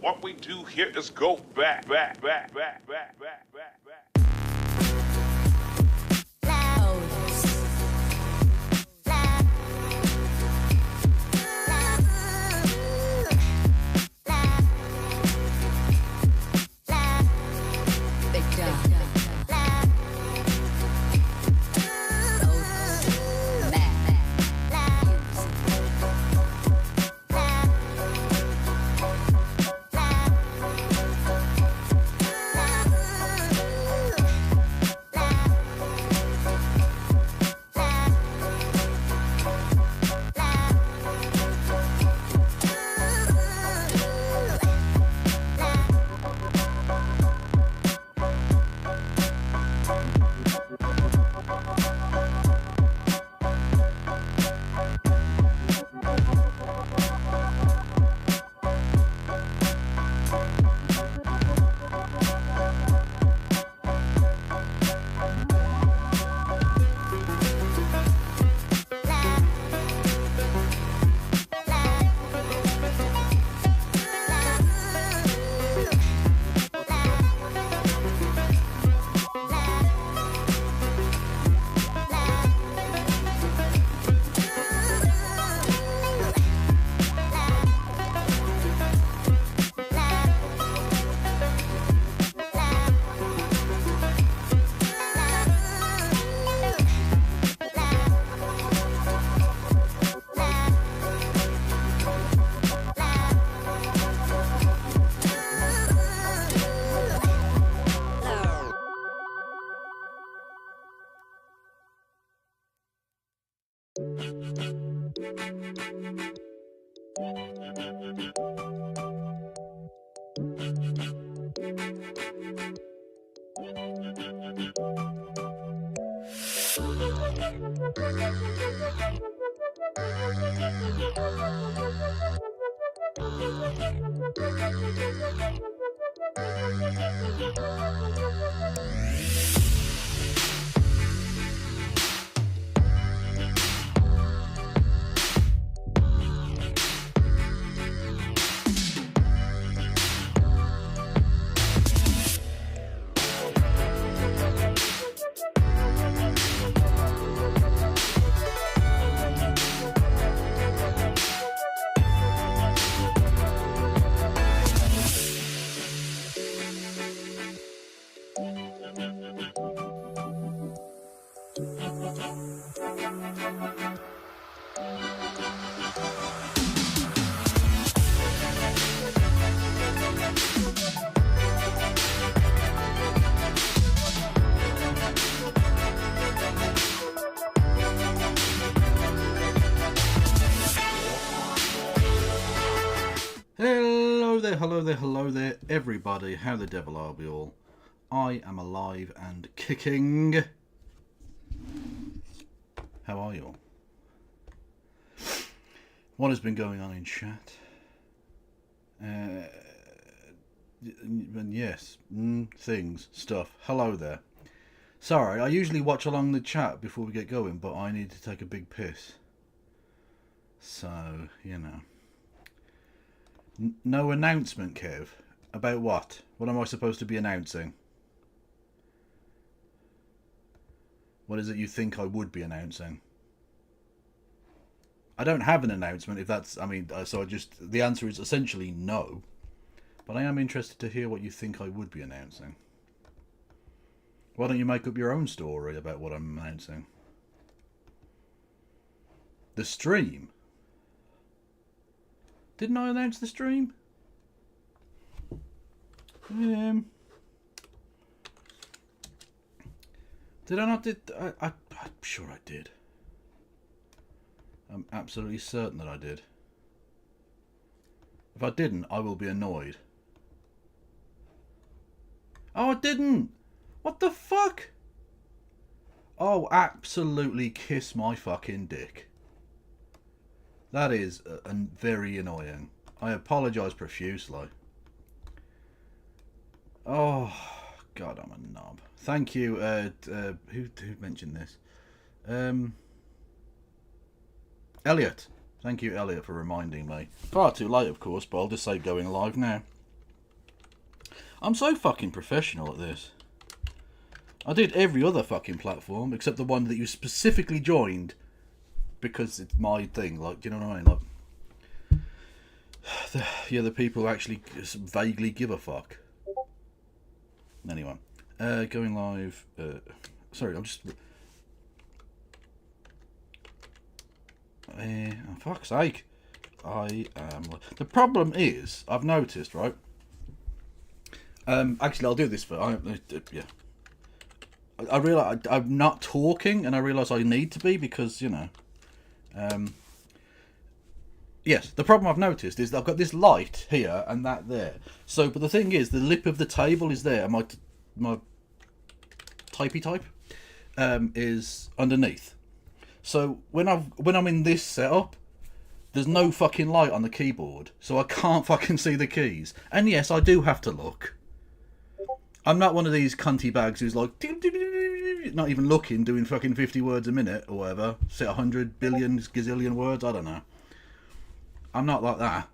What we do here is go back. Hello there, everybody. How the devil are we all? I am alive and kicking. How are you all? What has been going on in chat? Yes, things, stuff. Hello there. Sorry, I usually watch along the chat before we get going, but I need to take a big piss. So, you know. No announcement, Kev. About what? What am I supposed to be announcing? What is it you think I would be announcing? I don't have an announcement, if that's... I mean, so I just... The answer is essentially no. But I am interested to hear what you think I would be announcing. Why don't you make up your own story about what I'm announcing? The stream? Didn't I announce the stream? Did I not? I'm sure I did. I'm absolutely certain that I did. If I didn't, I will be annoyed. Oh, I didn't! What the fuck? Oh, absolutely kiss my fucking dick. That is very annoying. I apologise profusely. Oh, God, I'm a knob. Thank you. Who mentioned this? Elliot. Thank you, Elliot, for reminding me. Far too late, of course, but I'll just say going live now. I'm so fucking professional at this. I did every other fucking platform except the one that you specifically joined because it's my thing. Like, do you know what I mean? Like, the people who actually vaguely give a fuck. Anyway, going live. Sorry, I'm just. Oh, fuck's sake. I am. The problem is, I've noticed, right? Actually, I'll do this for. Yeah. I realise I'm not talking, and I realise I need to be because, you know. Yes, the problem I've noticed is that I've got this light here and that there. So, but the thing is, the lip of the table is there. My typey type is underneath. So when I'm in this setup, there's no fucking light on the keyboard, so I can't fucking see the keys. And yes, I do have to look. I'm not one of these cunty bags who's like, not even looking, doing fucking 50 words a minute or whatever. Say 100 billion gazillion words, I don't know. I'm not like that.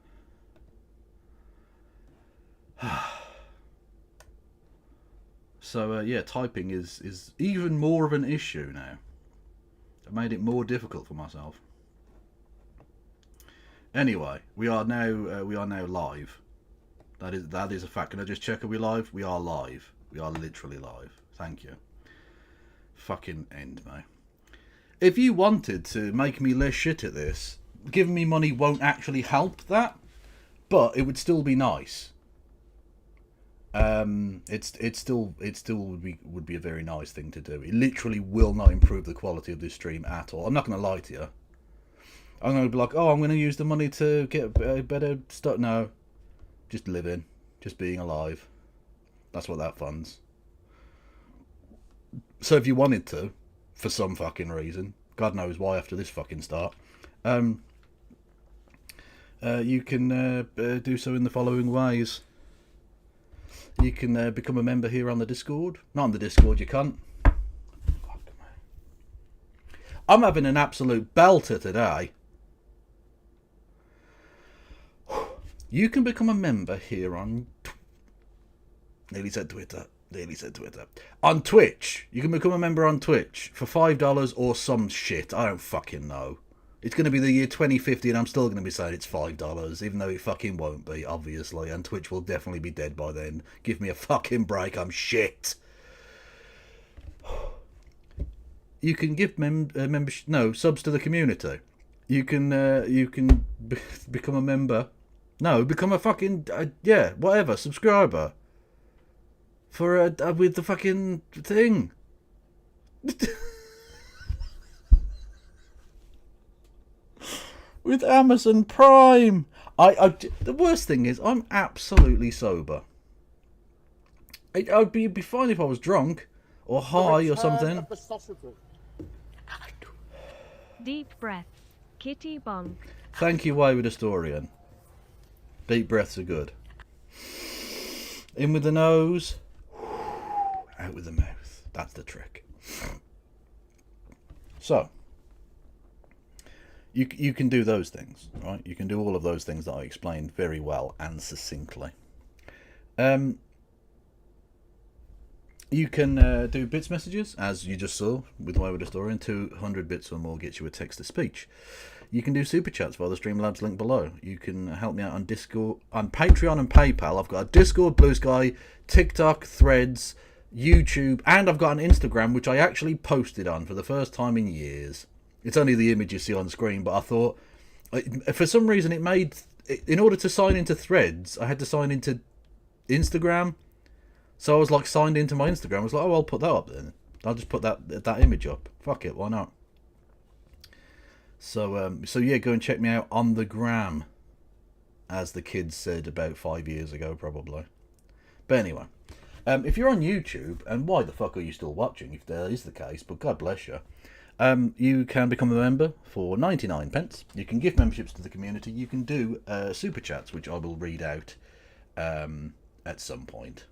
So, yeah, typing is even more of an issue now. I've made it more difficult for myself. Anyway, we are now live. That is a fact. Can I just check, are we live? We are live. We are literally live. Thank you. Fucking end me. If you wanted to make me less shit at this, giving me money won't actually help that, but it would still be nice. It still would be a very nice thing to do. It literally will not improve the quality of this stream at all. I'm not going to lie to you. I'm going to be like, oh, I'm going to use the money to get better stuff. No, just living, just being alive. That's what that funds. So if you wanted to, for some fucking reason, God knows why after this fucking start, you can do so in the following ways. You can become a member here on the Discord. Not on the Discord, you can't. Fuck me. I'm having an absolute belter today. You can become a member here on... Nearly said Twitter. On Twitch. You can become a member on Twitch for $5 or some shit. I don't fucking know. It's going to be the year 2050 and I'm still going to be saying it's $5, even though it fucking won't be, obviously. And Twitch will definitely be dead by then. Give me a fucking break, I'm shit. You can give subs to the community. You can become a member. No, become a fucking, whatever, subscriber. For with the fucking thing. With Amazon Prime. The worst thing is, I'm absolutely sober. It'd be fine if I was drunk or high or something. Deep breath. Kitty bonk. Thank you, Wayward Historian. Deep breaths are good. In with the nose, out with the mouth. That's the trick. So, you can do those things, right? You can do all of those things that I explained very well and succinctly. You can do bits messages, as you just saw with Wayward Historian. 200 bits or more gets you a text-to-speech. You can do super chats via the Streamlabs link below. You can help me out on Discord, on Patreon and PayPal. I've got a Discord, Blue Sky, TikTok, Threads, YouTube, and I've got an Instagram, which I actually posted on for the first time in years. It's only the image you see on screen, but I thought, for some reason, it made, in order to sign into Threads, I had to sign into Instagram. So I was like signed into my Instagram. I was like, oh, I'll put that up then. I'll just put that image up. Fuck it, why not? So yeah, go and check me out on the gram, as the kids said about 5 years ago, probably. But anyway, if you're on YouTube, and why the fuck are you still watching if that is the case, but God bless you, you can become a member for 99p. You can give memberships to the community. You can do super chats, which I will read out at some point.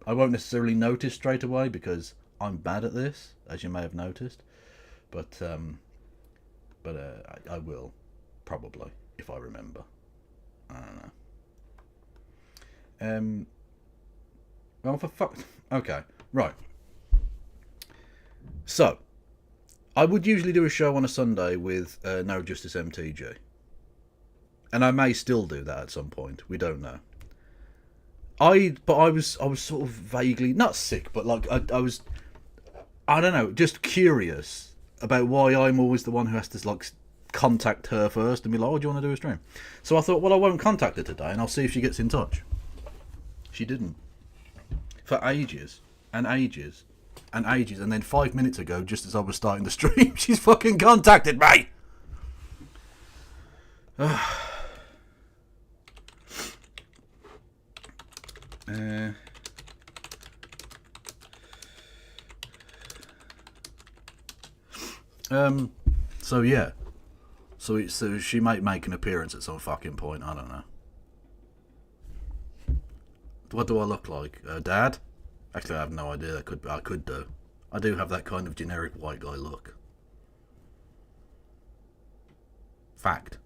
I won't necessarily notice straight away because I'm bad at this, as you may have noticed, but I will, probably, if I remember. I don't know. Oh, for fuck. Okay, right. So, I would usually do a show on a Sunday with No Justice MTG. And I may still do that at some point. We don't know. I was sort of vaguely, not sick, but like, I don't know, just curious about why I'm always the one who has to, like, contact her first and be like, oh, do you want to do a stream? So I thought, well, I won't contact her today and I'll see if she gets in touch. She didn't. For ages and ages and ages, and then 5 minutes ago, just as I was starting the stream, she's fucking contacted me. So yeah, so she might make an appearance at some fucking point. I don't know. What do I look like? Dad? Actually, I have no idea. I could do. I do have that kind of generic white guy look. Fact.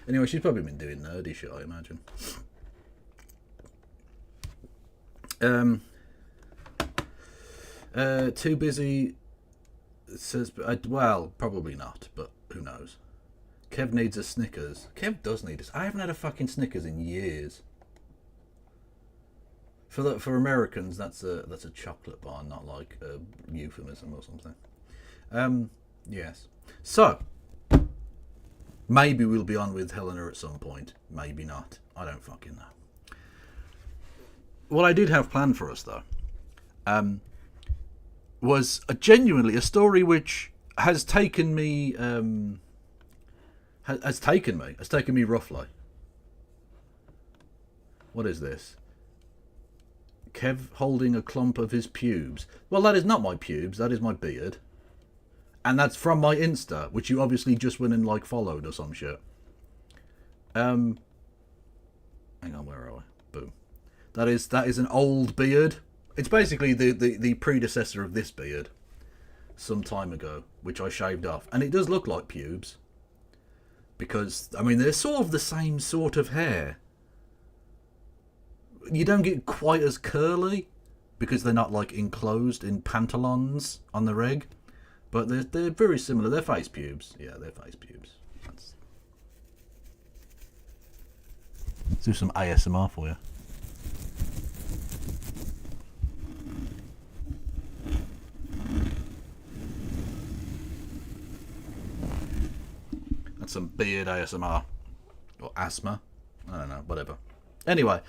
Anyway, she's probably been doing nerdy shit, I imagine. Too busy. Says, well, probably not, but who knows. Kev needs a Snickers. Kev does need us. I haven't had a fucking Snickers in years. For Americans, that's a chocolate bar, not like a euphemism or something. Yes. So, maybe we'll be on with Helena at some point. Maybe not. I don't fucking know. What I did have planned for us, though, was genuinely a story which has taken me, has taken me roughly. What is this? Kev holding a clump of his pubes. Well, that is not my pubes, that is my beard. And that's from my Insta, which you obviously just went and, like, followed or some shit. Hang on, where are I? Boom. That is an old beard. It's basically the predecessor of this beard. Some time ago, which I shaved off. And it does look like pubes. Because, I mean, they're sort of the same sort of hair. You don't get quite as curly, because they're not, like, enclosed in pantaloons on the reg. But they're very similar. They're face pubes. Yeah, they're face pubes. Let's do some ASMR for you. That's some beard ASMR. Or asthma. I don't know, whatever. Anyway,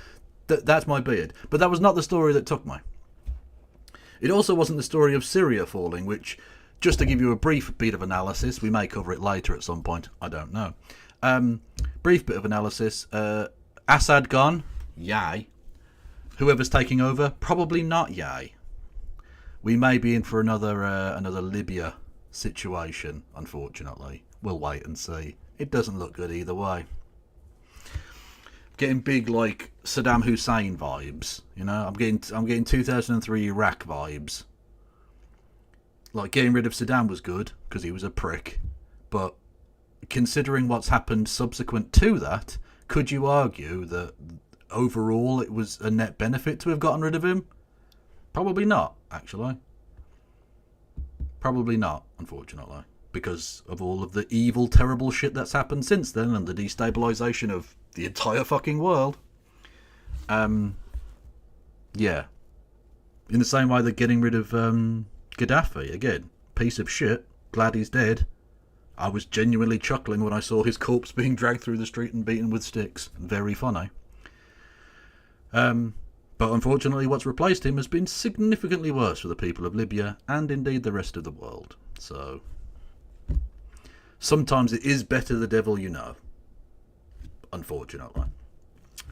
that's my beard. But that was not the story that took me. It also wasn't the story of Syria falling, which, just to give you a brief bit of analysis, we may cover it later at some point, I don't know. Brief bit of analysis. Assad gone? Yay. Whoever's taking over? Probably not yay. We may be in for another Libya situation, unfortunately. We'll wait and see. It doesn't look good either way. Getting big, like, Saddam Hussein vibes, you know? I'm getting 2003 Iraq vibes. Like, getting rid of Saddam was good, because he was a prick. But considering what's happened subsequent to that, could you argue that overall it was a net benefit to have gotten rid of him? Probably not, actually. Probably not, unfortunately. Because of all of the evil, terrible shit that's happened since then, and the destabilisation of the entire fucking world. Yeah. In the same way that getting rid of Gaddafi, again, piece of shit, glad he's dead. I was genuinely chuckling when I saw his corpse being dragged through the street and beaten with sticks. Very funny. But unfortunately what's replaced him has been significantly worse for the people of Libya and indeed the rest of the world. So sometimes it is better the devil you know. Unfortunately.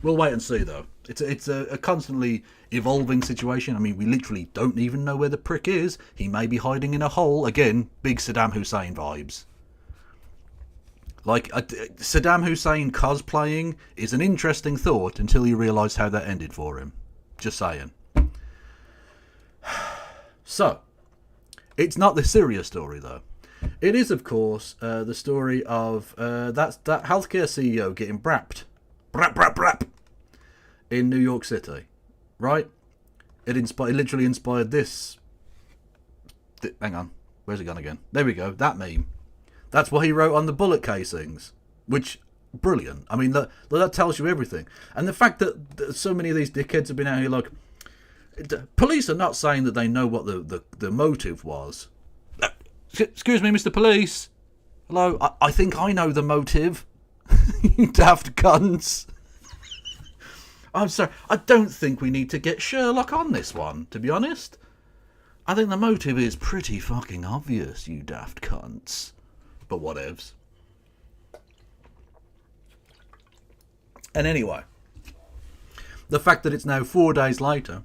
We'll wait and see, though. It's a constantly evolving situation. I mean, we literally don't even know where the prick is. He may be hiding in a hole. Again, big Saddam Hussein vibes. Like, Saddam Hussein cosplaying is an interesting thought until you realise how that ended for him. Just saying. So, it's not the Syria story, though. It is, of course, the story of that healthcare CEO getting brapped. Brap. in New York City, right? It literally inspired this. Hang on, where's it gone again? There we go, that meme. That's what he wrote on the bullet casings, which, brilliant. I mean, that tells you everything. And the fact that so many of these dickheads have been out here, like, police are not saying that they know what the motive was. Excuse me, Mr. Police. Hello, I think I know the motive. You daft cunts. I'm sorry, I don't think we need to get Sherlock on this one, to be honest. I think the motive is pretty fucking obvious, you daft cunts. But whatevs. And anyway, the fact that it's now 4 days later,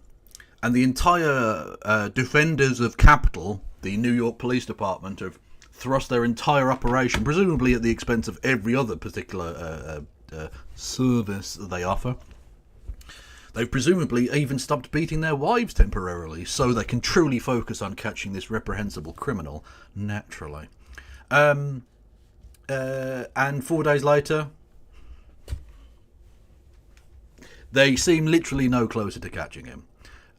and the entire defenders of Capitol, the New York Police Department, have thrust their entire operation, presumably at the expense of every other particular service that they offer. They've presumably even stopped beating their wives temporarily, so they can truly focus on catching this reprehensible criminal naturally. And 4 days later, they seem literally no closer to catching him,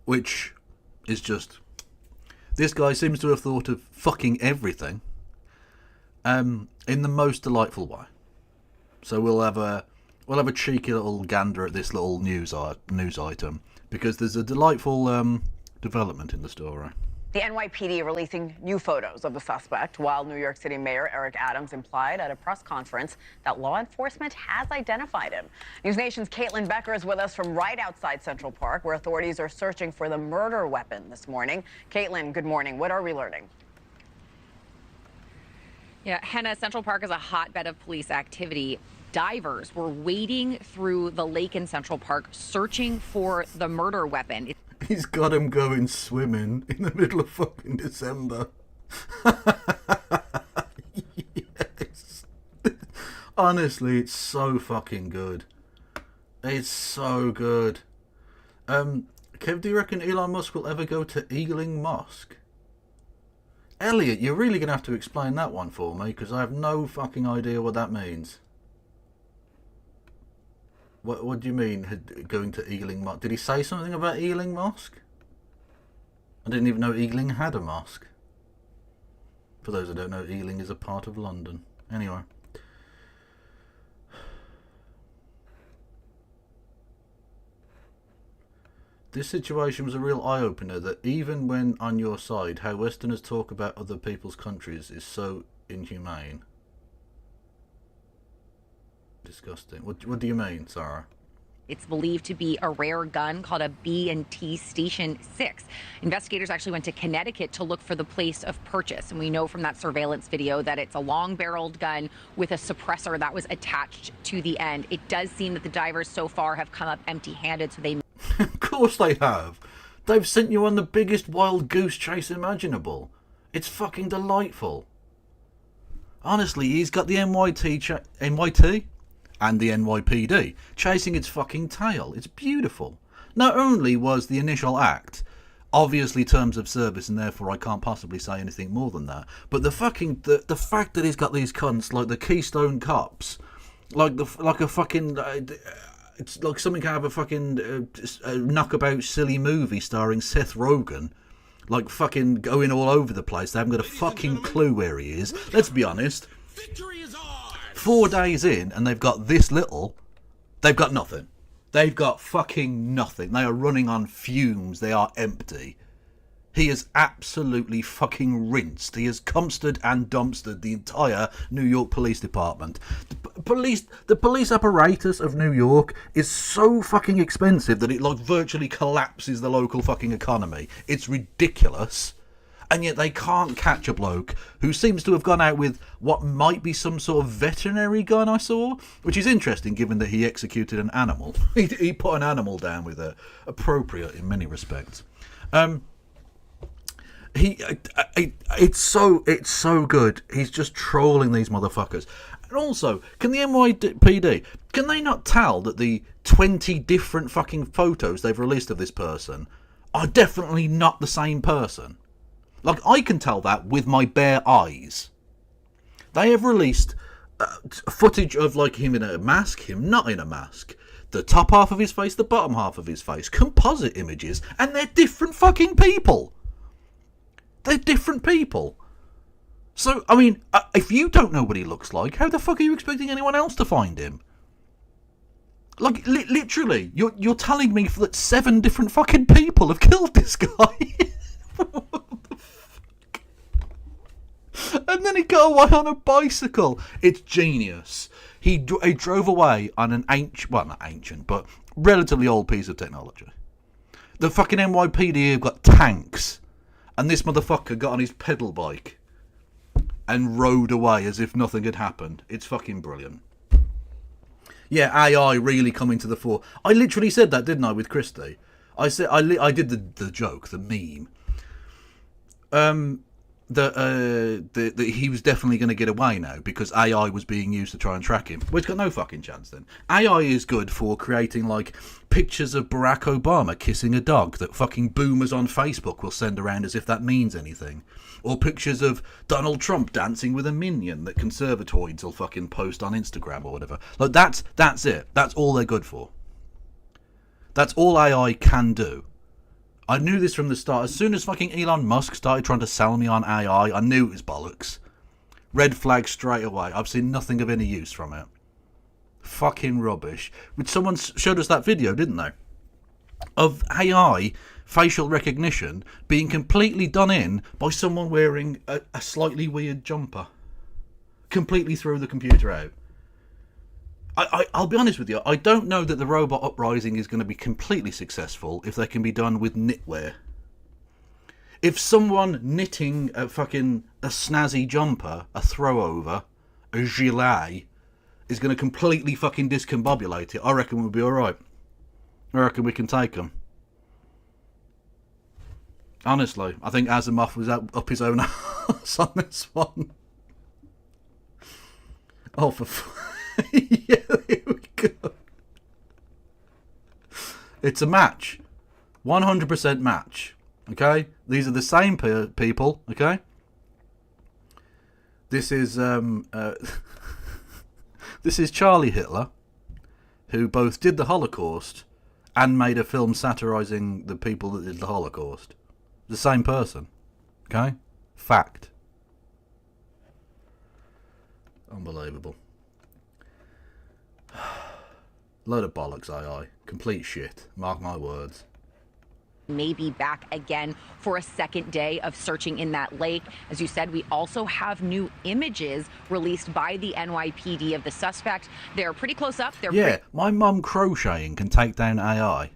which is just... This guy seems to have thought of fucking everything in the most delightful way. So we'll have a cheeky little gander at this little news item, because there's a delightful development in the story. The NYPD releasing new photos of the suspect, while New York City Mayor Eric Adams implied at a press conference that law enforcement has identified him. News Nation's Caitlin Becker is with us from right outside Central Park, where authorities are searching for the murder weapon this morning. Caitlin, good morning. What are we learning? Yeah, Henna, Central Park is a hotbed of police activity. Divers were wading through the lake in Central Park searching for the murder weapon. He's got him going swimming in the middle of fucking December. Yes. Honestly, it's so fucking good. It's so good. Kev, do you reckon Elon Musk will ever go to Eagling Mosque? Elliot, you're really going to have to explain that one for me, because I have no fucking idea what that means. What do you mean, going to Ealing Mosque? Did he say something about Ealing Mosque? I didn't even know Ealing had a mosque. For those who don't know, Ealing is a part of London. Anyway. This situation was a real eye-opener, that even when on your side, how Westerners talk about other people's countries is so inhumane. Disgusting. What do you mean, Sarah? It's believed to be a rare gun called a B&T Station 6. Investigators actually went to Connecticut to look for the place of purchase. And we know from that surveillance video that it's a long-barreled gun with a suppressor that was attached to the end. It does seem that the divers so far have come up empty-handed, so they... Of course they have. They've sent you on the biggest wild goose chase imaginable. It's fucking delightful. Honestly, he's got the NYT and the NYPD chasing its fucking tail. It's beautiful. Not only was the initial act obviously terms of service, and therefore I can't possibly say anything more than that, but the fact that he's got these cunts like the Keystone Cops, like a fucking it's like something out of a fucking knockabout silly movie starring Seth Rogen, like fucking going all over the place. They haven't got a fucking clue where he is. Let's be honest. Victory is ours. 4 days in, and they've got this little. They've got nothing. They've got fucking nothing. They are running on fumes. They are empty. He has absolutely fucking rinsed. He has Comstered and dumpstered the entire New York Police Department. The police apparatus of New York is so fucking expensive that it like virtually collapses the local fucking economy. It's ridiculous. And yet they can't catch a bloke who seems to have gone out with what might be some sort of veterinary gun I saw, which is interesting given that he executed an animal. He put an animal down with it. Appropriate in many respects. It's so good. He's just trolling these motherfuckers. And also, can the NYPD, can they not tell that the 20 different fucking photos they've released of this person are definitely not the same person? Like, I can tell that with my bare eyes. They have released footage of, like, him in a mask, him not in a mask. the top half of his face, the bottom half of his face, composite images, and they're different fucking people. They're different people. So, I mean, if you don't know what he looks like, how the fuck are you expecting anyone else to find him? Like, literally, you're telling me that 7 different fucking people have killed this guy. What the fuck? And then he got away on a bicycle. It's genius. He drove away on an not ancient, but relatively old piece of technology. The fucking NYPD have got tanks, and this motherfucker got on his pedal bike and rode away as if nothing had happened. It's fucking brilliant. Yeah, AI really coming to the fore. I literally said that, didn't I, with Christie? I said I did the joke, the meme. That he was definitely going to get away now because AI was being used to try and track him. Well, it's got no fucking chance then. AI is good for creating, like, pictures of Barack Obama kissing a dog that fucking boomers on Facebook will send around as if that means anything. Or pictures of Donald Trump dancing with a minion that conservatoids will fucking post on Instagram or whatever. Like, that's it. That's all they're good for. That's all AI can do. I knew this from the start. As soon as fucking Elon Musk started trying to sell me on AI, I knew it was bollocks. Red flag straight away. I've seen nothing of any use from it. Fucking rubbish. Which someone showed us that video, didn't they? Of AI facial recognition being completely done in by someone wearing a slightly weird jumper. Completely threw the computer out. I'll be honest with you, I don't know that the robot uprising is going to be completely successful if they can be done with knitwear. If someone knitting a snazzy jumper, a throwover, a gilet, is going to completely fucking discombobulate it, I reckon we'll be alright. I reckon we can take them. Honestly, I think Asimov was up his own ass on this one. Oh, yeah, here we go. It's a match. 100% match. Okay? These are the same people. Okay? This is this is Charlie Hitler, who both did the Holocaust and made a film satirising the people that did the Holocaust. The same person. Okay? Fact. Unbelievable. Load of bollocks, AI. Complete shit. Mark my words. May be back again for a second day of searching in that lake. As you said, we also have new images released by the NYPD of the suspect. They're pretty close up. My mum crocheting can take down AI.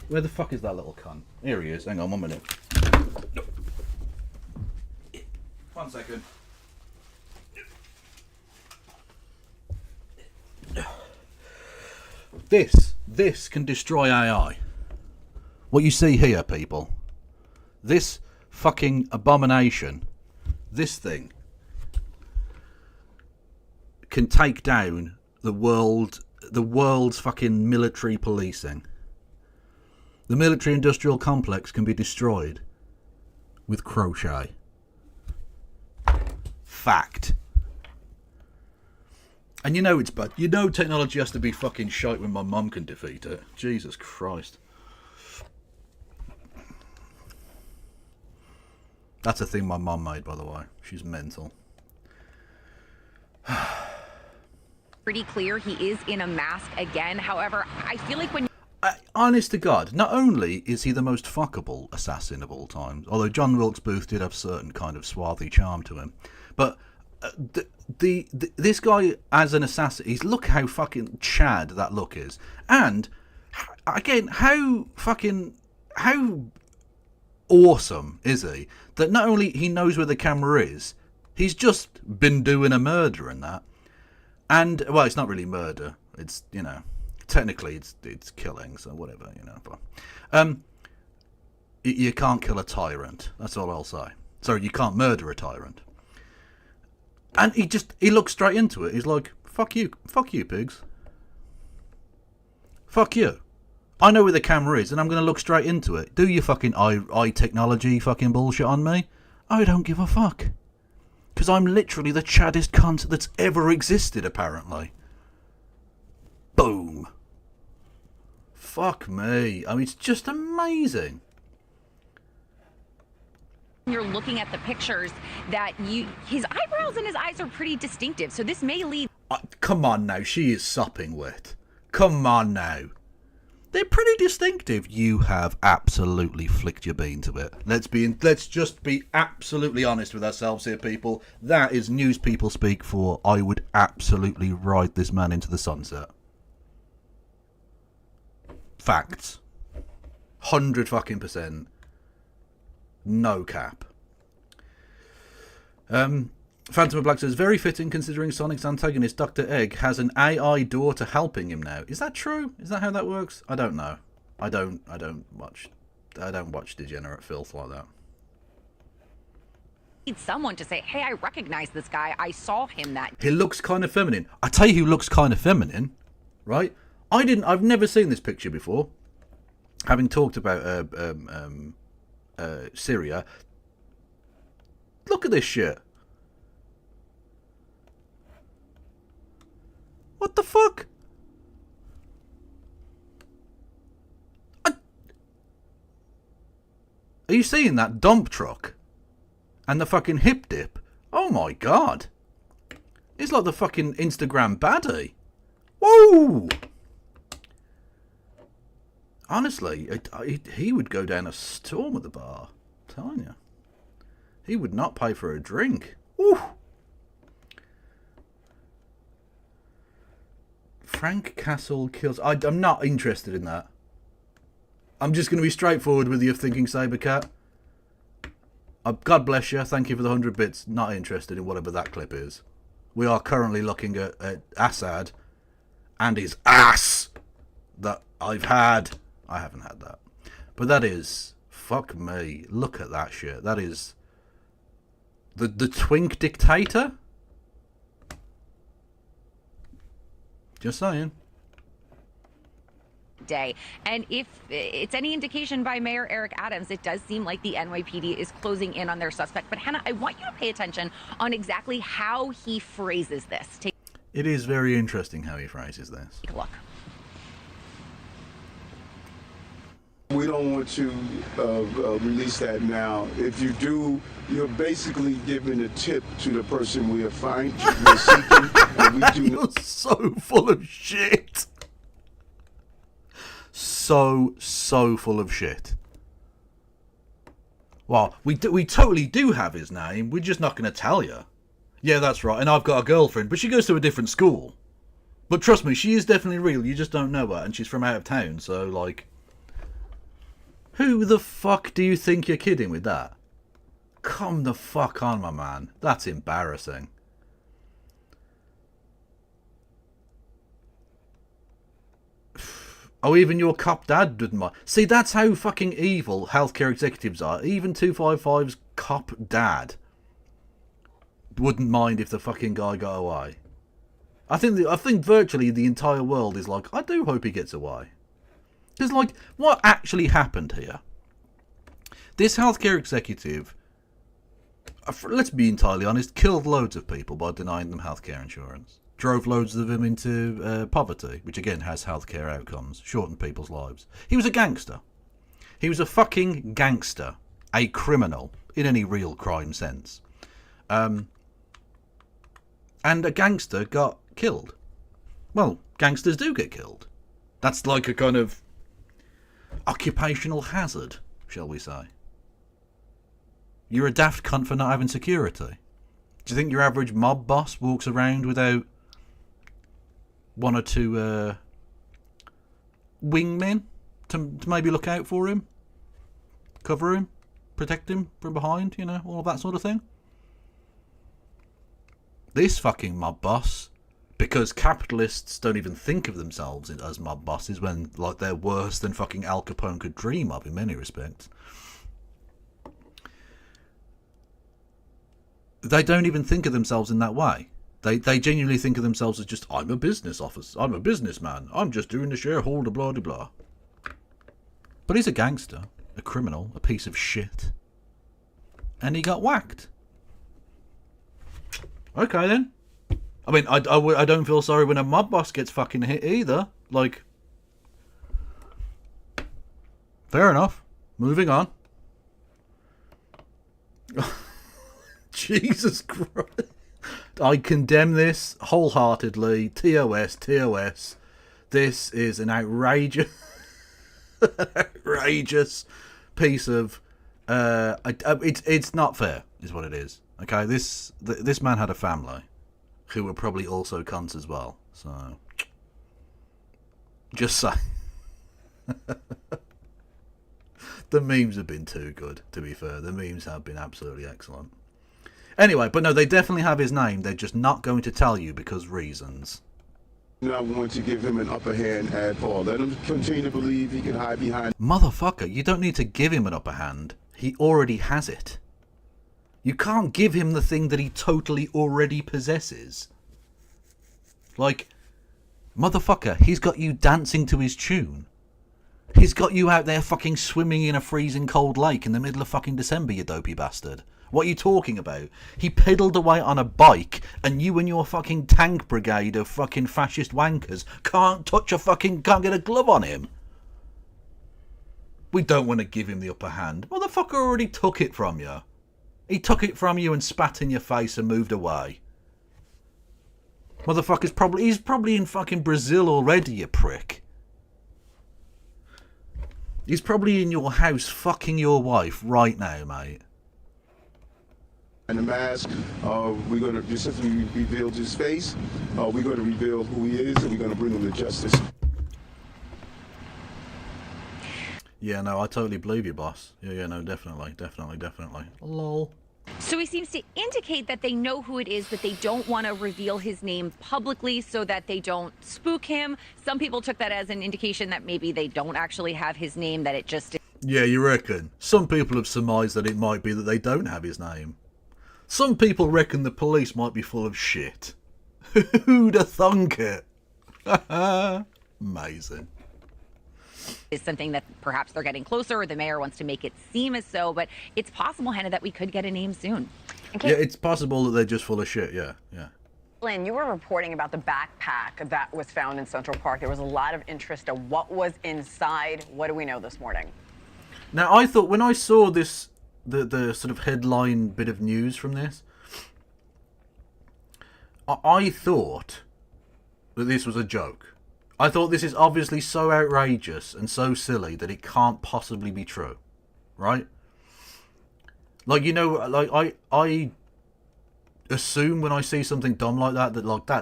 Where the fuck is that little cunt? Here he is. Hang on 1 minute. 1 second. This can destroy AI. What you see here, people. This fucking abomination. This thing can take down the world's fucking military policing. The military-industrial complex can be destroyed with crochet. Fact. And you know it's bad. You know technology has to be fucking shite when my mum can defeat it. Jesus Christ. That's a thing my mum made, by the way. She's mental. pretty clear he is in a mask again. However, I feel like when honest to God, not only is he the most fuckable assassin of all time, although John Wilkes Booth did have certain kind of swarthy charm to him, but this guy as an assassin, look how fucking Chad that look is, and again, how awesome is he that not only he knows where the camera is, he's just been doing a murder and that, and well, it's not really murder, it's, you know, technically it's killing, so whatever, you know, but you can't kill a tyrant, that's all I'll say. Sorry, you can't murder a tyrant. And he looks straight into it. He's like, fuck you pigs, fuck you, I know where the camera is and I'm going to look straight into it. Do you fucking eye technology fucking bullshit on me? I don't give a fuck. Because I'm literally the chaddest cunt that's ever existed, apparently. Boom. fuck me. I mean, it's just amazing. You're looking at the pictures that his eyebrows and his eyes are pretty distinctive. So this may lead. Come on now, she is sopping wet. Come on now. They're pretty distinctive. You have absolutely flicked your bean to it. Let's just be absolutely honest with ourselves here, people. That is news people speak for. I would absolutely ride this man into the sunset. Facts. 100 fucking %. No cap. Phantom of Black says, very fitting considering Sonic's antagonist, Dr. Egg, has an AI daughter helping him now. Is that true? Is that how that works? I don't know. I don't watch degenerate filth like that. Need someone to say, hey, I recognize this guy. I saw him that. He looks kind of feminine. I tell you who looks kind of feminine, right? I've never seen this picture before. Having talked about Syria. Look at this shit. What the fuck? Are you seeing that dump truck? And the fucking hip dip? Oh my god. It's like the fucking Instagram baddie. Whoa! Honestly, he would go down a storm at the bar. I'm telling you. He would not pay for a drink. Woo! Frank Castle kills... I'm not interested in that. I'm just going to be straightforward with you, thinking Sabercat. God bless you. Thank you for the 100 bits. Not interested in whatever that clip is. We are currently looking at Assad and his ass that I've had. I haven't had that. But that is... Fuck me. Look at that shit. That is... The twink dictator? Just saying. Day. And if it's any indication by Mayor Eric Adams, it does seem like the NYPD is closing in on their suspect. But Hannah, I want you to pay attention on exactly how he phrases this. It is very interesting how he phrases this. Take a look. We don't want to release that now. If you do, you're basically giving a tip to the person we are seeking. And we do You're so full of shit. So full of shit. Well, we totally do have his name. We're just not going to tell you. Yeah, that's right. And I've got a girlfriend, but she goes to a different school. But trust me, she is definitely real. You just don't know her, and she's from out of town. So, like, who the fuck do you think you're kidding with that? Come the fuck on, my man. That's embarrassing. Oh, even your cop dad didn't mind. See, that's how fucking evil healthcare executives are. Even 255's cop dad wouldn't mind if the fucking guy got away. I think virtually the entire world is like, I do hope he gets away. Because, like, what actually happened here? This healthcare executive, let's be entirely honest, killed loads of people by denying them healthcare insurance. Drove loads of them into poverty, which again has healthcare outcomes, shortened people's lives. He was a gangster. He was a fucking gangster. A criminal, in any real crime sense. And a gangster got killed. Well, gangsters do get killed. That's like a kind of occupational hazard, shall we say. You're a daft cunt for not having security. Do you think your average mob boss walks around without one or two wingmen to maybe look out for him? Cover him? Protect him from behind? You know, all of that sort of thing? This fucking mob boss, because capitalists don't even think of themselves as mob bosses when, like, they're worse than fucking Al Capone could dream of in many respects. They don't even think of themselves in that way. They genuinely think of themselves as just, I'm a business officer, I'm a businessman, I'm just doing the shareholder, blah, blah, blah. But he's a gangster, a criminal, a piece of shit. And he got whacked. Okay, then. I mean, I don't feel sorry when a mob boss gets fucking hit either. Like, Fair enough. Moving on. Jesus Christ. I condemn this wholeheartedly. TOS, TOS. This is an outrageous piece of it's not fair is what it is. Okay, this man had a family who were probably also cunts as well, so just say. The memes have been too good, to be fair. The memes have been absolutely excellent. Anyway, but no, they definitely have his name. They're just not going to tell you because reasons. Not want to give him an upper hand at all. Let him continue to believe he can hide behind. Motherfucker, you don't need to give him an upper hand. He already has it. You can't give him the thing that he totally already possesses. Like, motherfucker, he's got you dancing to his tune. He's got you out there fucking swimming in a freezing cold lake in the middle of fucking December, you dopey bastard. What are you talking about? He pedalled away on a bike, and you and your fucking tank brigade of fucking fascist wankers can't get a glove on him. We don't want to give him the upper hand. Motherfucker already took it from you. He took it from you and spat in your face and moved away. He's probably in fucking Brazil already, you prick. He's probably in your house fucking your wife right now, mate. And the mask, we're going to, just as we revealed his face, we're going to reveal who he is, and we're going to bring him to justice. Yeah, no, I totally believe you, boss. Yeah, no, definitely. Lol. So he seems to indicate that they know who it is, but they don't want to reveal his name publicly so that they don't spook him. Some people took that as an indication that maybe they don't actually have his name, that it just... Yeah, you reckon? Some people have surmised that it might be that they don't have his name. Some people reckon the police might be full of shit. Who'd have thunk it? Amazing. Is something that perhaps they're getting closer, or the mayor wants to make it seem as so, but it's possible, Hannah, that we could get a name soon. Yeah, it's possible that they're just full of shit, yeah. Lynn, you were reporting about the backpack that was found in Central Park. There was a lot of interest in what was inside. What do we know this morning? Now, I thought when I saw this, the sort of headline bit of news from this, I thought that this was a joke. I thought this is obviously so outrageous and so silly that it can't possibly be true, right? Like, you know, like I assume when I see something dumb like that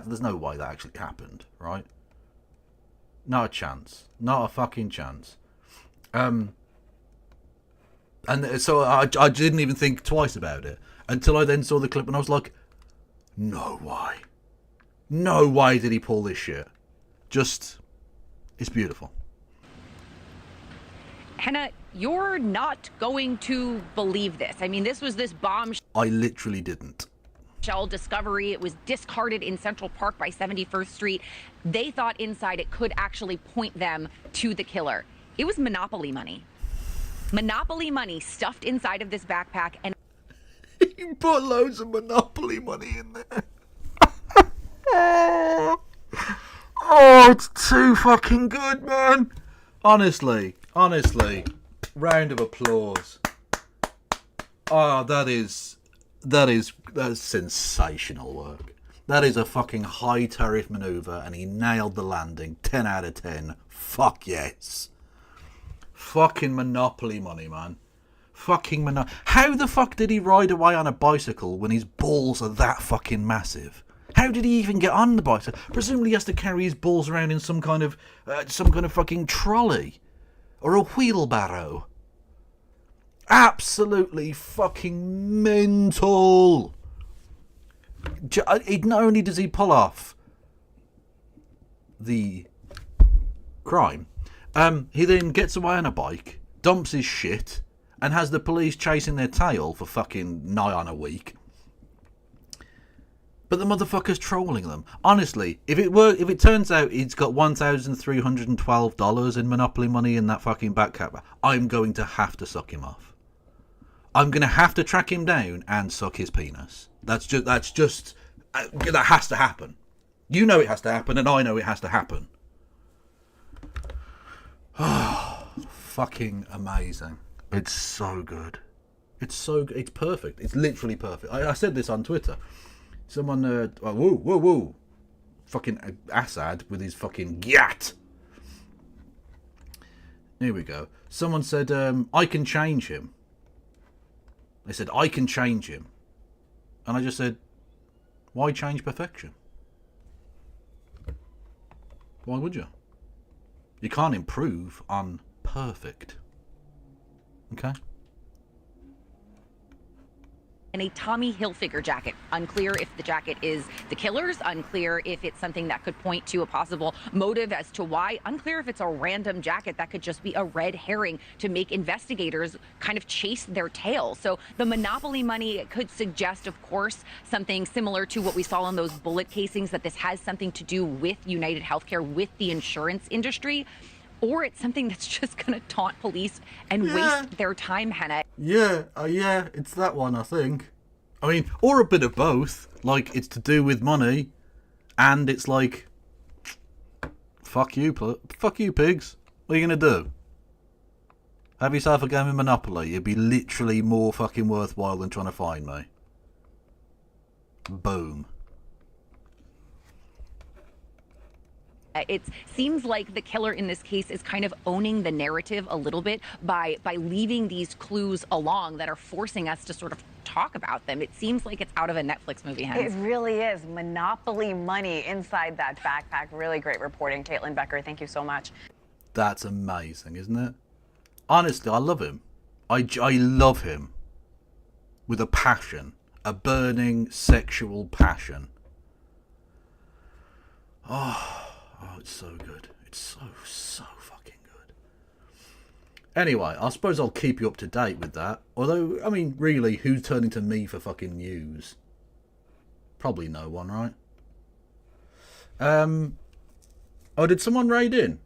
there's no way that actually happened, right? Not a chance. Not a fucking chance. And so I didn't even think twice about it until I then saw the clip and I was like, no way. No way did he pull this shit. Just, it's beautiful. Hannah, you're not going to believe this. I mean, this was this bombshell. I literally didn't. Discovery. It was discarded in Central Park by 71st Street. They thought inside it could actually point them to the killer. It was Monopoly money. Monopoly money stuffed inside of this backpack. And he put loads of Monopoly money in there. Oh, it's too fucking good, man. Honestly, round of applause. Oh, that's sensational work. That is a fucking high tariff maneuver, and he nailed the landing. 10 out of 10. Fuck yes. Fucking Monopoly money, man. Fucking How the fuck did he ride away on a bicycle when his balls are that fucking massive? How did he even get on the bicycle? Presumably he has to carry his balls around in some kind of fucking trolley. Or a wheelbarrow. Absolutely fucking mental. Not only does he pull off the crime, he then gets away on a bike, dumps his shit, and has the police chasing their tail for fucking nigh on a week. But the motherfucker's trolling them. Honestly, if it turns out he's got $1,312 in Monopoly money in that fucking backpack, I'm going to have to suck him off. I'm going to have to track him down and suck his penis. That has to happen. You know it has to happen, and I know it has to happen. Oh, fucking amazing. It's so good. It's perfect. It's literally perfect. I said this on Twitter. Someone, whoa. Fucking Assad with his fucking gyat. Here we go. Someone said, I can change him. They said, I can change him. And I just said, why change perfection? Why would you? You can't improve on perfect. Okay? In a Tommy Hilfiger jacket. Unclear if the jacket is the killer's, unclear if it's something that could point to a possible motive as to why, unclear if it's a random jacket that could just be a red herring to make investigators kind of chase their tail. So the monopoly money could suggest, of course, something similar to what we saw in those bullet casings, that this has something to do with United Healthcare, with the insurance industry. Or it's something that's just going to taunt police and waste their time, Hannah. Yeah, it's that one, I think. I mean, or a bit of both. Like, it's to do with money, and it's like, fuck you pigs. What are you going to do? Have yourself a game of Monopoly. It'd be literally more fucking worthwhile than trying to find me. Boom. It seems like the killer in this case is kind of owning the narrative a little bit by leaving these clues along that are forcing us to sort of talk about them. It seems like it's out of a Netflix movie, Hans. It really is. Monopoly money inside that backpack. Really great reporting, Caitlin Becker. Thank you so much. That's amazing, isn't it? Honestly, I love him. I love him. With a passion. A burning sexual passion. Oh, it's so good. It's so fucking good. Anyway, I suppose I'll keep you up to date with that. Although, I mean, really, who's turning to me for fucking news? Probably no one, right? Oh, did someone raid in?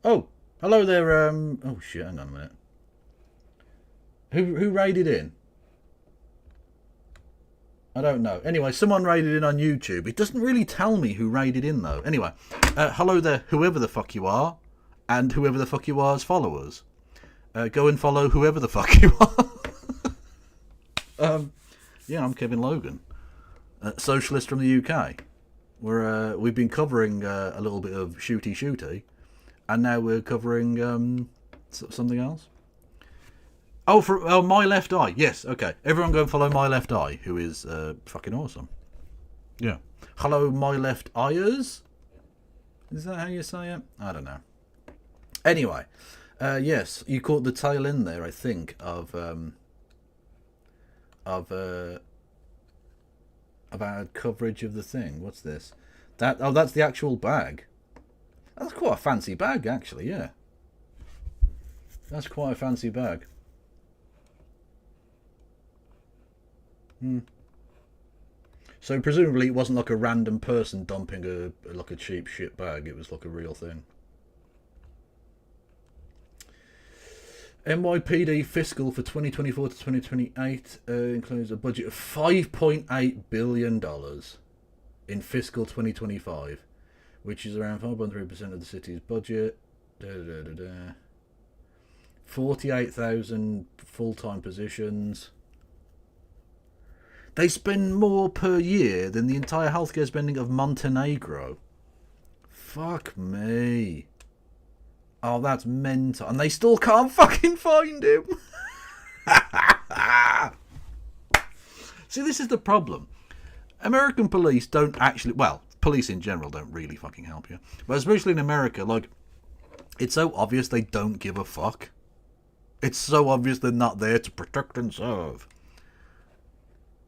Oh, hello there, oh shit, hang on a minute. Who raided in? I don't know. Anyway, someone raided in on YouTube. It doesn't really tell me who raided in, though. Anyway, hello there, whoever the fuck you are, and whoever the fuck you are's followers. Go and follow whoever the fuck you are. Yeah, I'm Kevin Logan, socialist from the UK. We've been covering a little bit of shooty, and now we're covering something else. Oh, My Left Eye. Yes, okay. Everyone go and follow My Left Eye, who is fucking awesome. Yeah. Hello, My Left Eyers? Is that how you say it? I don't know. Anyway, yes, you caught the tail end there, I think, of our coverage of the thing. What's this? That's the actual bag. That's quite a fancy bag, actually, yeah. That's quite a fancy bag. So presumably it wasn't like a random person dumping a cheap shit bag. It was like a real thing. NYPD fiscal for 2024 to 2028 includes a budget of $5.8 billion in fiscal 2025, which is around 5.3% of the city's budget. 48,000 full-time positions. They spend more per year than the entire healthcare spending of Montenegro. Fuck me. Oh, that's mental. And they still can't fucking find him. See, this is the problem. American police don't actually... Well, police in general don't really fucking help you. But especially in America, like, it's so obvious they don't give a fuck. It's so obvious they're not there to protect and serve.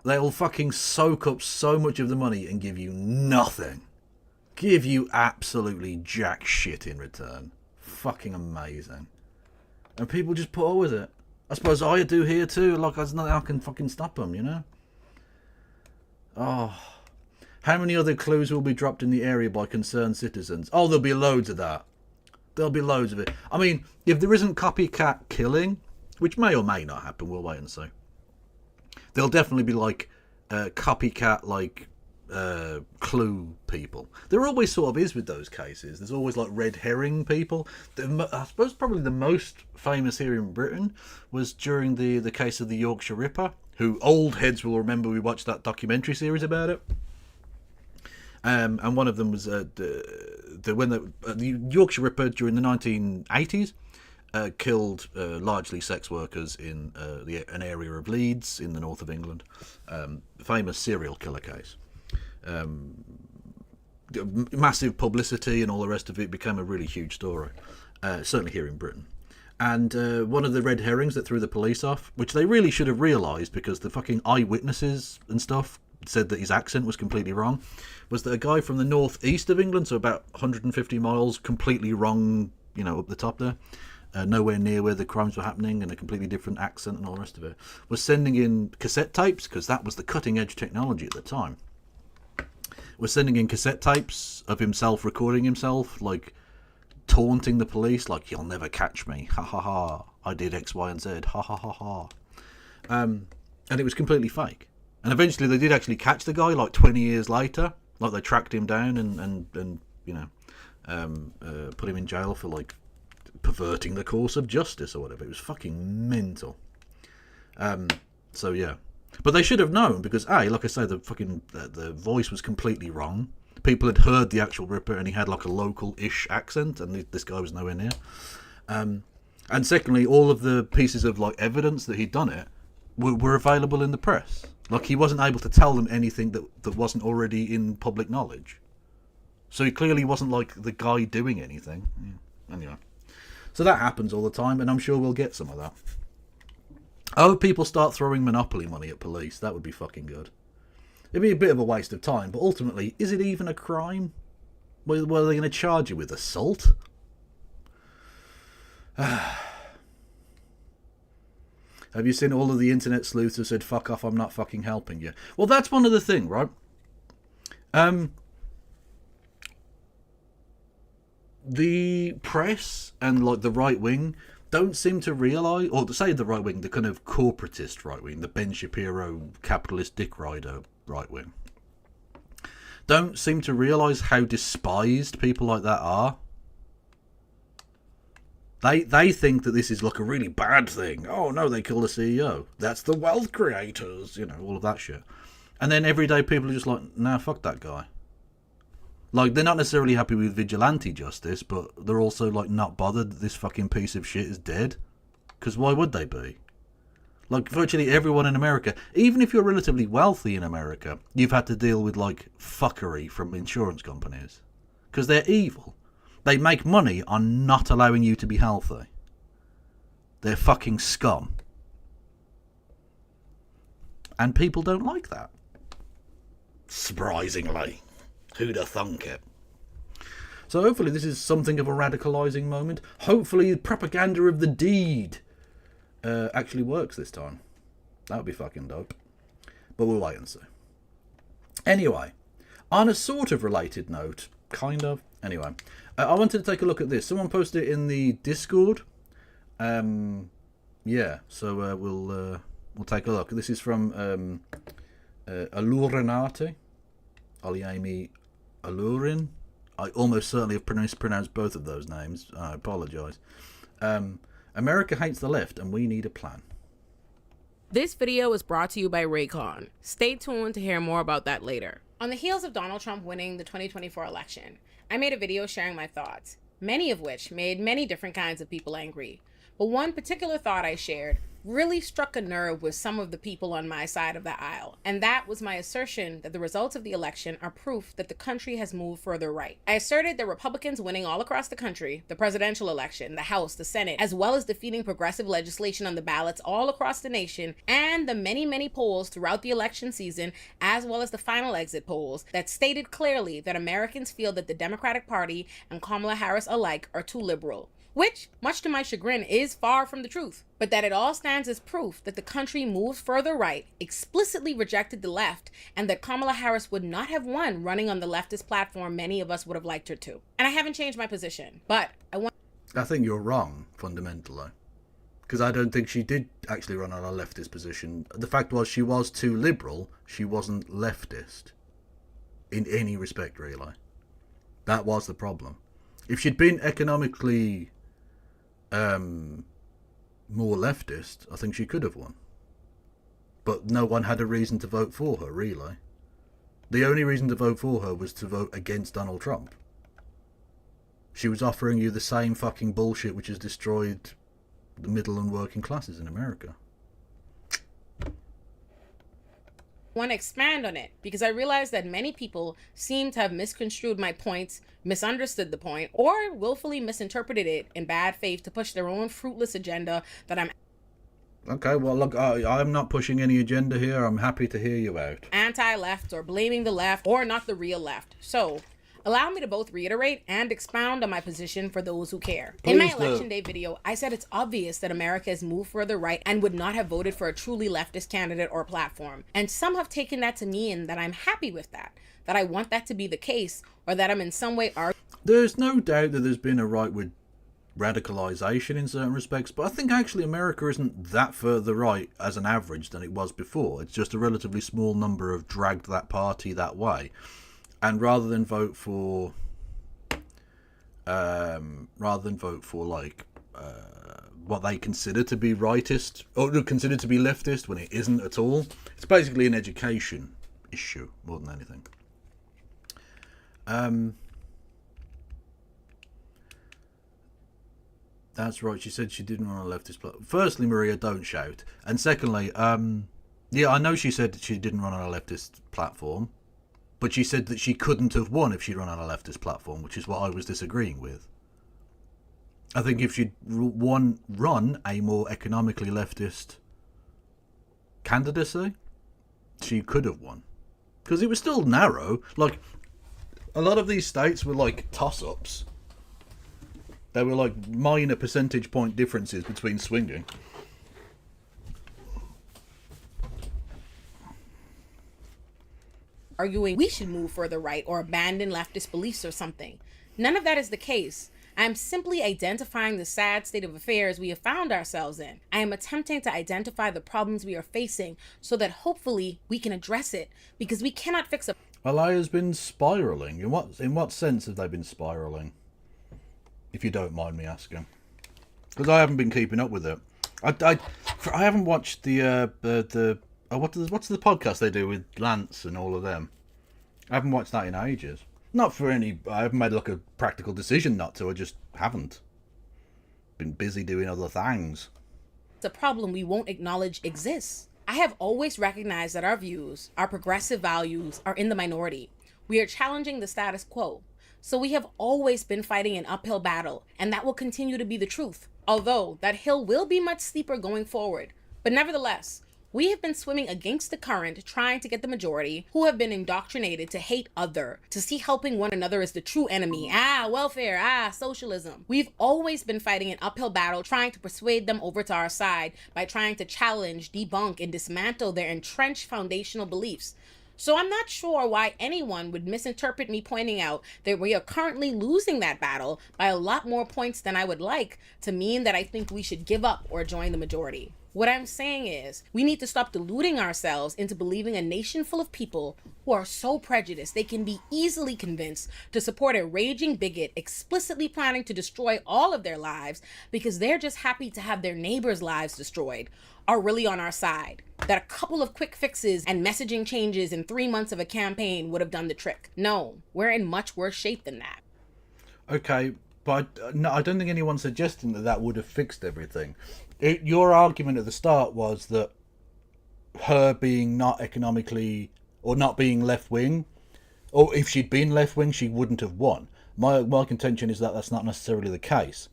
They'll fucking soak up so much of the money and give you nothing. Give you absolutely jack shit in return. Fucking amazing. And people just put up with it. I suppose I do here too. Like, there's nothing I can fucking stop them, you know? Oh. How many other clues will be dropped in the area by concerned citizens? Oh, there'll be loads of that. There'll be loads of it. I mean, if there isn't copycat killing, which may or may not happen, we'll wait and see. There'll definitely be, like, copycat, like, clue people. There always sort of is with those cases. There's always like red herring people. I suppose probably the most famous here in Britain was during the case of the Yorkshire Ripper, who old heads will remember. We watched that documentary series about it. And one of them was when the Yorkshire Ripper during the 1980s killed largely sex workers in an area of Leeds in the north of England. Famous serial killer case. Massive publicity and all the rest of it, became a really huge story, certainly here in Britain. And one of the red herrings that threw the police off, which they really should have realised because the fucking eyewitnesses and stuff said that his accent was completely wrong, was that a guy from the northeast of England, so about 150 miles, completely wrong, up the top there, nowhere near where the crimes were happening, and a completely different accent and all the rest of it, was sending in cassette tapes, because that was the cutting edge technology at the time. Was sending in cassette tapes of himself recording himself, like taunting the police, like, "You'll never catch me, ha ha ha, I did X, Y, and Z, ha ha ha ha." And it was completely fake. And eventually they did actually catch the guy, like 20 years later. Like, they tracked him down and put him in jail for, like, perverting the course of justice or whatever. It was fucking mental. So yeah. But they should have known, because like I say, the voice was completely wrong. People had heard the actual Ripper, and he had like a local-ish accent, and this guy was nowhere near. And secondly, all of the pieces of like evidence that he'd done it were available in the press. Like, he wasn't able to tell them anything that wasn't already in public knowledge. So he clearly wasn't like the guy doing anything. Yeah. Anyway, so that happens all the time, and I'm sure we'll get some of that. I hope people start throwing Monopoly money at police. That would be fucking good. It'd be a bit of a waste of time, but ultimately, is it even a crime? What are they going to charge you with? Assault? Have you seen all of the internet sleuths who said, "Fuck off, I'm not fucking helping you"? Well, that's one of the things, right? The press and like the right wing don't seem to realise, or to say the right wing, the kind of corporatist right wing, the Ben Shapiro capitalist dick rider right wing, don't seem to realise how despised people like that are. They think that this is like a really bad thing. Oh no, they killed the CEO. That's the wealth creators, all of that shit. And then everyday people are just like, nah, fuck that guy. Like, they're not necessarily happy with vigilante justice, but they're also like not bothered that this fucking piece of shit is dead. Because why would they be? Like, virtually everyone in America, even if you're relatively wealthy in America, you've had to deal with like fuckery from insurance companies. Because they're evil. They make money on not allowing you to be healthy. They're fucking scum. And people don't like that. Surprisingly. Who'd have thunk it? So hopefully this is something of a radicalising moment. Hopefully the propaganda of the deed actually works this time. That would be fucking dope. But we'll wait and see. Anyway, on a sort of related note, kind of. Anyway, I wanted to take a look at this. Someone posted it in the Discord. Yeah, so we'll take a look. This is from Alurinati. Aliami Alurin. I almost certainly have pronounced both of those names. I apologise. America hates the left, and we need a plan. This video is brought to you by Raycon. Stay tuned to hear more about that later. On the heels of Donald Trump winning the 2024 election, I made a video sharing my thoughts, many of which made many different kinds of people angry. But one particular thought I shared really struck a nerve with some of the people on my side of the aisle, and that was my assertion that the results of the election are proof that the country has moved further right. I asserted that Republicans winning all across the country, the presidential election, the House, the Senate, as well as defeating progressive legislation on the ballots all across the nation, and the many polls throughout the election season, as well as the final exit polls, that stated clearly that Americans feel that the Democratic Party and Kamala Harris alike are too liberal. Which, much to my chagrin, is far from the truth, but that it all stands as proof that the country moves further right, explicitly rejected the left, and that Kamala Harris would not have won running on the leftist platform many of us would have liked her to. And I haven't changed my position, but I think you're wrong, fundamentally. Because I don't think she did actually run on a leftist position. The fact was, she was too liberal, she wasn't leftist. in any respect, really. That was the problem. If she'd been economically more leftist, I think she could have won. But no one had a reason to vote for her, really. The only reason to vote for her was to vote against Donald Trump. She was offering you the same fucking bullshit which has destroyed the middle and working classes in America. Want to expand on it because I realized that many people seem to have misconstrued my points, misunderstood the point, or willfully misinterpreted it in bad faith to push their own fruitless agenda that I'm Okay, well, look, I'm not pushing any agenda here. I'm happy to hear you out. anti-left or blaming the left or not the real left. So allow me to both reiterate and expound on my position for those who care. In my Please do. election day video, I said it's obvious that America has moved further right and would not have voted for a truly leftist candidate or platform. And some have taken that to mean that I'm happy with that I want that to be the case, or that I'm in some way There's no doubt that there's been a rightward radicalisation in certain respects, but I think actually America isn't that further right as an average than it was before. It's just a relatively small number have dragged that party that way. And rather than vote for what they consider to be rightist or consider to be leftist when it isn't at all, it's basically an education issue more than anything. That's right. She said she didn't run a leftist platform. Firstly, Maria, don't shout. And secondly, yeah, I know she said that she didn't run on a leftist platform. But she said that she couldn't have won if she'd run on a leftist platform, which is what I was disagreeing with. I think if she'd run a more economically leftist candidacy, she could have won. Because it was still narrow. Like, a lot of these states were like toss-ups. They were like minor percentage point differences between swinging. arguing we should move further right or abandon leftist beliefs or something. None of that is the case. I am simply identifying the sad state of affairs we have found ourselves in. I am attempting to identify the problems we are facing so that hopefully we can address it, because we cannot fix a... Alaya's been spiralling. In what sense have they been spiralling? If you don't mind me asking. Because I haven't been keeping up with it. I haven't watched what's the podcast they do with Lance and all of them. I haven't watched that in ages. Not for any... I haven't made like a practical decision not to. I just haven't. Been busy doing other things. It's a problem we won't acknowledge exists. I have always recognized that our views, our progressive values, are in the minority. We are challenging the status quo. So we have always been fighting an uphill battle, and that will continue to be the truth. Although that hill will be much steeper going forward. But nevertheless, we have been swimming against the current, trying to get the majority, who have been indoctrinated to hate other, to see helping one another as the true enemy. Welfare, socialism. We've always been fighting an uphill battle, trying to persuade them over to our side by trying to challenge, debunk, and dismantle their entrenched foundational beliefs. So I'm not sure why anyone would misinterpret me pointing out that we are currently losing that battle by a lot more points than I would like to mean that I think we should give up or join the majority. What I'm saying is, we need to stop deluding ourselves into believing a nation full of people who are so prejudiced they can be easily convinced to support a raging bigot explicitly planning to destroy all of their lives because they're just happy to have their neighbors' lives destroyed, are really on our side. That a couple of quick fixes and messaging changes in 3 months of a campaign would have done the trick. No, we're in much worse shape than that. Okay, but no, I don't think anyone's suggesting that would have fixed everything. Your argument at the start was that her being not economically, or not being left-wing, or if she'd been left-wing, she wouldn't have won. My contention is that that's not necessarily the case.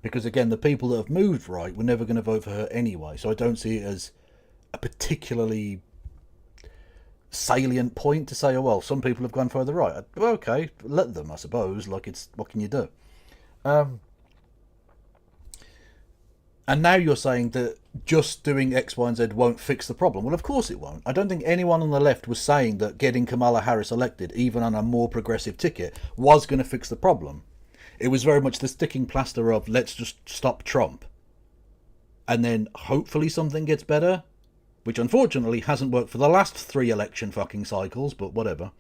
Because again, the people that have moved right were never going to vote for her anyway. So I don't see it as a particularly salient point to say, oh, well, some people have gone further right. Well, okay, let them, I suppose. Like, it's, what can you do? And now you're saying that just doing X, Y, and Z won't fix the problem. Well, of course it won't. I don't think anyone on the left was saying that getting Kamala Harris elected, even on a more progressive ticket, was going to fix the problem. It was very much the sticking plaster of, let's just stop Trump. And then hopefully something gets better, which unfortunately hasn't worked for the last 3 election fucking cycles, but whatever.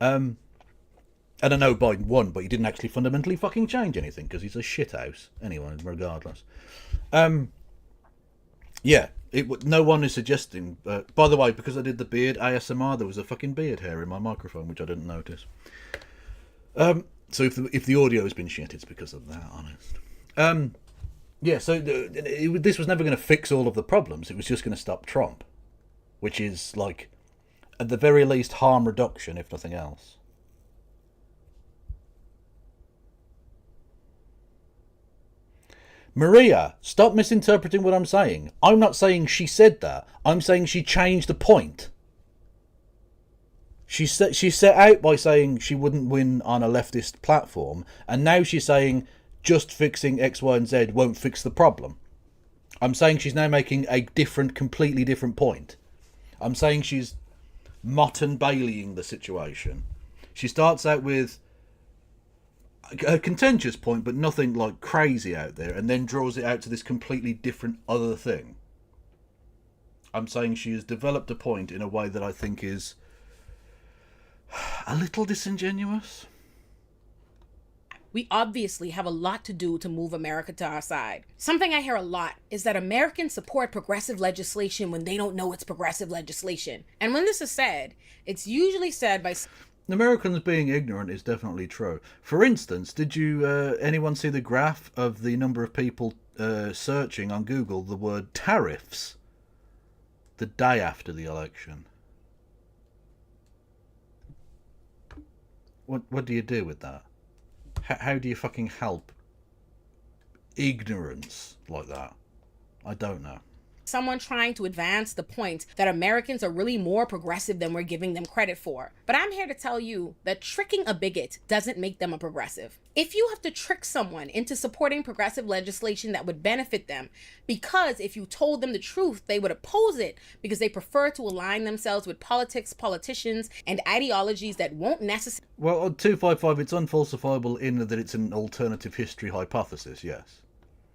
And I know Biden won, but he didn't actually fundamentally fucking change anything because he's a shithouse. Anyway, regardless. Yeah, no one is suggesting. By the way, because I did the beard ASMR, there was a fucking beard hair in my microphone, which I didn't notice. So if the audio has been shit, it's because of that, honest. Yeah, so this was never going to fix all of the problems. It was just going to stop Trump, which is, like, at the very least, harm reduction, if nothing else. Maria, stop misinterpreting what I'm saying. I'm not saying she said that. I'm saying she changed the point. She set out by saying she wouldn't win on a leftist platform, and now she's saying just fixing X, Y, and Z won't fix the problem. I'm saying she's now making a completely different point. I'm saying she's Mott and Baileying the situation. She starts out with a contentious point, but nothing like crazy out there, and then draws it out to this completely different other thing. I'm saying she has developed a point in a way that I think is a little disingenuous. We obviously have a lot to do to move America to our side. Something I hear a lot is that Americans support progressive legislation when they don't know it's progressive legislation. And when this is said, it's usually said by... Americans being ignorant is definitely true. For instance, did you anyone see the graph of the number of people searching on Google the word tariffs the day after the election? What do you do with that? How do you fucking help ignorance like that? I don't know. Someone trying to advance the point that Americans are really more progressive than we're giving them credit for. But I'm here to tell you that tricking a bigot doesn't make them a progressive. If you have to trick someone into supporting progressive legislation that would benefit them, because if you told them the truth, they would oppose it because they prefer to align themselves with politics, politicians, and ideologies that won't necessarily... Well, on 255, it's unfalsifiable in that it's an alternative history hypothesis, yes.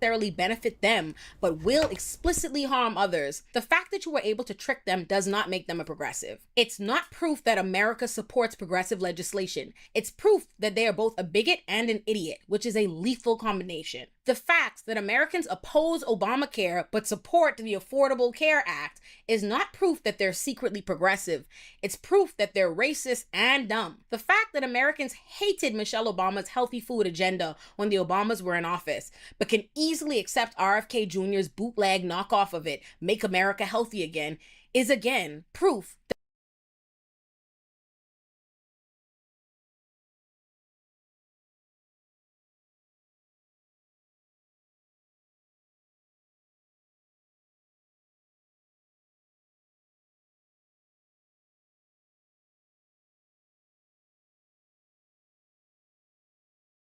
benefit them, but will explicitly harm others. The fact that you were able to trick them does not make them a progressive. It's not proof that America supports progressive legislation. It's proof that they are both a bigot and an idiot, which is a lethal combination. The fact that Americans oppose Obamacare but support the Affordable Care Act is not proof that they're secretly progressive. It's proof that they're racist and dumb. The fact that Americans hated Michelle Obama's healthy food agenda when the Obamas were in office, but can easily accept RFK Jr.'s bootleg knockoff of it, Make America Healthy Again, is again proof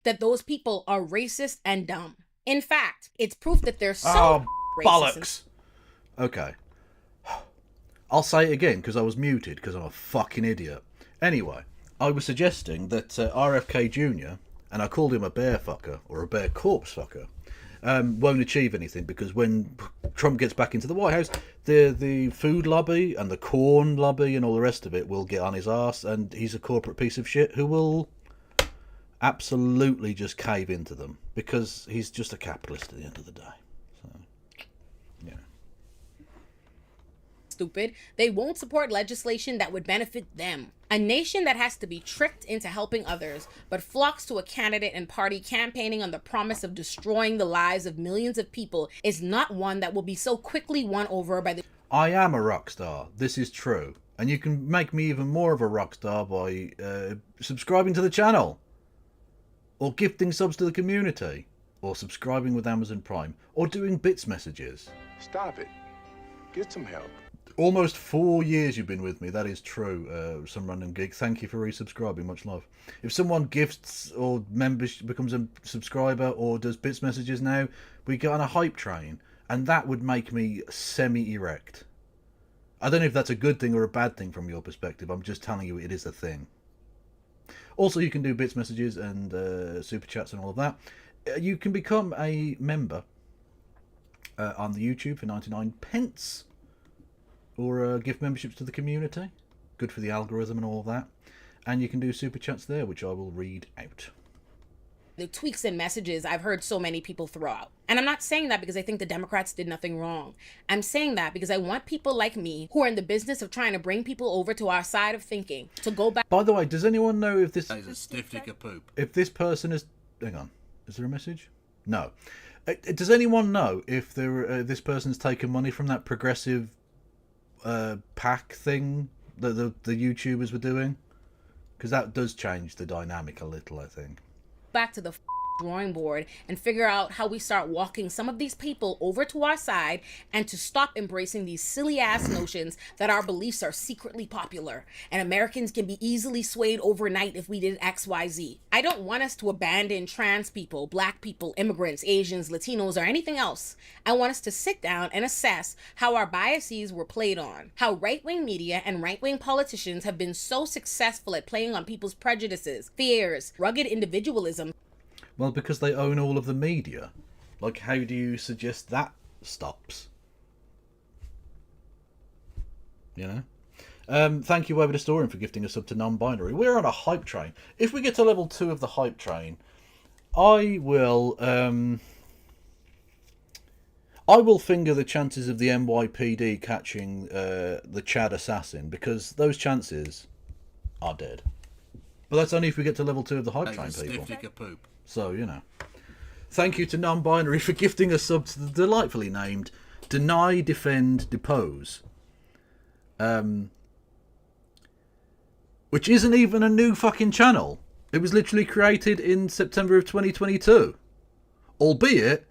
that those people are racist and dumb. In fact, it's proof that they're so bollocks. Okay. I'll say it again because I was muted because I'm a fucking idiot. Anyway, I was suggesting that RFK Jr., and I called him a bear fucker or a bear corpse fucker, won't achieve anything because when Trump gets back into the White House, the food lobby and the corn lobby and all the rest of it will get on his arse, and he's a corporate piece of shit who will absolutely just cave into them because he's just a capitalist at the end of the day. So, yeah. Stupid. They won't support legislation that would benefit them. A nation that has to be tricked into helping others, but flocks to a candidate and party campaigning on the promise of destroying the lives of millions of people is not one that will be so quickly won over by the... I am a rock star. This is true. And you can make me even more of a rock star by subscribing to the channel, or gifting subs to the community, or subscribing with Amazon Prime, or doing bits messages. Stop it. Get some help. Almost 4 years you've been with me, that is true, some random geek. Thank you for resubscribing, much love. If someone gifts or becomes a subscriber or does bits messages now, we get on a hype train, and that would make me semi-erect. I don't know if that's a good thing or a bad thing from your perspective, I'm just telling you it is a thing. Also, you can do bits messages and super chats and all of that. You can become a member on the YouTube for 99p, or gift memberships to the community. Good for the algorithm and all of that. And you can do super chats there, which I will read out. The tweaks and messages I've heard so many people throw out. And I'm not saying that because I think the Democrats did nothing wrong. I'm saying that because I want people like me who are in the business of trying to bring people over to our side of thinking to go back. By the way, does anyone know if this is a stiff dick of poop? If this person is... Hang on. Is there a message? No. Does anyone know if this person's taken money from that progressive PAC thing that the YouTubers were doing? Because that does change the dynamic a little, I think. Back to the drawing board and figure out how we start walking some of these people over to our side and to stop embracing these silly ass notions that our beliefs are secretly popular and Americans can be easily swayed overnight if we did XYZ. I don't want us to abandon trans people, black people, immigrants, Asians, Latinos, or anything else. I want us to sit down and assess how our biases were played on, how right-wing media and right-wing politicians have been so successful at playing on people's prejudices, fears, rugged individualism. Well, because they own all of the media. Like, how do you suggest that stops? You know? Thank you, Weber Historian, for gifting us up to non-binary. We're on a hype train. If we get to level 2 of the hype train, I will finger the chances of the NYPD catching the Chad assassin, because those chances are dead. But that's only if we get to level 2 of the hype train, people. Stiff dick of poop. So, you know. Thank you to non-binary for gifting us sub to the delightfully named Deny, Defend, Depose. Which isn't even a new fucking channel. It was literally created in September of 2022. Albeit,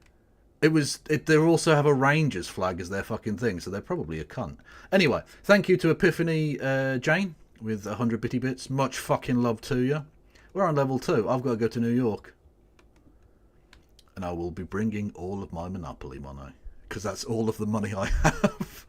they also have a Rangers flag as their fucking thing, so they're probably a cunt. Anyway, thank you to Epiphany Jane with 100 bitty bits. Much fucking love to you. We're on level 2. I've got to go to New York. And I will be bringing all of my Monopoly money. Because that's all of the money I have.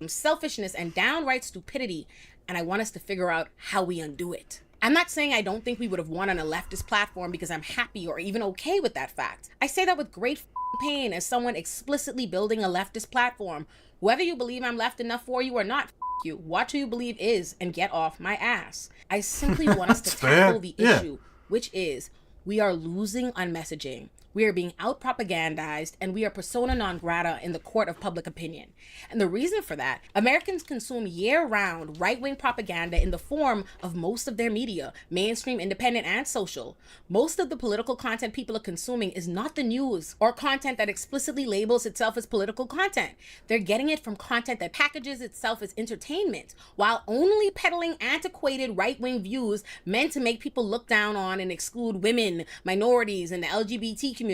Selfishness and downright stupidity. And I want us to figure out how we undo it. I'm not saying I don't think we would have won on a leftist platform because I'm happy or even okay with that fact. I say that with great pain as someone explicitly building a leftist platform. Whether you believe I'm left enough for you or not, you. Watch who you believe is and get off my ass. I simply want us to tackle the issue, which is we are losing on messaging. We are being out-propagandized, and we are persona non grata in the court of public opinion. And the reason for that, Americans consume year-round right-wing propaganda in the form of most of their media, mainstream, independent, and social. Most of the political content people are consuming is not the news or content that explicitly labels itself as political content. They're getting it from content that packages itself as entertainment, while only peddling antiquated right-wing views meant to make people look down on and exclude women, minorities, and the LGBT community.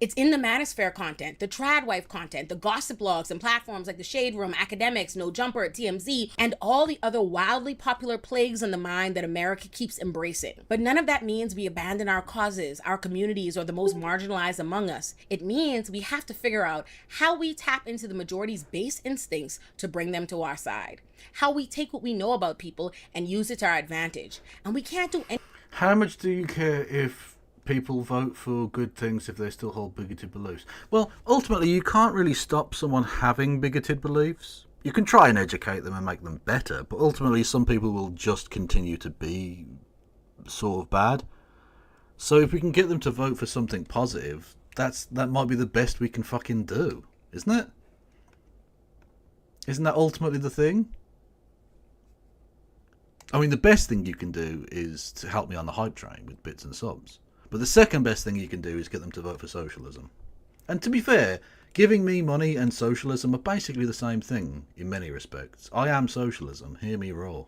It's in the manosphere content, the tradwife content, the gossip blogs and platforms like the Shade Room, Academics, No Jumper, TMZ, and all the other wildly popular plagues on the mind that America keeps embracing. But none of that means we abandon our causes, our communities, or the most marginalized among us. It means we have to figure out how we tap into the majority's base instincts to bring them to our side. How we take what we know about people and use it to our advantage. And we can't do any... How much do you care if people vote for good things if they still hold bigoted beliefs? Well, ultimately, you can't really stop someone having bigoted beliefs. You can try and educate them and make them better, but ultimately some people will just continue to be sort of bad. So if we can get them to vote for something positive, that might be the best we can fucking do, isn't it? Isn't that ultimately the thing? I mean, the best thing you can do is to help me on the hype train with bits and subs. But the second best thing you can do is get them to vote for socialism. And to be fair, giving me money and socialism are basically the same thing in many respects. I am socialism. Hear me roar.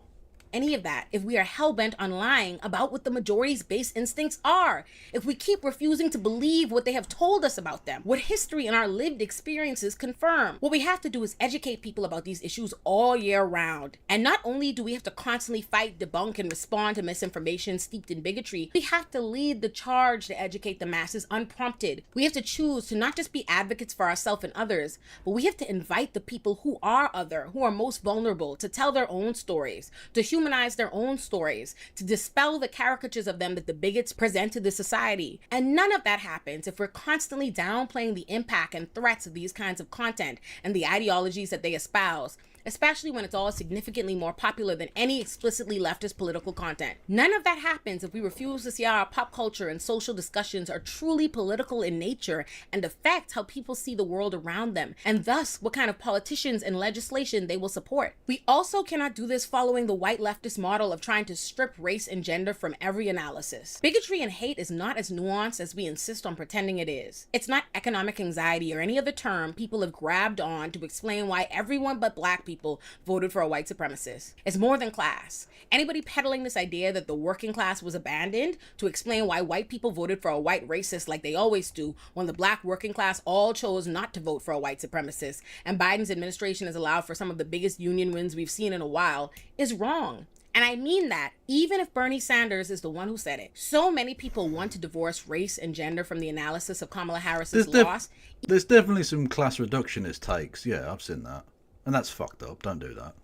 Any of that if we are hell-bent on lying about what the majority's base instincts are, if we keep refusing to believe what they have told us about them, what history and our lived experiences confirm. What we have to do is educate people about these issues all year round. And not only do we have to constantly fight, debunk, and respond to misinformation steeped in bigotry, we have to lead the charge to educate the masses unprompted. We have to choose to not just be advocates for ourselves and others, but we have to invite the people who are other, who are most vulnerable, to tell their own stories, to humanize their own stories, to dispel the caricatures of them that the bigots present to the society. And none of that happens if we're constantly downplaying the impact and threats of these kinds of content and the ideologies that they espouse. especially when it's all significantly more popular than any explicitly leftist political content. None of that happens if we refuse to see how our pop culture and social discussions are truly political in nature and affect how people see the world around them, and thus what kind of politicians and legislation they will support. We also cannot do this following the white leftist model of trying to strip race and gender from every analysis. Bigotry and hate is not as nuanced as we insist on pretending it is. It's not economic anxiety or any other term people have grabbed on to explain why everyone but black people voted for a white supremacist. It's more than class. Anybody peddling this idea that the working class was abandoned to explain why white people voted for a white racist like they always do when the black working class all chose not to vote for a white supremacist and Biden's administration has allowed for some of the biggest union wins we've seen in a while is wrong. And I mean that, even if Bernie Sanders is the one who said it. So many people want to divorce race and gender from the analysis of Kamala Harris's loss. There's definitely some class reductionist takes. Yeah, I've seen that. And that's fucked up. Don't do that.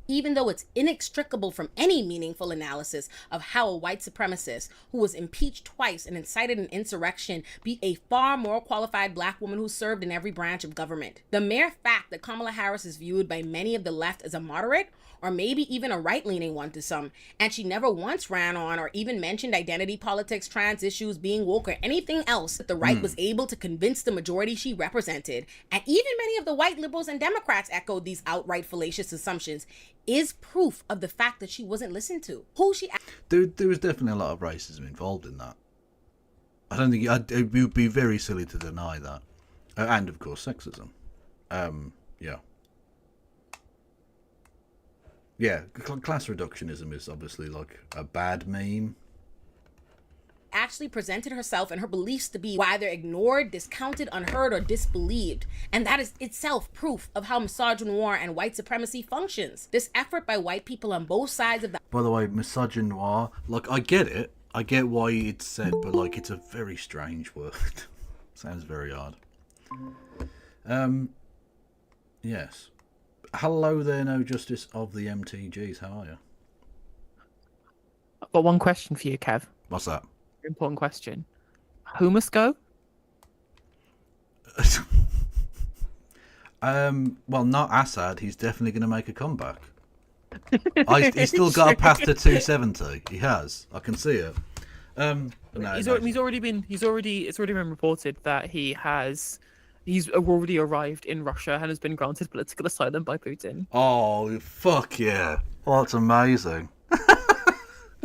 Even though it's inextricable from any meaningful analysis of how a white supremacist who was impeached twice and incited an insurrection be a far more qualified black woman who served in every branch of government. The mere fact that Kamala Harris is viewed by many of the left as a moderate, or maybe even a right-leaning one to some, and she never once ran on or even mentioned identity politics, trans issues, being woke, or anything else that the right was able to convince the majority she represented, and even many of the white liberals and Democrats echoed these outright fallacious assumptions, is proof of the fact that she wasn't listened to. There was definitely a lot of racism involved in that. I don't think it would be very silly to deny that, and of course sexism. Yeah, class reductionism is obviously like a bad meme. Actually presented herself and her beliefs to be either ignored, discounted, unheard, or disbelieved. And that is itself proof of how misogynoir and white supremacy functions. This effort by white people on both sides of the... By the way, misogynoir, like, I get it. I get why it's said, but, like, it's a very strange word. Sounds very odd. Yes. Hello there, No Justice of the MTGs. How are you? I've got one question for you, Kev. What's that? Important question. Who must go? Well, not Assad. He's definitely going to make a comeback. He's still got a path to 270. He has. I can see it. It's already been reported that he's already arrived in Russia and has been granted political asylum by Putin. Oh, fuck yeah. Oh, that's amazing.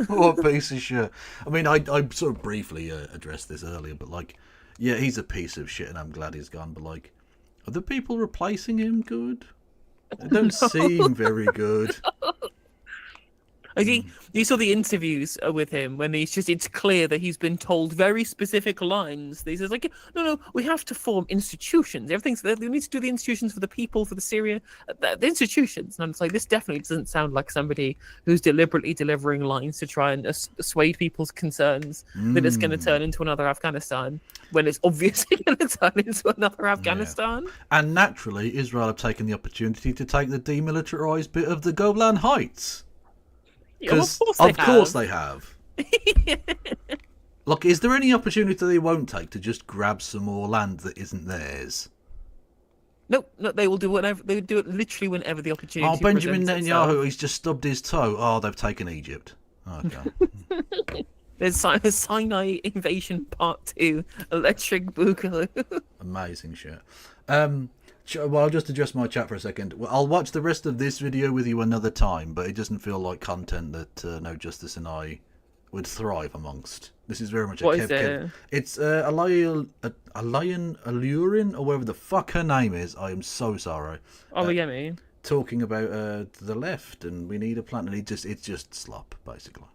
What a piece of shit. I mean, I sort of briefly addressed this earlier, but, like, yeah, he's a piece of shit and I'm glad he's gone, but, like, are the people replacing him good? They don't seem very good. I think you saw the interviews with him when it's clear that he's been told very specific lines. He says, like, no, we have to form institutions. We need to do the institutions for the people, for the Syria, the institutions. And it's like, this definitely doesn't sound like somebody who's deliberately delivering lines to try and assuage people's concerns that it's going to turn into another Afghanistan, when it's obviously going to turn into another Afghanistan. Yeah. And naturally, Israel have taken the opportunity to take the demilitarized bit of the Golan Heights. Because of course they have. Look, is there any opportunity they won't take to just grab some more land that isn't theirs? No, they will do whatever. They do it literally whenever the opportunity. Oh, Benjamin Netanyahu, itself. He's just stubbed his toe. Oh, they've taken Egypt. Okay. There's Sinai Invasion Part 2, Electric Boogaloo. Amazing shit. Well, I'll just address my chat for a second. Well, I'll watch the rest of this video with you another time, but it doesn't feel like content that No Justice and I would thrive amongst. This is very much a Kev. It's a lion alluring, or whatever the fuck her name is. I am so sorry. Yemi. Talking about the left, and we need a plan, and it's just slop, basically.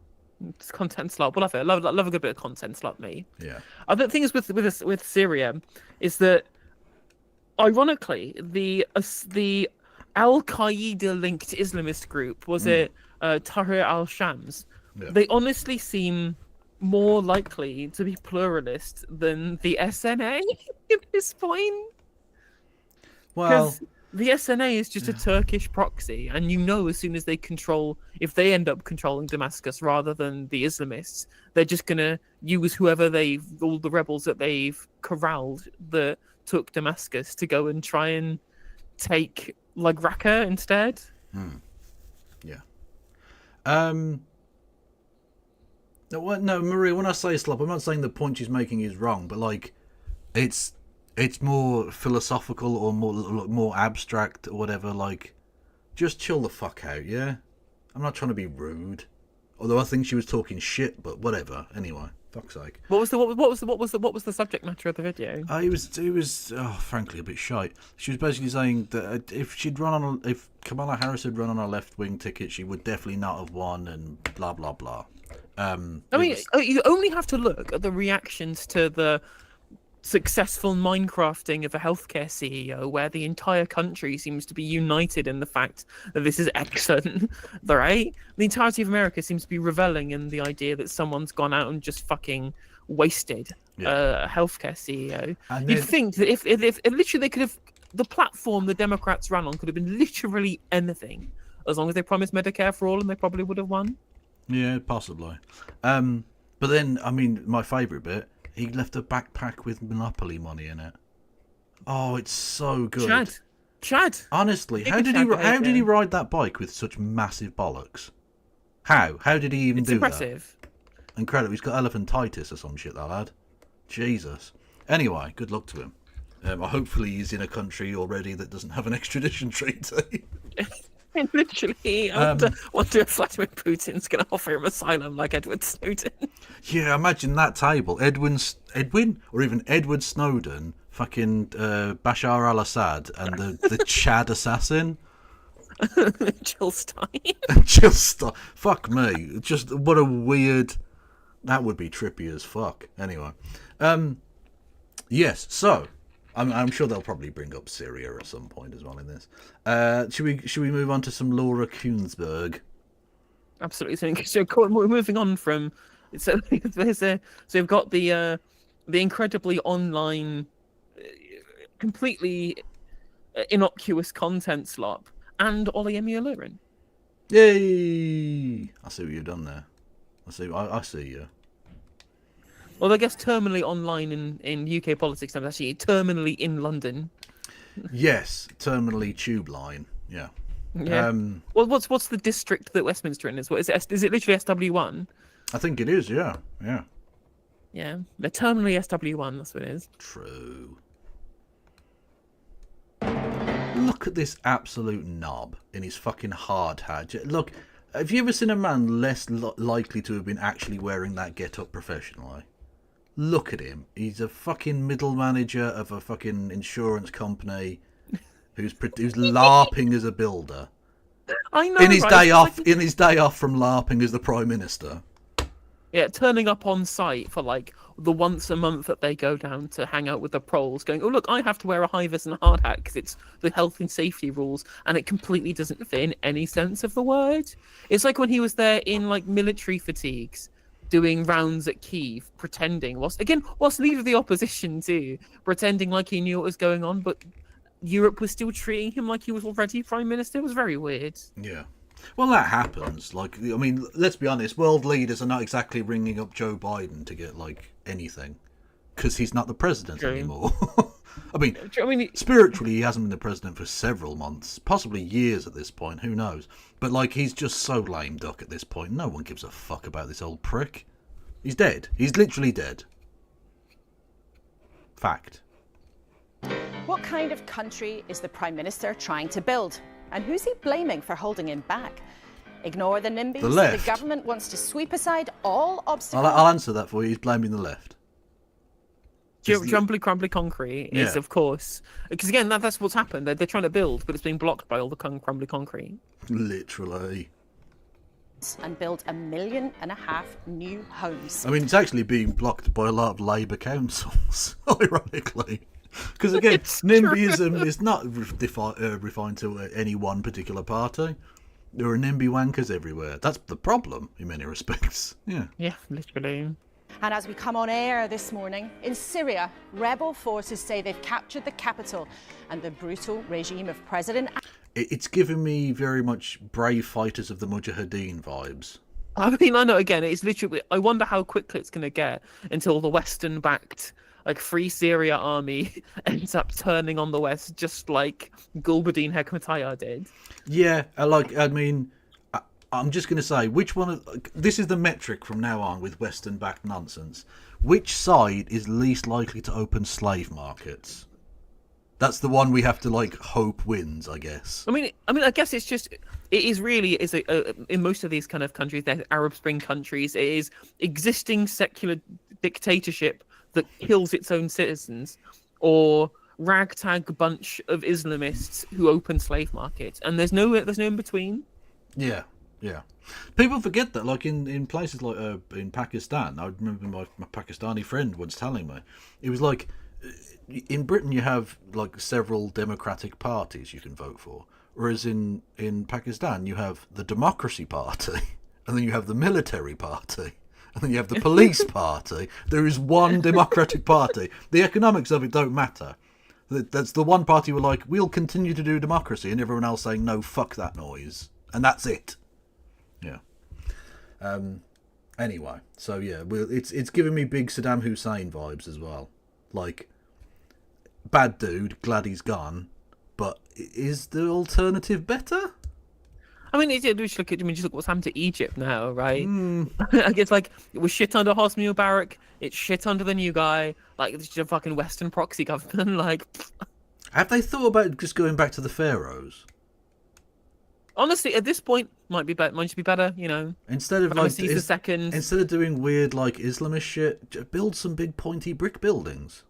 It's content slop. Well, I love a good bit of content slop, me. Yeah. The thing is with Syria is that, ironically, the Al Qaeda linked Islamist group was it Tahrir al-Shams. Yeah. They honestly seem more likely to be pluralist than the SNA at this point. Well, the SNA is just a Turkish proxy, and as soon as if they end up controlling Damascus rather than the Islamists, they're just gonna use all the rebels that they've corralled that took Damascus to go and try and take like Raqqa instead. Yeah. No, Maria, when I say slop, I'm not saying the point she's making is wrong, but like, it's more philosophical or more abstract or whatever. Like, just chill the fuck out, yeah? I'm not trying to be rude. Although I think she was talking shit, but whatever. Anyway, fuck's sake. What was the subject matter of the video? It was frankly a bit shite. She was basically saying that if Kamala Harris had run on a left-wing ticket, she would definitely not have won, and blah blah blah. I mean, you only have to look at the reactions to the successful Minecrafting of a healthcare CEO, where the entire country seems to be united in the fact that this is excellent, right? The entirety of America seems to be reveling in the idea that someone's gone out and just fucking wasted a healthcare CEO. And you'd think that if literally they could have, the platform the Democrats ran on could have been literally anything, as long as they promised Medicare for all, and they probably would have won. Yeah, possibly. But then, I mean, my favourite bit, he left a backpack with Monopoly money in it. Oh, it's so good. Chad. Honestly, how did he ride that bike with such massive bollocks? How did he even do impressive. that? Incredible. He's got elephantitis or some shit, that lad. Jesus. Anyway, good luck to him. Hopefully he's in a country already that doesn't have an extradition treaty. Literally, I wonder if Vladimir Putin's going to offer him asylum like Edward Snowden. Yeah, imagine that table. Edwin, or even Edward Snowden, fucking Bashar al-Assad, and the Chad assassin. Jill Stein. Jill Stein. Fuck me. Just what a weird... That would be trippy as fuck. Anyway. Yes, so... I'm sure they'll probably bring up Syria at some point as well in this. Should we move on to some Laura Kuenssberg? Absolutely. So we're moving on from. So we've got the incredibly online, completely innocuous content slop and Olayemi Olurin. Yay! I see what you've done there. I see you. Well, I guess terminally online in UK politics, I'm actually terminally in London. Yes, terminally tube line. Yeah. Yeah. Well, what's the district that Westminster in is? What is it? Is it literally SW1? I think it is. Yeah. Yeah. Yeah. They're terminally SW1. That's what it is. True. Look at this absolute knob in his fucking hard hat. Look, have you ever seen a man less likely to have been actually wearing that get-up professionally? Look at him. He's a fucking middle manager of a fucking insurance company who's LARPing as a builder. I know. In his day off from LARPing as the Prime Minister. Yeah, turning up on site for like the once a month that they go down to hang out with the proles, going, oh look, I have to wear a high vis and a hard hat because it's the health and safety rules, and it completely doesn't fit in any sense of the word. It's like when he was there in like military fatigues, doing rounds at Kyiv, pretending, whilst leader of the opposition too, pretending like he knew what was going on, but Europe was still treating him like he was already Prime Minister. It was very weird. Yeah. Well, that happens. Like, I mean, let's be honest, world leaders are not exactly ringing up Joe Biden to get, like, anything. Because he's not the president anymore. I mean, spiritually, he hasn't been the president for several months, possibly years at this point, who knows. But, like, he's just so lame duck at this point. No one gives a fuck about this old prick. He's dead. He's literally dead. Fact. What kind of country is the Prime Minister trying to build? And who's he blaming for holding him back? Ignore the NIMBYs. The left. The government wants to sweep aside all obstacles. I'll answer that for you. He's blaming the left. Crumbly concrete is, of course, because again, that's what's happened. They're trying to build, but it's being blocked by all the crumbly concrete. Literally. And build 1.5 million new homes. I mean, it's actually being blocked by a lot of Labour councils, ironically. Because again, NIMBYism is not refined to any one particular party. There are NIMBY wankers everywhere. That's the problem in many respects. Yeah. Yeah, literally. And as we come on air this morning, in Syria, rebel forces say they've captured the capital, and the brutal regime of President... It's given me very much Brave Fighters of the Mujahideen vibes. I mean, I know, again, it's literally... I wonder how quickly it's going to get until the Western-backed like Free Syria army ends up turning on the West, just like Gulbuddin Hekmatyar did. Yeah, I mean, I'm just going to say, which one of... This is the metric from now on with Western-backed nonsense. Which side is least likely to open slave markets? That's the one we have to, like, hope wins, I guess. I mean, I guess it's just... It is really, in most of these kind of countries, they're Arab Spring countries, it is existing secular dictatorship that kills its own citizens, or ragtag bunch of Islamists who open slave markets, and there's no in between. Yeah. People forget that, like in places like in Pakistan. I remember my Pakistani friend once telling me, it was like in Britain you have like several democratic parties you can vote for, whereas in Pakistan you have the Democracy Party, and then you have the Military Party, and then you have the Police Party. There is one democratic party. The economics of it don't matter. That's the one party who are like, we'll continue to do democracy, and everyone else saying, no, fuck that noise. And that's it. Yeah. Anyway, so yeah, it's giving me big Saddam Hussein vibes as well. Like, bad dude, glad he's gone, but is the alternative better? I mean, just look what's happened to Egypt now, right? It's like, it was shit under Hosni Mubarak, it's shit under the new guy, like, it's just a fucking Western proxy government, like... Have they thought about just going back to the pharaohs? Honestly, at this point, might just be better, you know. Instead of like, instead of doing weird like Islamist shit, build some big pointy brick buildings.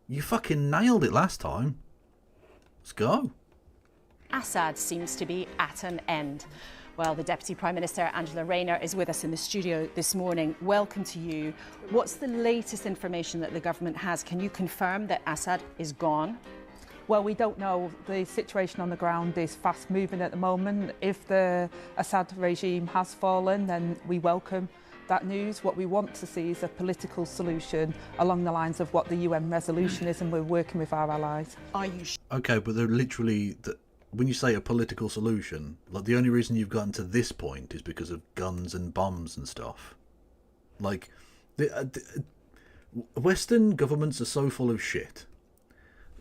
You fucking nailed it last time. Let's go. Assad seems to be at an end. Well, the Deputy Prime Minister, Angela Rayner, is with us in the studio this morning. Welcome to you. What's the latest information that the government has? Can you confirm that Assad is gone? Well, we don't know. The situation on the ground is fast moving at the moment. If the Assad regime has fallen, then we welcome that news. What we want to see is a political solution along the lines of what the UN resolution is, and we're working with our allies. Are you Okay, but they're literally... When you say a political solution, like the only reason you've gotten to this point is because of guns and bombs and stuff. Like, Western governments are so full of shit.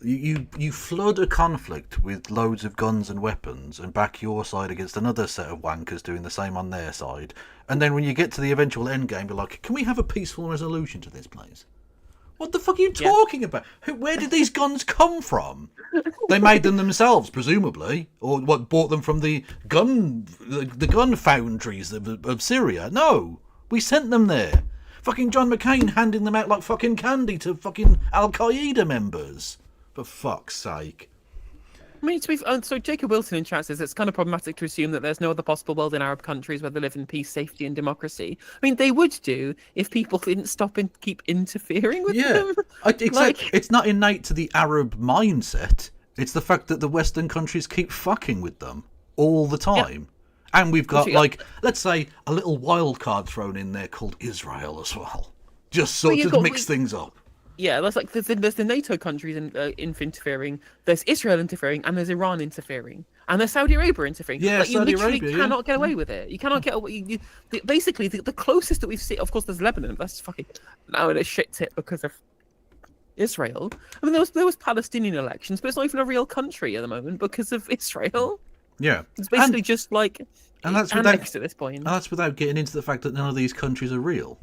You flood a conflict with loads of guns and weapons and back your side against another set of wankers doing the same on their side. And then when you get to the eventual end game, you're like, can we have a peaceful resolution to this, please? What the fuck are you talking about? Where did these guns come from? They made them themselves, presumably, or what? Bought them from the gun foundries of Syria? No, we sent them there. Fucking John McCain handing them out like fucking candy to fucking Al Qaeda members. For fuck's sake. I mean, so Jacob Wilson in chat says it's kind of problematic to assume that there's no other possible world in Arab countries where they live in peace, safety, and democracy. I mean, they would do if people didn't stop and keep interfering with them. It's not innate to the Arab mindset. It's the fact that the Western countries keep fucking with them all the time. Yeah. And we've got, let's say, a little wild card thrown in there called Israel as well. Just sort of mix things up. Yeah, there's the NATO countries interfering, there's Israel interfering, and there's Iran interfering, and there's Saudi Arabia interfering. Yeah, you literally cannot get away with it. You cannot get away. Basically, the closest that we've seen, of course, there's Lebanon. That's fucking now in a shit tip because of Israel. I mean, there was Palestinian elections, but it's not even a real country at the moment because of Israel. Yeah, it's basically just like annexed at this point. And that's without getting into the fact that none of these countries are real.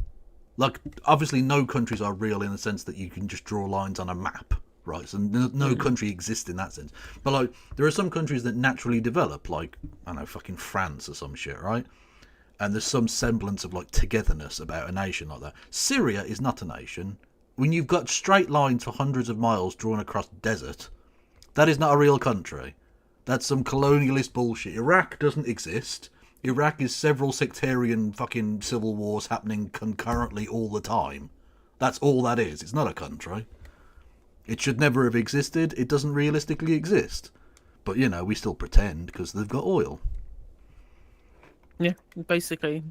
Like, obviously, no countries are real in the sense that you can just draw lines on a map, right? So no country exists in that sense. But, like, there are some countries that naturally develop, like, I don't know, fucking France or some shit, right? And there's some semblance of, like, togetherness about a nation like that. Syria is not a nation. When you've got straight lines for hundreds of miles drawn across desert, that is not a real country. That's some colonialist bullshit. Iraq doesn't exist. Iraq is several sectarian fucking civil wars happening concurrently all the time. That's all that is. It's not a country. It should never have existed. It doesn't realistically exist. But, you know, we still pretend because they've got oil. Yeah, basically.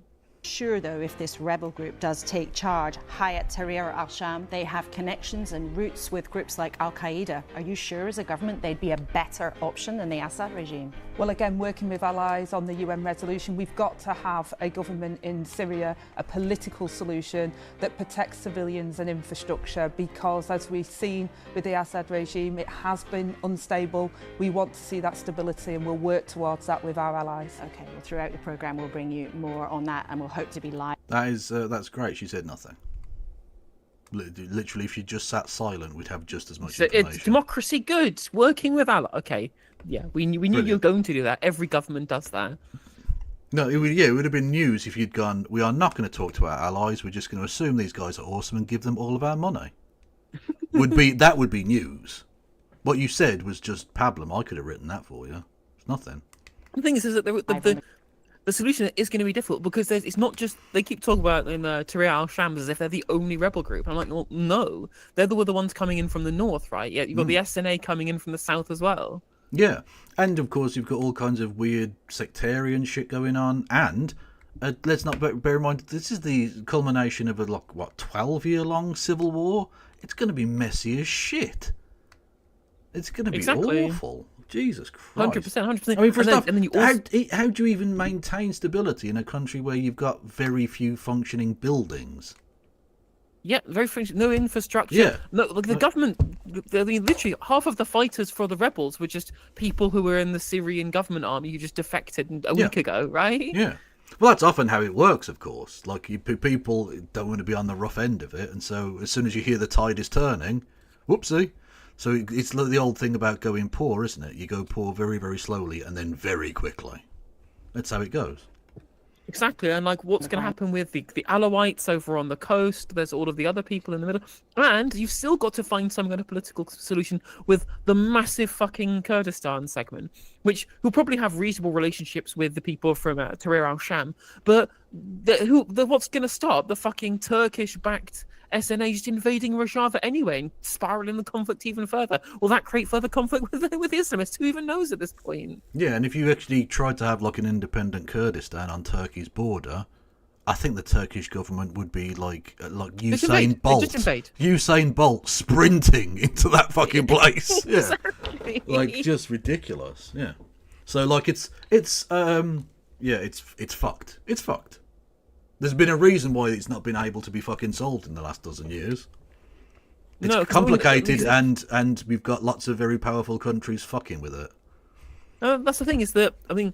Sure, though, if this rebel group does take charge, Hayat Tahrir al-Sham, they have connections and roots with groups like Al-Qaeda. Are you sure as a government they'd be a better option than the Assad regime? Well, again, working with allies on the UN resolution, we've got to have a government in Syria, a political solution that protects civilians and infrastructure, because as we've seen with the Assad regime, it has been unstable. We want to see that stability and we'll work towards that with our allies. Okay, well, throughout the programme we'll bring you more on that and we'll hope to be live. That's great. She said nothing. Literally, if you just sat silent, we'd have just as much So information. it's democracy good, working with Allah. Okay, yeah, we knew you were going to do that. Every government does that. No, it would have been news if you'd gone, we are not going to talk to our allies, we're just going to assume these guys are awesome and give them all of our money. That would be news. What you said was just pablum. I could have written that for you. It's nothing. The thing is that the solution is going to be difficult because it's not just, they keep talking about in Tahrir al-Sham as if they're the only rebel group. I'm like, well, no, they're the ones coming in from the north, right? Yeah, you've got the SNA coming in from the south as well. Yeah, and of course you've got all kinds of weird sectarian shit going on, and let's not bear in mind, this is the culmination of a 12-year-long civil war. It's going to be messy as shit. It's going to be awful. Jesus Christ. 100%. I mean, for stuff, how do you even maintain stability in a country where you've got very few functioning buildings? Yeah, very French. No infrastructure. Yeah. No, like the government. I mean, literally half of the fighters for the rebels were just people who were in the Syrian government army who just defected a week ago, right? Yeah. Well, that's often how it works, of course. Like, people don't want to be on the rough end of it, and so as soon as you hear the tide is turning, whoopsie. So it's the old thing about going poor, isn't it? You go poor very, very slowly and then very quickly. That's how it goes. Exactly, and like what's going to happen with the Alawites over on the coast? There's all of the other people in the middle, and you've still got to find some kind of political solution with the massive fucking Kurdistan segment, who'll probably have reasonable relationships with the people from Tahrir al-Sham, but what's going to stop the fucking Turkish-backed SNA just invading Rojava anyway and spiraling the conflict even further? Will that create further conflict with the Islamists? Who even knows at this point? Yeah, and if you actually tried to have like an independent Kurdistan on Turkey's border, I think the Turkish government would be like Usain Bolt. Usain Bolt sprinting into that fucking place. Yeah. Exactly. Like, just ridiculous. Yeah. So like it's fucked. It's fucked. There's been a reason why it's not been able to be fucking solved in the last dozen years. It's complicated, and we've got lots of very powerful countries fucking with it. That's the thing, is that, I mean,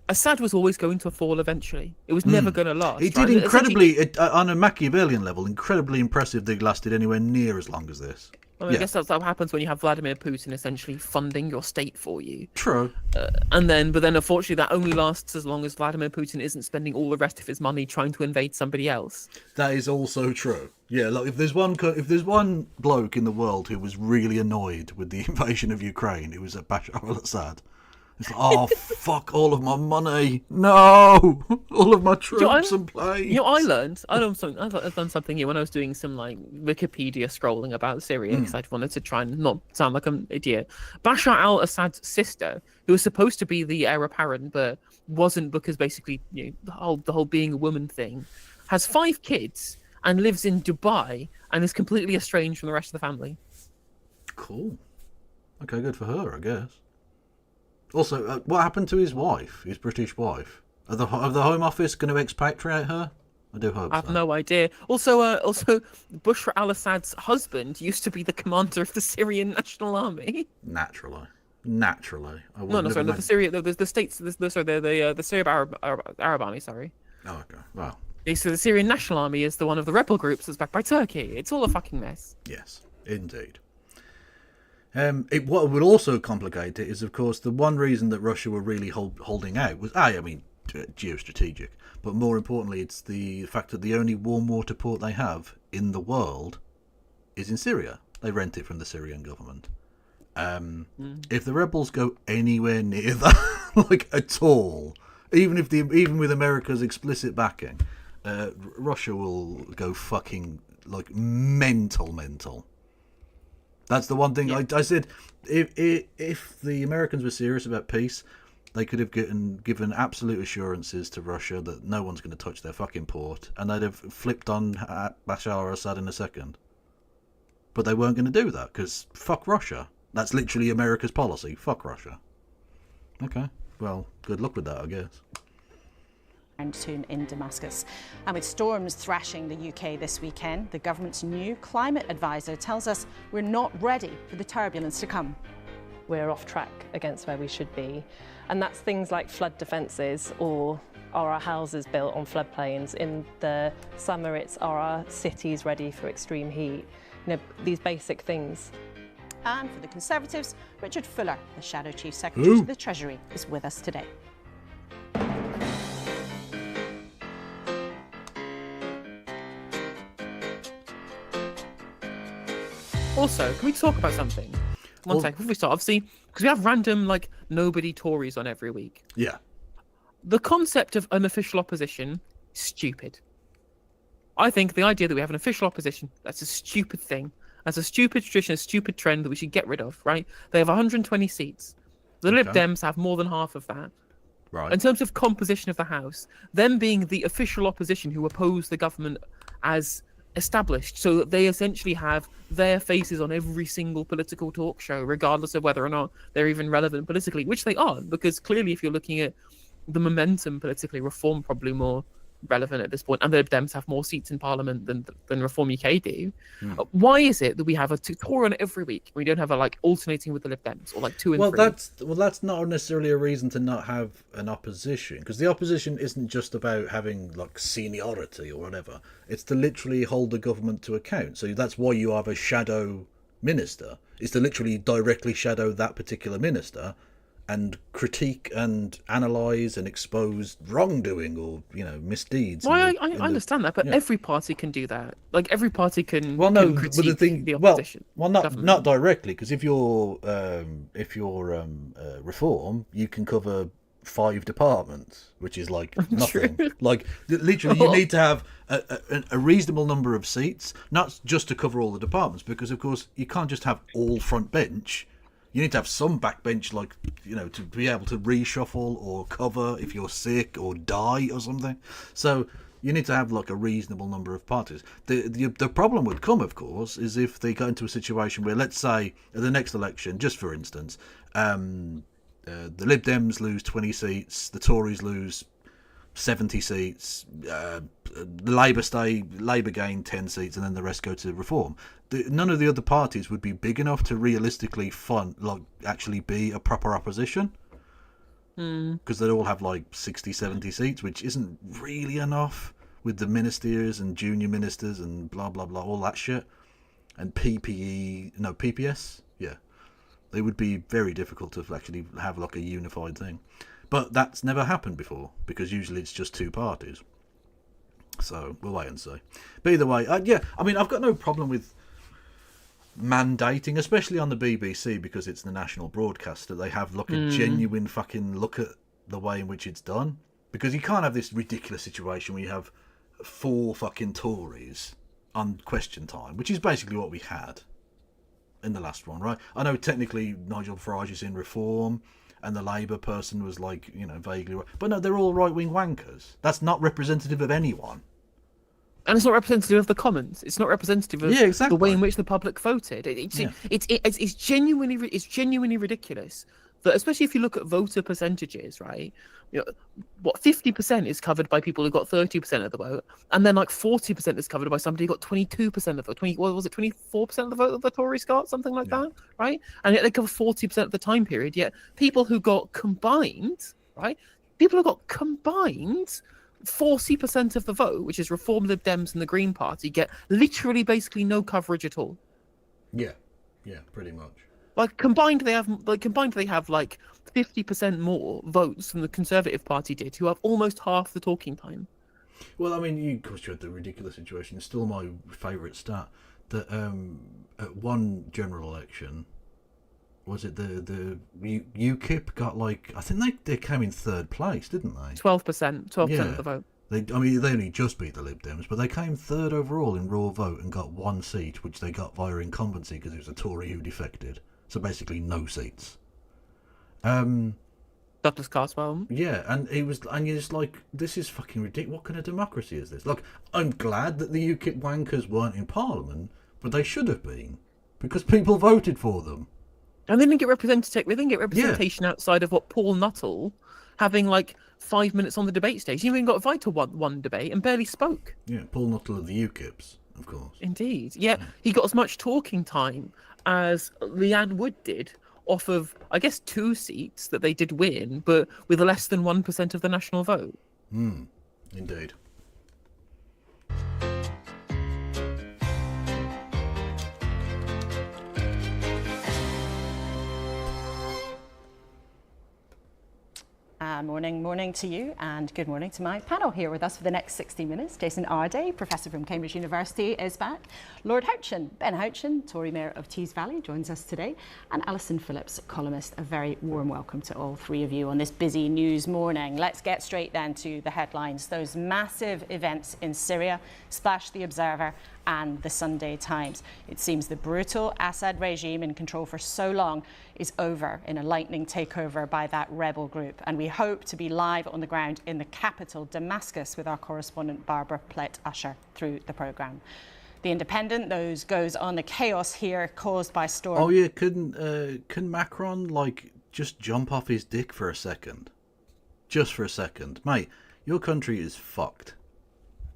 Assad was always going to fall eventually. It was never going to last. It did incredibly, on a Machiavellian level, incredibly impressive that it lasted anywhere near as long as this. I guess that's what happens when you have Vladimir Putin essentially funding your state for you. True. But then unfortunately that only lasts as long as Vladimir Putin isn't spending all the rest of his money trying to invade somebody else. That is also true. Yeah, like if there's one bloke in the world who was really annoyed with the invasion of Ukraine, it was Bashar al-Assad. It's like, oh, fuck all of my money. No! All of my troops and planes. I've done something here when I was doing some like Wikipedia scrolling about Syria because I wanted to try and not sound like an idiot. Bashar al-Assad's sister, who was supposed to be the heir apparent but wasn't because basically the whole being a woman thing, has 5 kids and lives in Dubai and is completely estranged from the rest of the family. Cool. Okay, good for her, I guess. Also, what happened to his wife, his British wife? Are the Home Office going to expatriate her? I do hope so. I have no idea. Also, Bashar al-Assad's husband used to be the commander of the Syrian National Army. Naturally. The Syrian Arab Army. Sorry. Oh, okay. Wow. So the Syrian National Army is the one of the rebel groups that's backed by Turkey. It's all a fucking mess. Yes, indeed. What would also complicate it is, of course, the one reason that Russia were really holding out was, geostrategic, but more importantly, it's the fact that the only warm water port they have in the world is in Syria. They rent it from the Syrian government. If the rebels go anywhere near that, like at all, even with America's explicit backing, Russia will go fucking like mental. That's the one thing I said. If the Americans were serious about peace, they could have given absolute assurances to Russia that no one's going to touch their fucking port, and they'd have flipped on Bashar al-Assad in a second. But they weren't going to do that, because fuck Russia. That's literally America's policy. Fuck Russia. Okay, well, good luck with that, I guess. Soon in Damascus. And with storms thrashing the UK this weekend, the government's new climate advisor tells us we're not ready for the turbulence to come. We're off track against where we should be, and that's things like flood defences, or are our houses built on floodplains? In the summer, it's are our cities ready for extreme heat? You know, these basic things. And for the Conservatives, Richard Fuller, the Shadow Chief Secretary to the Treasury, is with us today. Also, can we talk about something? One second, before we start, obviously, because we have random, like, nobody Tories on every week. Yeah. The concept of unofficial opposition, stupid. I think the idea that we have an official opposition, that's a stupid thing. That's a stupid tradition, a stupid trend that we should get rid of, right? They have 120 seats. The Lib Dems have more than half of that. Right. In terms of composition of the House, them being the official opposition who oppose the government as established, so that they essentially have their faces on every single political talk show, regardless of whether or not they're even relevant politically, which they aren't, because clearly if you're looking at the momentum politically, Reform probably more relevant at this point, and the Lib Dems have more seats in Parliament than Reform UK do. Why is it that we have a Tory on every week? We don't have a like alternating with the Lib Dems, or like two and three. That's not necessarily a reason to not have an opposition, because the opposition isn't just about having like seniority or whatever. It's to literally hold the government to account. So that's why you have a shadow minister. Is to literally directly shadow that particular minister and critique and analyse and expose wrongdoing or, misdeeds. Well, I understand that, but every party can do that. Like, every party can critique but the thing, the opposition. Well, not directly, because if you're Reform, you can cover 5 departments, which is like nothing. Like, literally, you need to have a reasonable number of seats, not just to cover all the departments, because, of course, you can't just have all front bench. You need to have some backbench, like, to be able to reshuffle or cover if you're sick or die or something. So you need to have, like, a reasonable number of parties. The problem would come, of course, is if they go into a situation where, let's say, at the next election, just for instance, the Lib Dems lose 20 seats, the Tories lose 70 seats, Labour gain 10 seats, and then the rest go to Reform. None of the other parties would be big enough to realistically actually be a proper opposition, because they'd all have like 60, 70 seats, which isn't really enough with the ministers and junior ministers and blah blah blah, all that shit, and PPS, they would be very difficult to actually have like a unified thing. But that's never happened before, because usually it's just 2 parties. So we'll wait and see. But either way, I've got no problem with mandating, especially on the BBC, because it's the national broadcaster. They have a genuine fucking look at the way in which it's done. Because you can't have this ridiculous situation where you have 4 fucking Tories on Question Time, which is basically what we had in the last one, right? I know technically Nigel Farage is in Reform, and the Labour person was like, vaguely right. But no, they're all right-wing wankers. That's not representative of anyone. And it's not representative of the Commons. It's not representative of the way in which the public voted. It's genuinely ridiculous that, especially if you look at voter percentages, right? 50% is covered by people who got 30% of the vote, and then like 40% is covered by somebody who got 22% of the vote. 24% of the vote that the Tories got, something like that, right? And yet they cover 40% of the time period. Yet people who got combined, right? 40% of the vote, which is Reform, Lib Dems, and the Green Party, get literally basically no coverage at all. Yeah, pretty much. Like combined, they have like 50% more votes than the Conservative Party did, who have almost half the talking time. Well, I mean, you had the ridiculous situation. It's still my favourite stat that at one general election, was it the UKIP got like, I think they came in 3rd place, didn't they? 12% of the vote. They only just beat the Lib Dems, but they came 3rd overall in raw vote and got 1 seat, which they got via incumbency because it was a Tory who defected. So basically no seats. Douglas Carswell. Yeah, and you're just like, this is fucking ridiculous. What kind of democracy is this? Like, I'm glad that the UKIP wankers weren't in Parliament, but they should have been, because people voted for them. And they didn't get representation outside of what Paul Nuttall having like 5 minutes on the debate stage. He even got invited to one debate and barely spoke. Yeah, Paul Nuttall of the UKIPs, of course. Indeed. Yeah, he got as much talking time as Leanne Wood did off of, I guess, 2 seats that they did win, but with less than 1% of the national vote. Indeed. Morning to you, and good morning to my panel here with us for the next 60 minutes. Jason Arday, Professor from Cambridge University, is back. Lord Houchin, Ben Houchin, Tory Mayor of Tees Valley, joins us today. And Alison Phillips, columnist. A very warm welcome to all three of you on this busy news morning. Let's get straight then to the headlines. Those massive events in Syria splashed The Observer and the Sunday Times. It seems the brutal Assad regime in control for so long is over in a lightning takeover by that rebel group. And we hope to be live on the ground in the capital, Damascus, with our correspondent Barbara Plett-Usher through the programme. The Independent, goes on the chaos here caused by storm. Oh yeah, can Macron like just jump off his dick for a second? Just for a second. Mate, your country is fucked.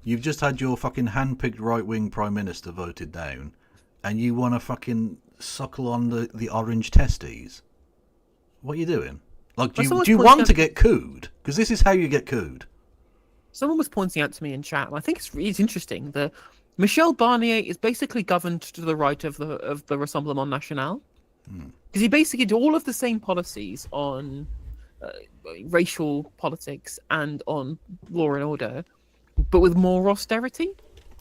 You've just had your fucking hand-picked right-wing prime minister voted down, and you want to fucking suckle on the orange testes? What are you doing? Like, do you want to get cooed? Because this is how you get cooed. Someone was pointing out to me in chat, and I think it's interesting that Michel Barnier is basically governed to the right of the Rassemblement National. Because he basically did all of the same policies on racial politics and on law and order, but with more austerity.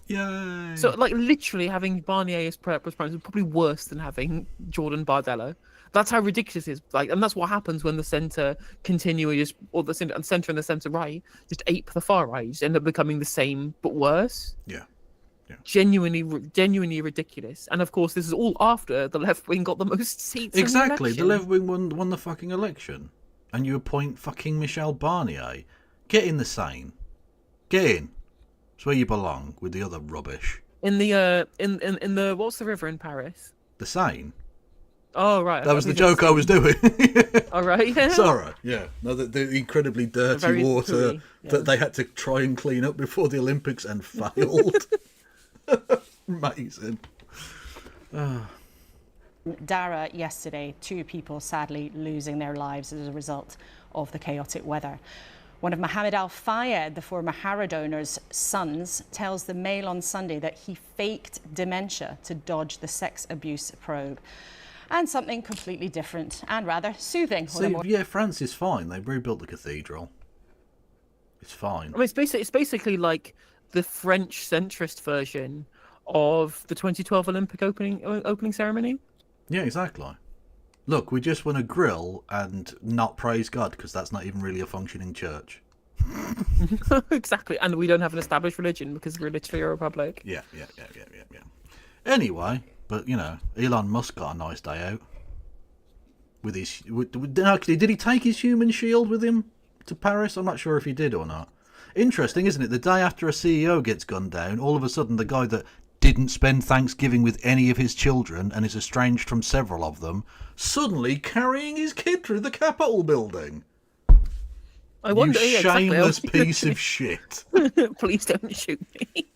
Yay! So, like, literally having Barnier as prime minister is probably worse than having Jordan Bardella. That's how ridiculous it is. Like, and that's what happens when the centre continually just, or the centre and the centre right just ape the far right. Just end up becoming the same but worse. Yeah. Genuinely ridiculous. And of course, this is all after the left wing got the most seats. Exactly. In the left wing won the fucking election, and you appoint fucking Michel Barnier. Get in the Seine. Get in. It's where you belong with the other rubbish. In the in the what's the river in Paris? The Seine. Oh right. That was the joke I was doing. All right. It's all right. Yeah. No, the incredibly dirty water that they had to try and clean up before the Olympics and failed. Amazing. Dara yesterday, 2 people sadly losing their lives as a result of the chaotic weather. One of Mohammed Al Fayed, the former Harrod owner's sons, tells the Mail on Sunday that he faked dementia to dodge the sex abuse probe. And something completely different and rather soothing. Yeah, France is fine. They rebuilt the cathedral. It's fine. I mean, it's basically like the French centrist version of the 2012 Olympic opening ceremony. Yeah, exactly. Look, we just want to grill and not praise God, because that's not even really a functioning church. Exactly, and we don't have an established religion because we're literally a republic. Yeah. Anyway, but you know, Elon Musk got a nice day out. With his, did he take his human shield with him to Paris? I'm not sure if he did or not. Interesting, isn't it? The day after a CEO gets gunned down, all of a sudden the guy that didn't spend Thanksgiving with any of his children and is estranged from several of them, suddenly carrying his kid through the Capitol building. I wonder, you shameless piece of shit. Please don't shoot me.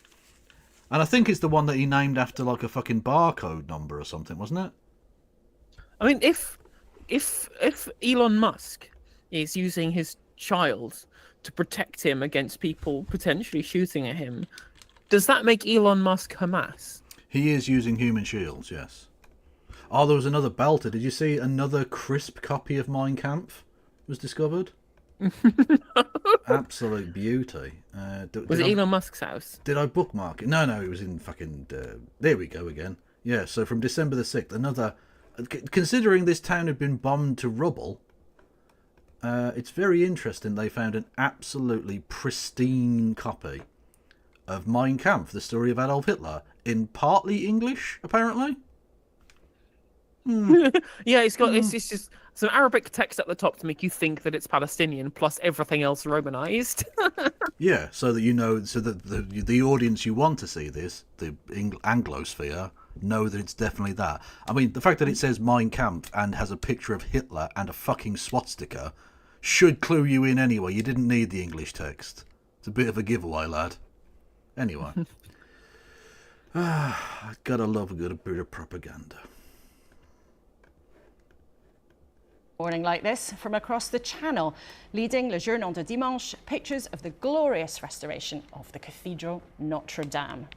And I think it's the one that he named after like a fucking barcode number or something, wasn't it? I mean, if Elon Musk is using his child to protect him against people potentially shooting at him, does that make Elon Musk Hamas? He is using human shields, yes. Oh, there was another belter. Did you see another crisp copy of Mein Kampf was discovered? Absolute beauty. Was it Elon Musk's house? Did I bookmark it? No, it was in fucking... there we go again. Yeah, so from December the 6th, another... Considering this town had been bombed to rubble, it's very interesting they found an absolutely pristine copy of Mein Kampf, the story of Adolf Hitler, in partly English, apparently. Yeah, it's got it's just some Arabic text at the top to make you think that it's Palestinian, plus everything else Romanized. Yeah, so that you know, so that the audience you want to see this, the Anglosphere, know that it's definitely that. I mean, the fact that it says Mein Kampf and has a picture of Hitler and a fucking swastika should clue you in anyway. You didn't need the English text. It's a bit of a giveaway, lad. Anyway. I gotta love a good bit of propaganda. Morning like this from across the channel. Leading Le Journal de Dimanche, pictures of the glorious restoration of the Cathedral Notre Dame.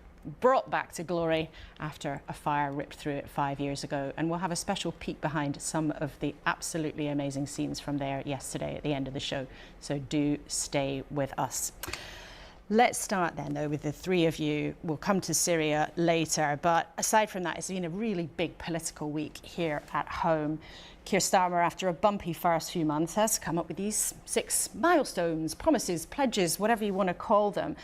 Brought back to glory after a fire ripped through it 5 years ago. And we'll have a special peek behind some of the absolutely amazing scenes from there yesterday at the end of the show. So do stay with us. Let's start then, though, with the three of you. We'll come to Syria later. But aside from that, it's been a really big political week here at home. Keir Starmer, after a bumpy first few months, has come up with these 6 milestones, promises, pledges, whatever you want to call them.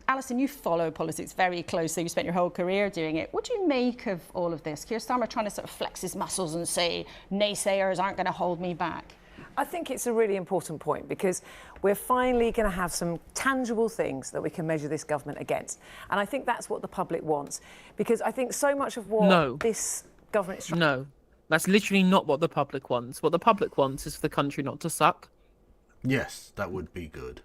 Alison, you follow politics very closely. You spent your whole career doing it. What do you make of all of this? Keir Starmer trying to sort of flex his muscles and say, naysayers aren't going to hold me back. I think it's a really important point because we're finally going to have some tangible things that we can measure this government against. And I think that's what the public wants. Because I think so much of what this government is trying... No, that's literally not what the public wants. What the public wants is for the country not to suck. Yes, that would be good.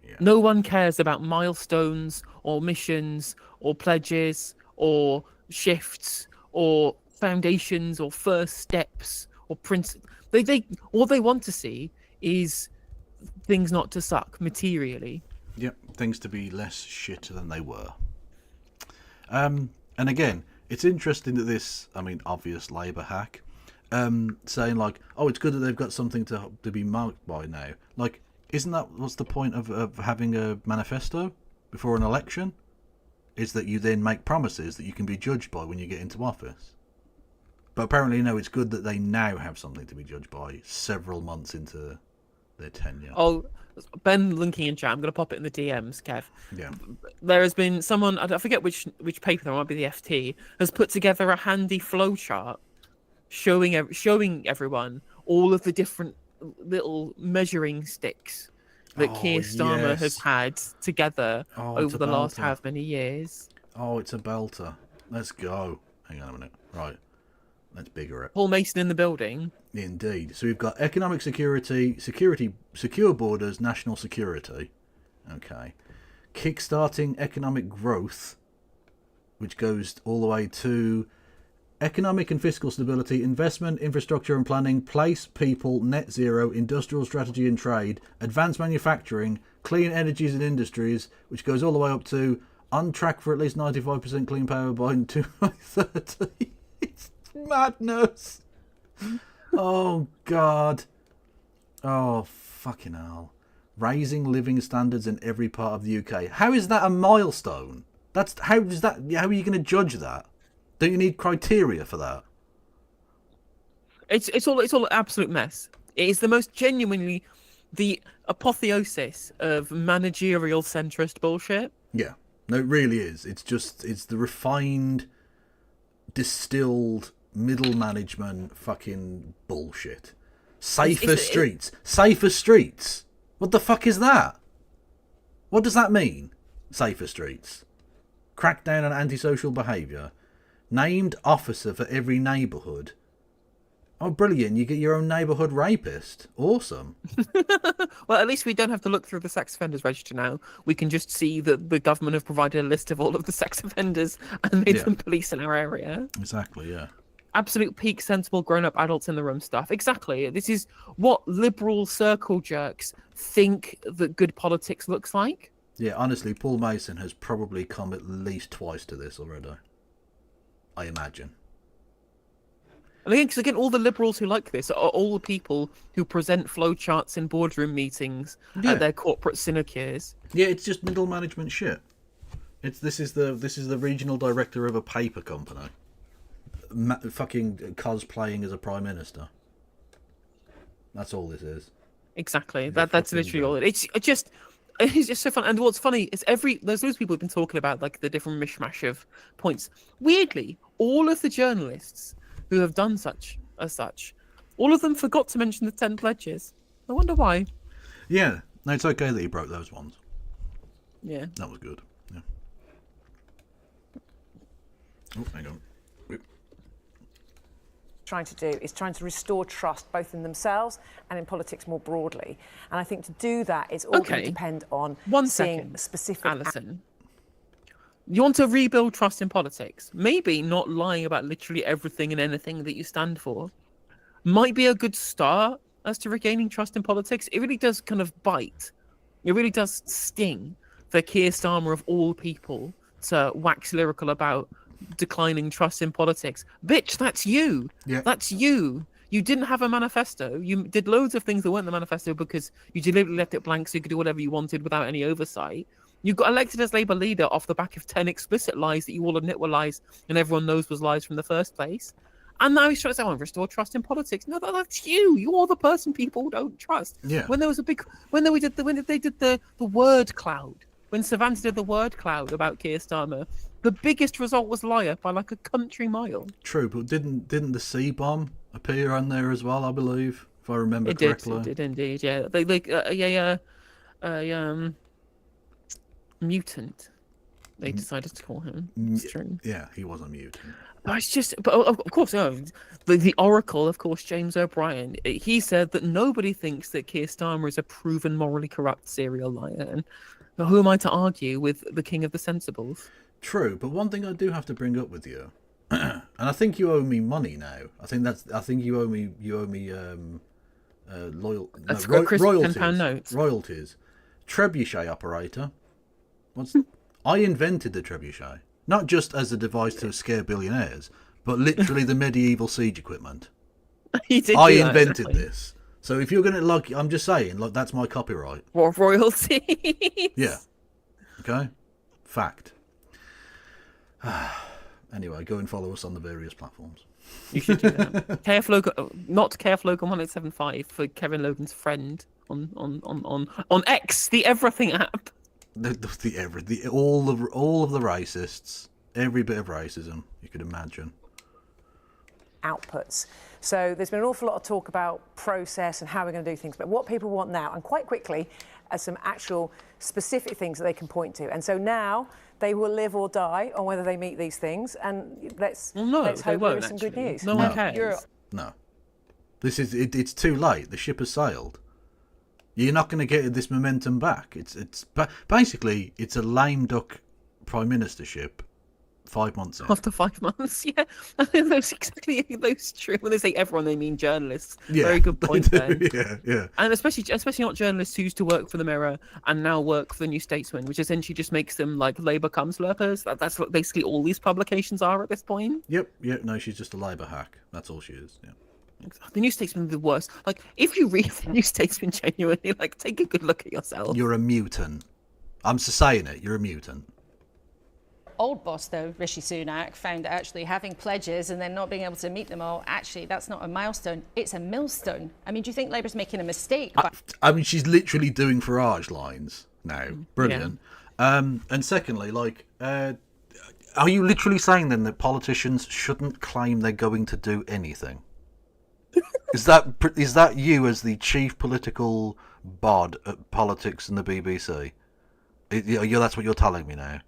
Yeah. No one cares about milestones or missions or pledges or shifts or foundations or first steps or principles. They all they want to see is things not to suck materially. Yep, things to be less shit than they were. And again, it's interesting that this, I mean, obvious Labour hack, saying like, oh, it's good that they've got something to be marked by now. Like, isn't that what's the point of having a manifesto before an election? Is that you then make promises that you can be judged by when you get into office. But apparently, no, it's good that they now have something to be judged by several months into their tenure. Oh, Ben linking in chat. I'm going to pop it in the DMs, Kev. Yeah. There has been someone, I forget which paper, there might be the FT, has put together a handy flowchart showing everyone all of the different little measuring sticks that Keir Starmer has had together over the last how many years. Oh, it's a belter. Let's go. Hang on a minute. Right. Let's bigger it. Paul Mason in the building. Indeed. So we've got economic security, secure borders, national security. Okay. Kickstarting economic growth, which goes all the way to economic and fiscal stability, investment, infrastructure and planning, place, people, net zero, industrial strategy and trade, advanced manufacturing, clean energies and industries, which goes all the way up to on track for at least 95% clean power by 2030. It's madness. Oh God. Oh fucking hell. Raising living standards in every part of the UK. How is that a milestone? How are you going to judge that? Don't you need criteria for that? It's all an absolute mess. It is the most genuinely the apotheosis of managerial centrist bullshit. Yeah. No, it really is. It's the refined, distilled middle management fucking bullshit. Safer streets. What the fuck is that? What does that mean? Safer streets. Crackdown on antisocial behaviour. Named officer for every neighbourhood. Oh, brilliant. You get your own neighbourhood rapist. Awesome. Well, at least we don't have to look through the sex offenders register now. We can just see that the government have provided a list of all of the sex offenders and made them police in our area. Exactly, yeah. Absolute peak sensible grown-up adults in the room stuff. Exactly. This is what liberal circle jerks think that good politics looks like. Yeah, honestly, Paul Mason has probably come at least twice to this already. I imagine. And again, all the liberals who like this are all the people who present flowcharts in boardroom meetings at their corporate sinecures. Yeah, it's just middle management shit. This is the regional director of a paper company. Fucking cosplaying as a prime minister. That's all this is. Exactly. That's literally all. It's just so fun. And what's funny is there's those people who've been talking about like the different mishmash of points. Weirdly, all of the journalists who have done such All of them forgot to mention the 10 pledges. I wonder why. Yeah, no, it's okay that he broke those ones. Yeah. That was good. Yeah. Oh, hang on. Trying to do is trying to restore trust both in themselves and in politics more broadly. And I think to do that, it's all going to depend on seeing specific... Alison. You want to rebuild trust in politics? Maybe not lying about literally everything and anything that you stand for might be a good start as to regaining trust in politics. It really does kind of bite. It really does sting for Keir Starmer of all people to wax lyrical about declining trust in politics. Bitch, that's you. Yeah. That's you. You didn't have a manifesto. You did loads of things that weren't the manifesto because you deliberately left it blank so you could do whatever you wanted without any oversight. You got elected as Labour leader off the back of 10 explicit lies that you all admit were lies and everyone knows was lies from the first place. And now he's trying to say, I want to restore trust in politics. No, that's you. You're the person people don't trust. Yeah. When there was a big, when they did the word cloud, when Savanta did the word cloud about Keir Starmer, the biggest result was liar by like a country mile. True, but didn't the C bomb appear on there as well? I believe, if I remember correctly. It did indeed. Yeah, mutant. They decided to call him. It's true. Yeah, he was a mutant. But it's just, but of course, the Oracle, of course, James O'Brien. He said that nobody thinks that Keir Starmer is a proven morally corrupt serial liar. And who am I to argue with the king of the sensibles? True, but one thing I do have to bring up with you, and I think you owe me money now. I think you owe me royalties. £10 notes. Royalties. Trebuchet operator. I invented the trebuchet, not just as a device to scare billionaires, but literally the medieval siege equipment. I invented this. So if you're gonna I'm just saying, that's my copyright. War royalties. Yeah. Okay. Fact. Anyway, go and follow us on the various platforms. You should do that. KF Logan, not KF Logan 1875 for Kevin Logan's friend on X, the everything app. All of the racists, every bit of racism you could imagine. Outputs. So there's been an awful lot of talk about process and how we're going to do things, but what people want now, and quite quickly, are some actual specific things that they can point to. And so now they will live or die on whether they meet these things. And let's hope there is some good news. No one cares. No, it's too late. The ship has sailed. You're not going to get this momentum back. It's basically it's a lame duck prime ministership 5 months in. After 5 months, yeah. That's exactly those true. When they say everyone, they mean journalists. Yeah, very good point there. Yeah. And especially not journalists who used to work for the Mirror and now work for the New Statesman, which essentially just makes them like Labour cum slurpers. That's what basically all these publications are at this point. Yep. No, she's just a Labour hack. That's all she is. Yeah. The New Statesman is the worst. Like, if you read the New Statesman genuinely, like, take a good look at yourself. You're a mutant. I'm just saying it. You're a mutant. Old boss, though, Rishi Sunak, found that actually having pledges and then not being able to meet them all, actually, that's not a milestone, it's a millstone. I mean, do you think Labour's making a mistake? I mean, she's literally doing Farage lines now. Brilliant. Yeah. And secondly, are you literally saying then that politicians shouldn't claim they're going to do anything? Is that you as the chief political bod at politics in the BBC? That's what you're telling me now.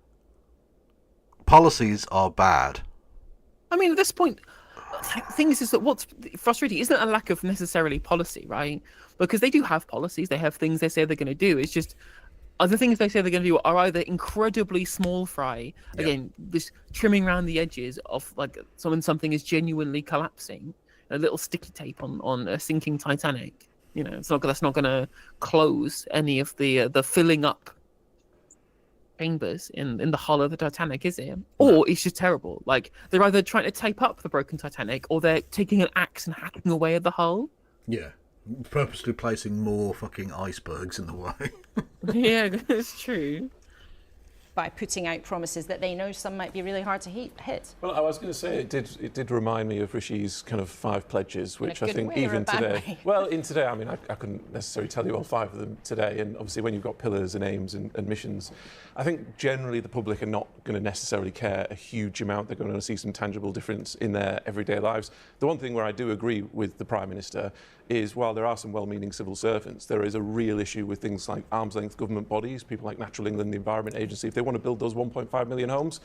Policies are bad. I mean, at this point, the thing is that what's frustrating isn't a lack of necessarily policy, right? Because they do have policies, they have things they say they're going to do. It's just other things they say they're going to do are either incredibly small fry, again, just trimming around the edges of like when something is genuinely collapsing. A little sticky tape on a sinking Titanic. You know, that's not going to close any of the filling up chambers in the hull of the Titanic, is it? Or it's just terrible. Like, they're either trying to tape up the broken Titanic or they're taking an axe and hacking away at the hull. Yeah. Purposely placing more fucking icebergs in the way. Yeah, it's true. by putting out promises that they know some might be really hard to hit. Well, I was going to say it did remind me of Rishi's kind of 5 pledges, which I think even today. Well, in today, I mean, I couldn't necessarily tell you all 5 of them today, and obviously when you've got pillars and aims and missions, I think generally the public are not going to necessarily care a huge amount. They're going to see some tangible difference in their everyday lives. The one thing where I do agree with the Prime Minister is, while there are some well-meaning civil servants, there is a real issue with things like arm's-length government bodies, people like Natural England, the Environment Agency. If they want to build those 1.5 million homes,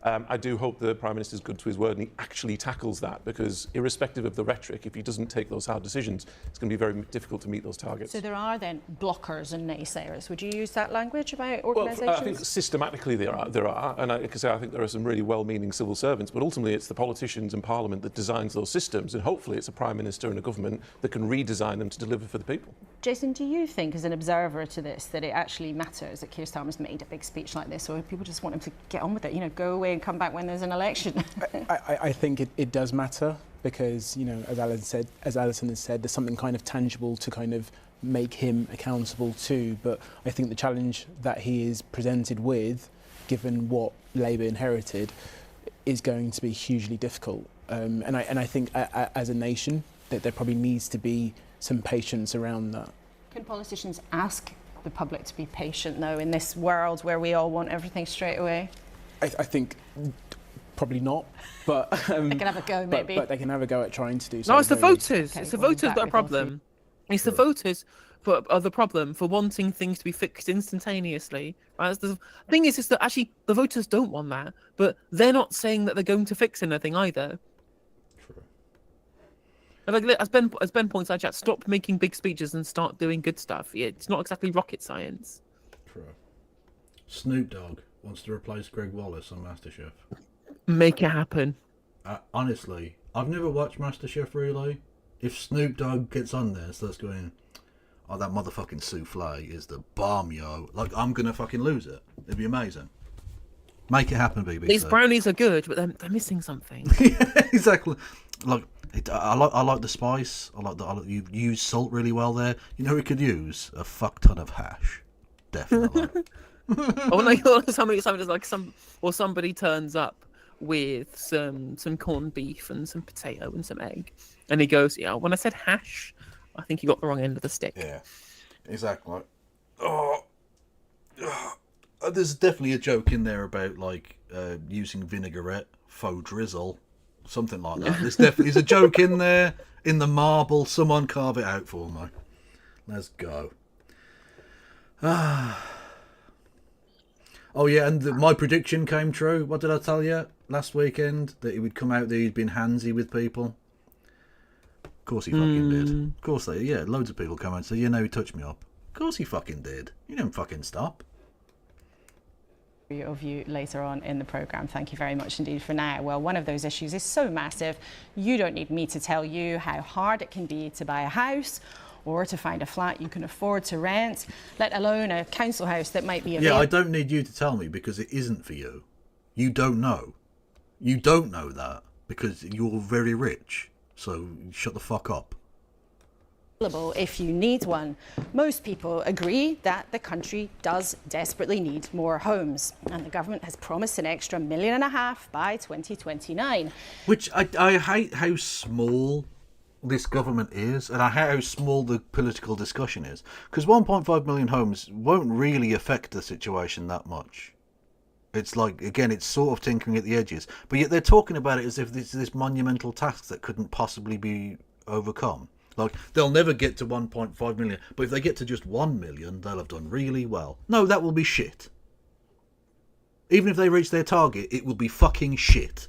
I do hope the Prime Minister's good to his word and he actually tackles that, because irrespective of the rhetoric, if he doesn't take those hard decisions, it's going to be very difficult to meet those targets. So there are then blockers and naysayers. Would you use that language about organisations? Well, I think systematically there are, and like I say, I think there are some really well-meaning civil servants, but ultimately it's the politicians and Parliament that designs those systems, and hopefully it's a Prime Minister and a government that can redesign them to deliver for the people. Jason, do you think, as an observer to this, that it actually matters that Keir Starmer's made a big speech like this, or people just want him to get on with it, you know, go away and come back when there's an election? I think it does matter, because, you know, as Alison has said, there's something kind of tangible to kind of make him accountable to. But I think the challenge that he is presented with, given what Labour inherited, is going to be hugely difficult. And I think as a nation that there probably needs to be some patience around that. Can politicians ask the public to be patient, though, in this world where we all want everything straight away? I think probably not, but they can have a go, maybe. But they can have a go at trying to do so. No, it's the voters. Okay, it's the voters that are a problem. It's the voters are the problem for wanting things to be fixed instantaneously. Right? The thing is that actually the voters don't want that, but they're not saying that they're going to fix anything either. And like as Ben points out, chat, stop making big speeches and start doing good stuff. Yeah, it's not exactly rocket science. True. Snoop Dogg wants to replace Greg Wallace on MasterChef. Make it happen. Honestly, I've never watched MasterChef really. If Snoop Dogg gets on there and starts going, oh, that motherfucking souffle is the bomb, yo, like, I'm gonna fucking lose it. It'd be amazing. Make it happen, BBC. These brownies are good, but they're missing something. Yeah, exactly. Like, I like the spice. You use salt really well there. You know, we could use a fuck ton of hash. Definitely. Somebody turns up with some corned beef and some potato and some egg, and he goes, "Yeah, when I said hash, I think you got the wrong end of the stick." Yeah, exactly. There's definitely a joke in there about like using vinaigrette, faux drizzle, something like that. There's definitely a joke in there. In the marble, someone carve it out for me. Let's go. Oh yeah, and my prediction came true. What did I tell you last weekend? That he would come out there, he'd been handsy with people. Of course he fucking did. Of course loads of people come out and say, you know, he touched me up. Of course he fucking did. You didn't fucking stop. Of you later on in the programme. Thank you very much indeed for now. Well, one of those issues is so massive, you don't need me to tell you how hard it can be to buy a house or to find a flat you can afford to rent, let alone a council house that might be available. Yeah, I don't need you to tell me, because it isn't for you. You don't know. You don't know that because you're very rich. So shut the fuck up. If you need one. Most people agree that the country does desperately need more homes, and the government has promised an extra $1.5 million by 2029. Which I hate how small this government is, and I hate how small the political discussion is, because 1.5 million homes won't really affect the situation that much. It's like, again, it's sort of tinkering at the edges, but yet they're talking about it as if this is this monumental task that couldn't possibly be overcome. Like, they'll never get to 1.5 million, but if they get to just 1 million, they'll have done really well. No, that will be shit. Even if they reach their target, it will be fucking shit.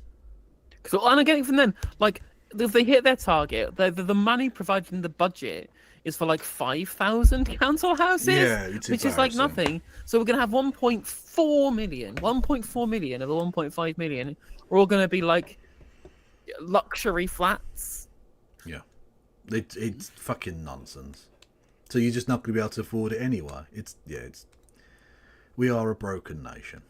So, and I'm getting from them, like, if they hit their target, the money provided in the budget is for like 5,000 council houses, which is like nothing. So we're going to have 1.4 million. 1.4 million of the 1.5 million are all going to be like luxury flats. Yeah. It's fucking nonsense. So you're just not going to be able to afford it anyway. We are a broken nation.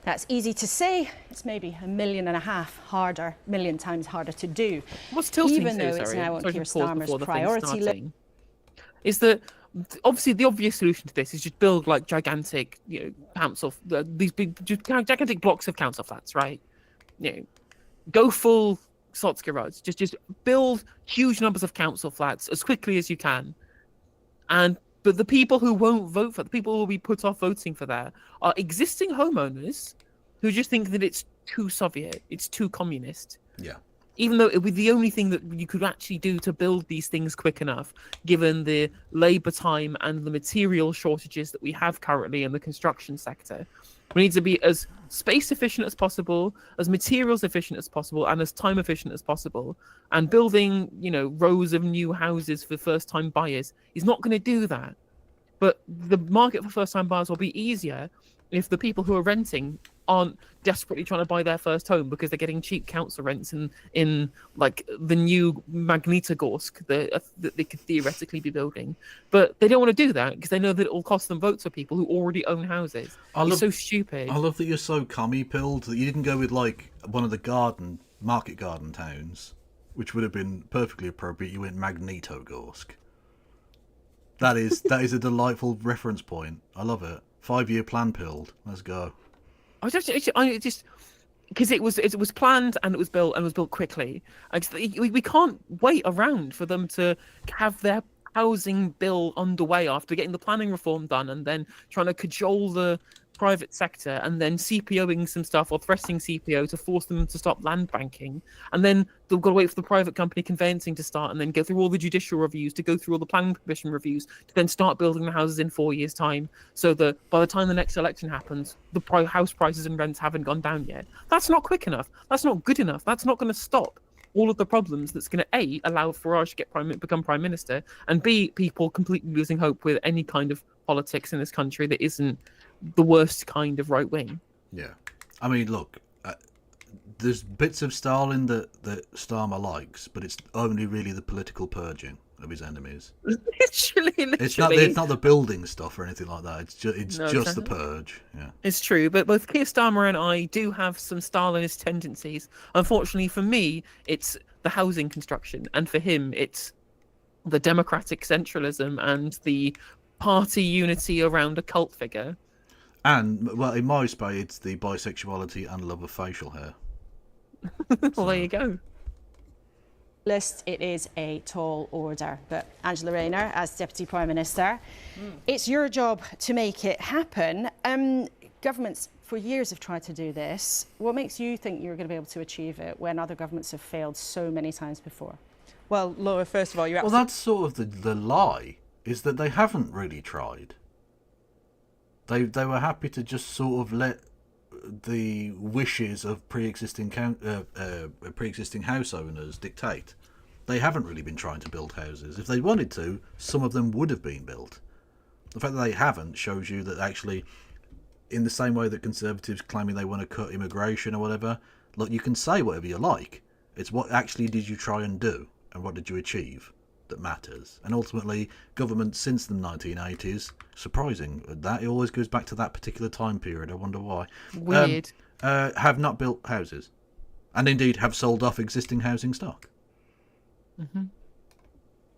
That's easy to say. It's maybe $1.5 million times harder to do. What's tilting even though it's now on Keir Starmer's priority list. Is that obviously the obvious solution to this is just build like gigantic, council, these big, gigantic blocks of council flats, right? Go full Sotsky roads. Just build huge numbers of council flats as quickly as you can, but the people who won't vote for, the people who will be put off voting for that, are existing homeowners who just think that it's too Soviet, it's too communist. Yeah. Even though it would be the only thing that you could actually do to build these things quick enough, given the labour time and the material shortages that we have currently in the construction sector. We need to be as space efficient as possible, as materials efficient as possible, and as time efficient as possible. And building, rows of new houses for first-time buyers is not going to do that. But the market for first-time buyers will be easier if the people who are renting aren't desperately trying to buy their first home because they're getting cheap council rents in like the new Magnitogorsk that they could theoretically be building. But they don't want to do that because they know that it will cost them votes for people who already own houses. It's so stupid. I love that you're so commie-pilled that you didn't go with like one of the market garden towns, which would have been perfectly appropriate. You went Magnitogorsk. That is a delightful reference point. I love it. 5-year plan pilled. Let's go. I just because it was planned and it was built quickly. We can't wait around for them to have their housing bill underway after getting the planning reform done and then trying to cajole the private sector and then CPOing some stuff or threatening CPO to force them to stop land banking, and then they've got to wait for the private company conveyancing to start and then go through all the judicial reviews to go through all the planning permission reviews to then start building the houses in 4 years' time, so that by the time the next election happens, the house prices and rents haven't gone down yet. That's not quick enough. That's not good enough. That's not going to stop all of the problems. That's going to A, allow Farage to become prime minister, and B, people completely losing hope with any kind of politics in this country that isn't the worst kind of right wing. Yeah, I mean, look, there's bits of Stalin that Starmer likes, but it's only really the political purging of his enemies. Literally. It's not the building stuff or anything like that. It's just the purge. Yeah, it's true. But both Keir Starmer and I do have some Stalinist tendencies. Unfortunately for me, it's the housing construction, and for him, it's the democratic centralism and the party unity around a cult figure. And, well, in my spray, it's the bisexuality and love of facial hair. Well, there you go. List, it is a tall order, but Angela Rayner, as Deputy Prime Minister, it's your job to make it happen. Governments for years have tried to do this. What makes you think you're going to be able to achieve it when other governments have failed so many times before? Well, Laura, first of all, well, that's sort of the lie, is that they haven't really tried. They were happy to just sort of let the wishes of pre-existing house owners dictate. They haven't really been trying to build houses. If they wanted to, some of them would have been built. The fact that they haven't shows you that actually, in the same way that Conservatives claiming they want to cut immigration or whatever, look, you can say whatever you like. It's what actually did you try and do, and what did you achieve, that matters. And ultimately, governments since the 1980s, surprising that it always goes back to that particular time period. I wonder why. Weird. Have not built houses, and indeed have sold off existing housing stock. Mm-hmm.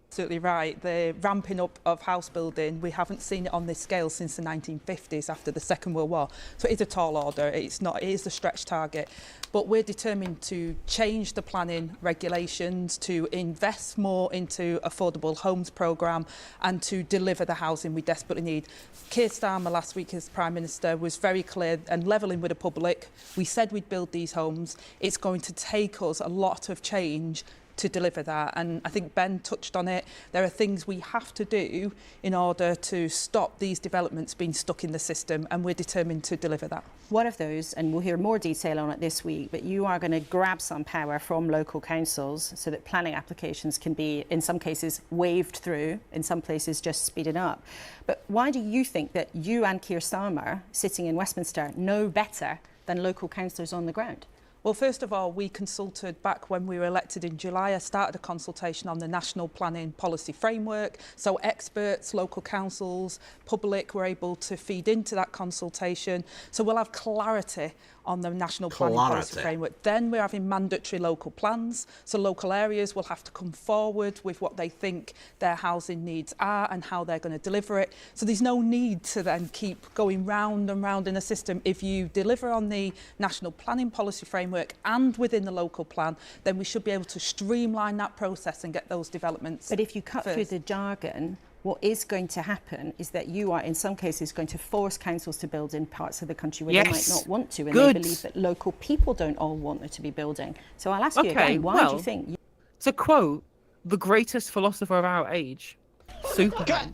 Absolutely right. The ramping up of house building, we haven't seen it on this scale since the 1950s after the Second World War. So it is a tall order. It is a stretch target. But we're determined to change the planning regulations, to invest more into affordable homes programme and to deliver the housing we desperately need. Keir Starmer last week as Prime Minister was very clear and levelling with the public. We said we'd build these homes. It's going to take us a lot of change to deliver that, and I think Ben touched on it. There are things we have to do in order to stop these developments being stuck in the system, and we're determined to deliver that. One of those, and we'll hear more detail on it this week, but you are going to grab some power from local councils so that planning applications can be, in some cases, waved through, in some places just speeded up. But why do you think that you and Keir Starmer, sitting in Westminster, know better than local councillors on the ground? Well, first of all, we consulted back when we were elected in July. I started a consultation on the National Planning Policy Framework. So experts, local councils, public were able to feed into that consultation. So we'll have clarity on the National Planning Policy Framework. Then we're having mandatory local plans. So local areas will have to come forward with what they think their housing needs are and how they're going to deliver it. So there's no need to then keep going round and round in a system. If you deliver on the National Planning Policy Framework and within the local plan, then we should be able to streamline that process and get those developments. But if you cut through the jargon, what is going to happen is that you are, in some cases, going to force councils to build in parts of the country where they might not want to, and they believe that local people don't all want to be building. So I'll ask you again, why do you think... To quote the greatest philosopher of our age, Superman,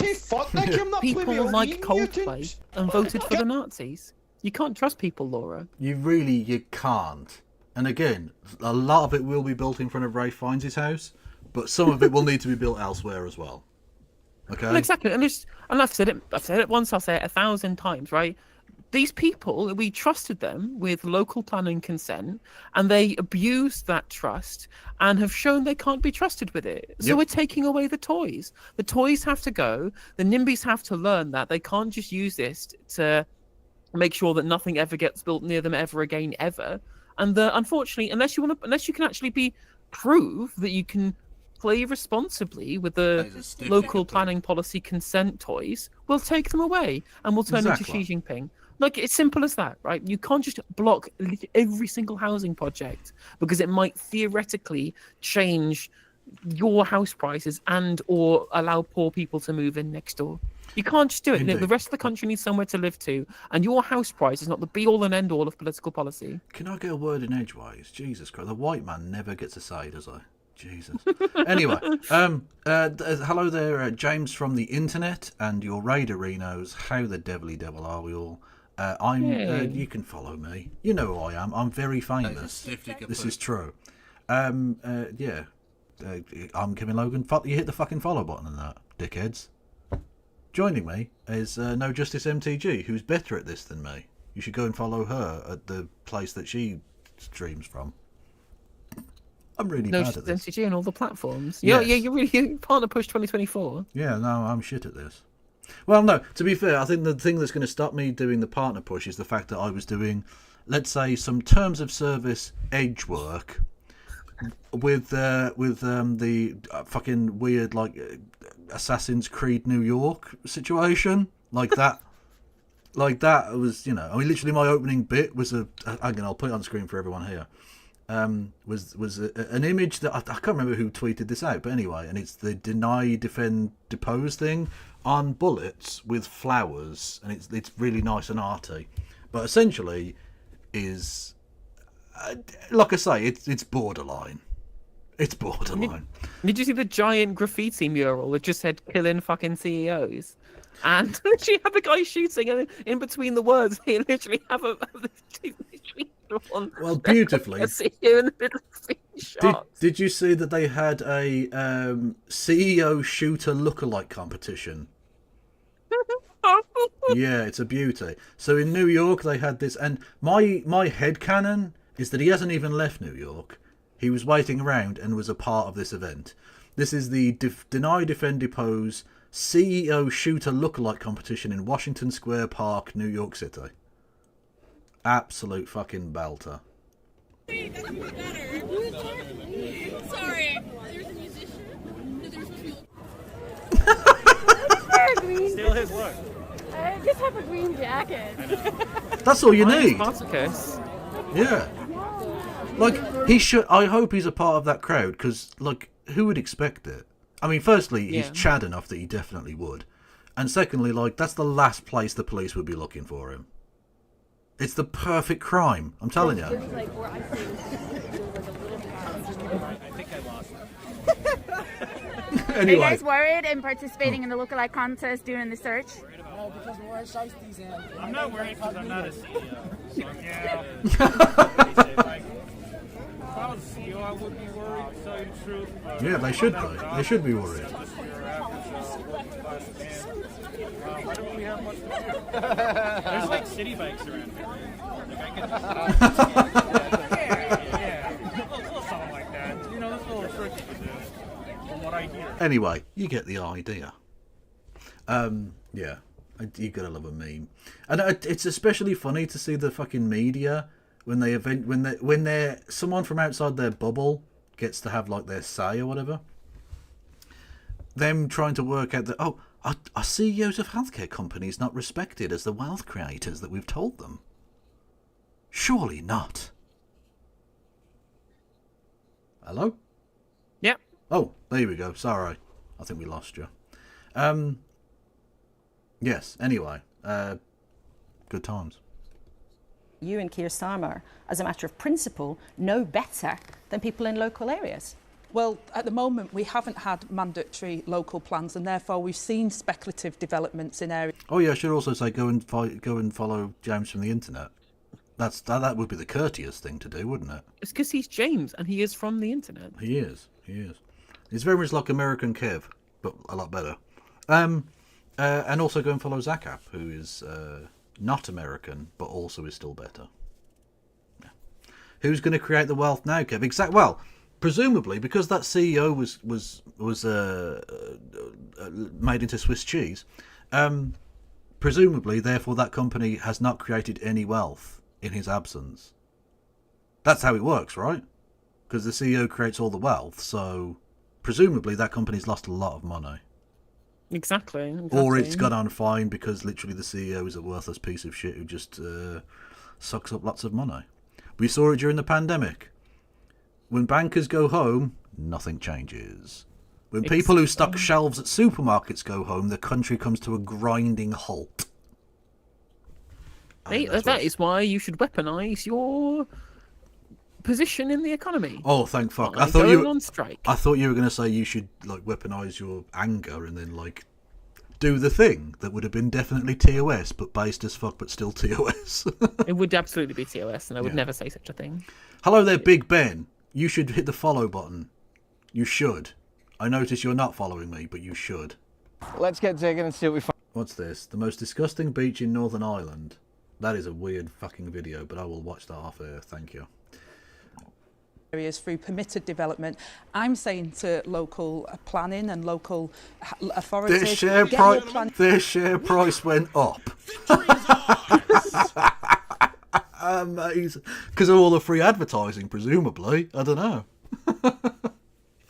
people like Coldplay and voted for the Nazis. You can't trust people, Laura. You can't. And again, a lot of it will be built in front of Ray Fiennes' house, but some of it will need to be built elsewhere as well. Okay. Well, exactly, and I've said it once. I'll say it 1,000 times. Right? These people, we trusted them with local planning consent, and they abused that trust and have shown they can't be trusted with it. So we're taking away the toys. The toys have to go. The NIMBYs have to learn that they can't just use this to make sure that nothing ever gets built near them ever again, ever. And unfortunately, unless you can actually prove that you can play responsibly with the local planning policy consent toys, we'll take them away and we'll turn into Xi Jinping. Like, it's simple as that, right? You can't just block every single housing project because it might theoretically change your house prices and or allow poor people to move in next door. You can't just do it. The rest of the country needs somewhere to live to, and your house price is not the be-all and end-all of political policy. Can I get a word in edgeways? Jesus Christ, the white man never gets a say, does he? Jesus. Anyway, hello there, James from the internet and your Raiderinos. How the devil are we all? You can follow me. You know who I am. I'm very famous. This is true. I'm Kevin Logan. You hit the fucking follow button on that, dickheads. Joining me is No Justice MTG, who's better at this than me. You should go and follow her at the place that she streams from. I'm really bad at this. MTG on all the platforms. Yes. Yeah, you're partner push 2024. Yeah, no, I'm shit at this. Well, no, to be fair, I think the thing that's going to stop me doing the partner push is the fact that I was doing, let's say, some terms of service edge work with the fucking weird, like, Assassin's Creed New York situation. Like that. Like that was, literally my opening bit was I'll put it on screen for everyone here. Was an image that I can't remember who tweeted this out, but anyway, and it's the deny, defend, depose thing on bullets with flowers, and it's really nice and arty, but essentially is like I say, it's borderline. It's borderline. Did you see the giant graffiti mural that just said "killing fucking CEOs"? And literally have a guy shooting, and in between the words, they literally have well, beautifully. Did you see that they had a CEO shooter lookalike competition? Yeah, it's a beauty. So in New York they had this, and my headcanon is that he hasn't even left New York. He was waiting around and was a part of this event. This is the Deny, Defend, Depose CEO shooter lookalike competition in Washington Square Park, New York City. Absolute fucking belter. Sorry. There's a musician. Steal his look. I just have a green jacket. That's all you need. Spartacus. Yeah. Like, he should. I hope he's a part of that crowd, because, like, who would expect it? I mean, firstly, he's Chad enough that he definitely would. And secondly, like, that's the last place the police would be looking for him. It's the perfect crime, I'm telling you. I think I lost Anyway. Are you guys worried in participating in the lookalike contest during the search? No, because we're shiesties and I'm not worried because I'm not a CEO. So yeah. If I was a CEO, I would be worried, to tell you the truth. Yeah, they should be. They should be worried. Why don't we have much to do? There's like city bikes around here. Like I yeah, something like that. You know, that's a little tricky to do, from what I hear. Anyway, you get the idea. Yeah, you gotta love a meme, and it's especially funny to see the fucking media when they're someone from outside their bubble gets to have like their say or whatever. Them trying to work out that are CEOs of healthcare companies not respected as the wealth creators that we've told them? Surely not. Hello? Yep. Oh, there we go. Sorry. I think we lost you. Yes, anyway. Good times. You and Keir Starmer, as a matter of principle, know better than people in local areas. Well, at the moment, we haven't had mandatory local plans, and therefore we've seen speculative developments in areas. Oh yeah, I should also say go and follow James from the internet. That would be the courteous thing to do, wouldn't it? It's because he's James and he is from the internet. He is. He's very much like American Kev, but a lot better. And also go and follow Zakap, who is not American, but also is still better. Yeah. Who's going to create the wealth now, Kev? Well, presumably because that CEO was made into Swiss cheese. Presumably, therefore, that company has not created any wealth in his absence. That's how it works, right? Because the CEO creates all the wealth, so presumably that company's lost a lot of money. Exactly. Or it's gone on fine because literally the CEO is a worthless piece of shit who just sucks up lots of money. We saw it during the pandemic. When bankers go home, nothing changes. When people who stock shelves at supermarkets go home, the country comes to a grinding halt. That is why you should weaponize your position in the economy. Oh, thank fuck! I thought you on strike. I thought you were going to say you should like weaponize your anger and then like do the thing that would have been definitely TOS, but based as fuck, but still TOS. It would absolutely be TOS, and I would never say such a thing. Hello there, Big Ben. You should hit the follow button. You should. I notice you're not following me, but you should. Let's get digging and see what we find. What's this? The most disgusting beach in Northern Ireland. That is a weird fucking video, but I will watch that off air. Thank you. Areas through permitted development. I'm saying to local planning and local authorities, their share price went up. Amazing. Because of all the free advertising, presumably. I don't know.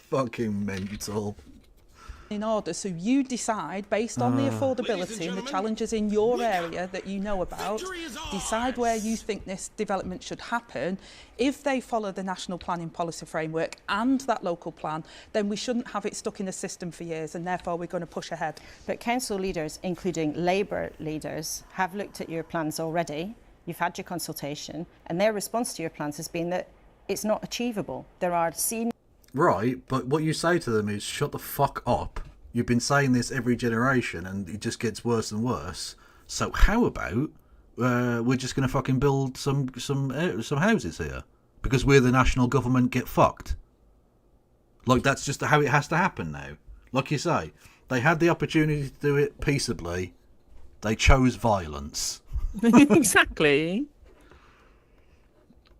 Fucking mental. In order, so you decide, based on the affordability and the challenges in your area that you know about, decide where you think this development should happen. If they follow the National Planning Policy Framework and that local plan, then we shouldn't have it stuck in the system for years, and therefore we're going to push ahead. But council leaders, including Labour leaders, have looked at your plans already. You've had your consultation, and their response to your plans has been that it's not achievable. There are senior... Right, but what you say to them is, shut the fuck up. You've been saying this every generation, and it just gets worse and worse. So how about we're just going to fucking build some houses here? Because we're the national government, get fucked. Like, that's just how it has to happen now. Like you say, they had the opportunity to do it peaceably. They chose violence. Exactly.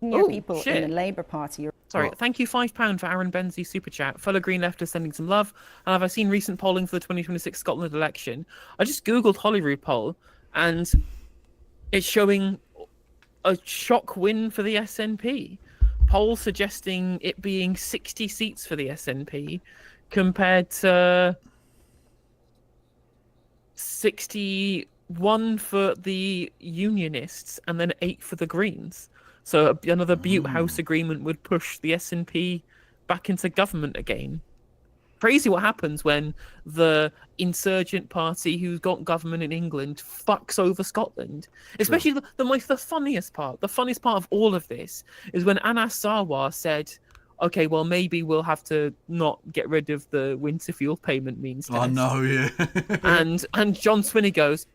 People in the Labour Party. Sorry, thank you £5 for Aaron Benzi's super chat. Fellow Green lefters sending some love. And have I seen recent polling for the 2026 Scotland election? I just googled Holyrood poll, and it's showing a shock win for the SNP. Poll suggesting it being 60 seats for the SNP compared to 61 for the Unionists and then 8 for the Greens. So another Butte House agreement would push the SNP back into government again. Crazy what happens when the insurgent party who's got government in England fucks over Scotland. Especially the funniest part. The funniest part of all of this is when Anas Sarwar said, okay, well, maybe we'll have to not get rid of the winter fuel payment means test. Oh, no, yeah. and John Swinney goes,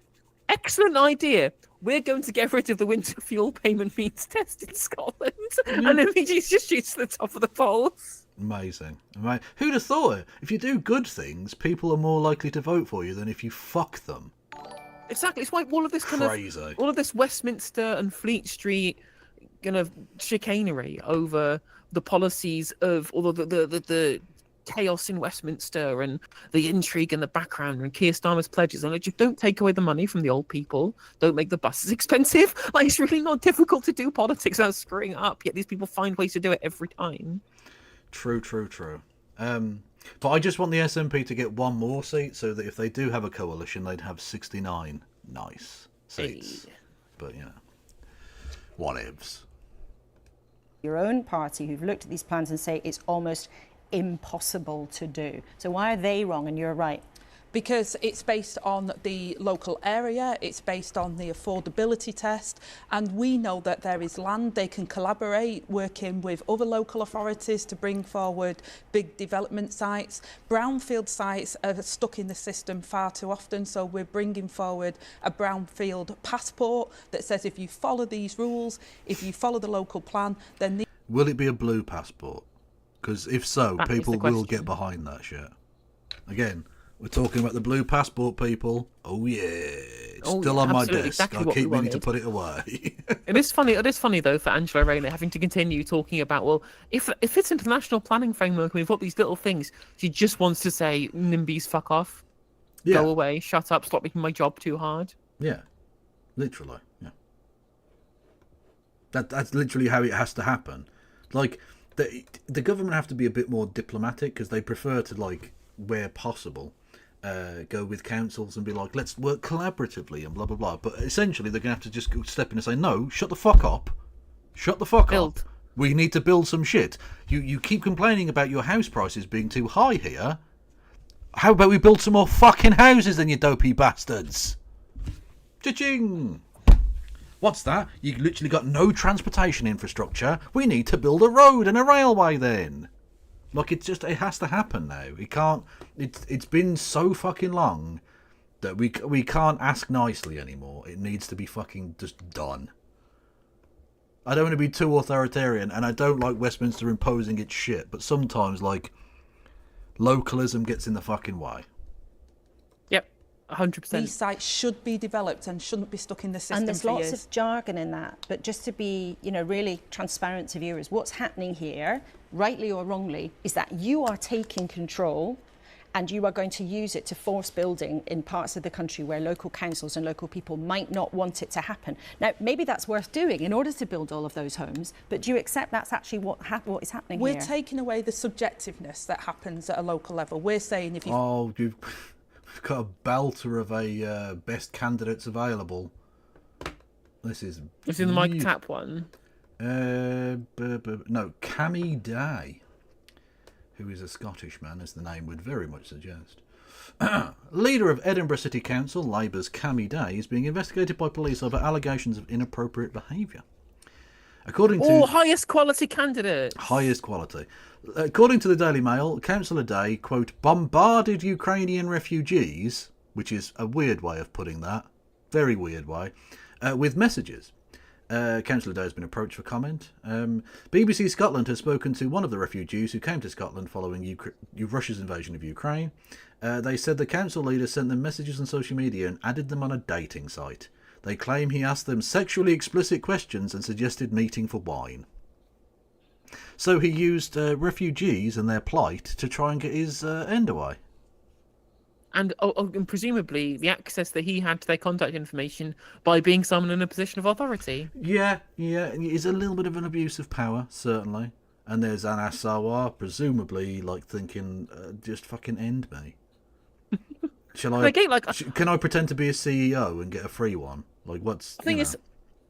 excellent idea. We're going to get rid of the winter fuel payment means test in Scotland. And then he just shoots to the top of the polls. Amazing. Who'd have thought it? If you do good things, people are more likely to vote for you than if you fuck them. Exactly. It's like all of this all of this Westminster and Fleet Street kind of chicanery over the policies of, or the chaos in Westminster and the intrigue in the background and Keir Starmer's pledges. And like, don't take away the money from the old people. Don't make the buses expensive. Like, it's really not difficult to do politics without screwing it up. Yet these people find ways to do it every time. True. But I just want the SNP to get one more seat so that if they do have a coalition, they'd have 69 nice seats. Hey. But, whatevs. Your own party who've looked at these plans and say it's almost impossible to do. So why are they wrong and you're right? Because it's based on the local area, it's based on the affordability test, and we know that there is land. They can collaborate, working with other local authorities to bring forward big development sites. Brownfield sites are stuck in the system far too often, so we're bringing forward a brownfield passport that says if you follow these rules, if you follow the local plan, then... Will it be a blue passport? Because if so, people will get behind that shit. Again... We're talking about the blue passport, people. Oh yeah, it's still on my desk. Exactly I keep meaning to put it away. It is funny though for Angela Rayner having to continue talking about, well, if it's international planning framework and we've got these little things, she just wants to say NIMBYs fuck off, go away, shut up, stop making my job too hard. Yeah, literally. Yeah, that's literally how it has to happen. Like the government have to be a bit more diplomatic because they prefer to, like, where possible, go with councils and be like, let's work collaboratively and blah blah blah. But essentially they're gonna have to just step in and say, no, shut the fuck up, up. We need to build some shit. You keep complaining about your house prices being too high here. How about we build some more fucking houses then, you dopey bastards? Cha-ching! What's that? You literally got no transportation infrastructure. We need to build a road and a railway then. Like, it has to happen now. It can't. It's been so fucking long that we can't ask nicely anymore. It needs to be fucking just done. I don't want to be too authoritarian, and I don't like Westminster imposing its shit. But sometimes, like, localism gets in the fucking way. Yep, 100%. These sites should be developed and shouldn't be stuck in the system. And there's for lots years. of jargon in that. But just to be, really transparent to viewers, what's happening here, rightly or wrongly, is that you are taking control and you are going to use it to force building in parts of the country where local councils and local people might not want it to happen. Now, maybe that's worth doing in order to build all of those homes, but do you accept that's actually what is happening We're here? We're taking away the subjectiveness that happens at a local level. We're saying if you... Oh, you've got a belter of a best candidates available. This is... It's in the Mike Tapp one. No, Cammy Day, who is a Scottish man, as the name would very much suggest. Leader of Edinburgh City Council, Labour's Cammy Day, is being investigated by police over allegations of inappropriate behaviour. According to highest quality candidate. Highest quality. According to the Daily Mail, Councillor Day, quote, bombarded Ukrainian refugees, which is a weird way of putting that, very weird way, with messages. Councillor Day has been approached for comment. BBC Scotland has spoken to one of the refugees who came to Scotland following Russia's invasion of Ukraine. They said the council leader sent them messages on social media and added them on a dating site. They claim he asked them sexually explicit questions and suggested meeting for wine. So he used refugees and their plight to try and get his end away. And presumably the access that he had to their contact information by being someone in a position of authority. Yeah, it's a little bit of an abuse of power, certainly. And there's Anas Sarwar, presumably, like, thinking, just fucking end me. Shall I? Can I pretend to be a CEO and get a free one? Like, what's?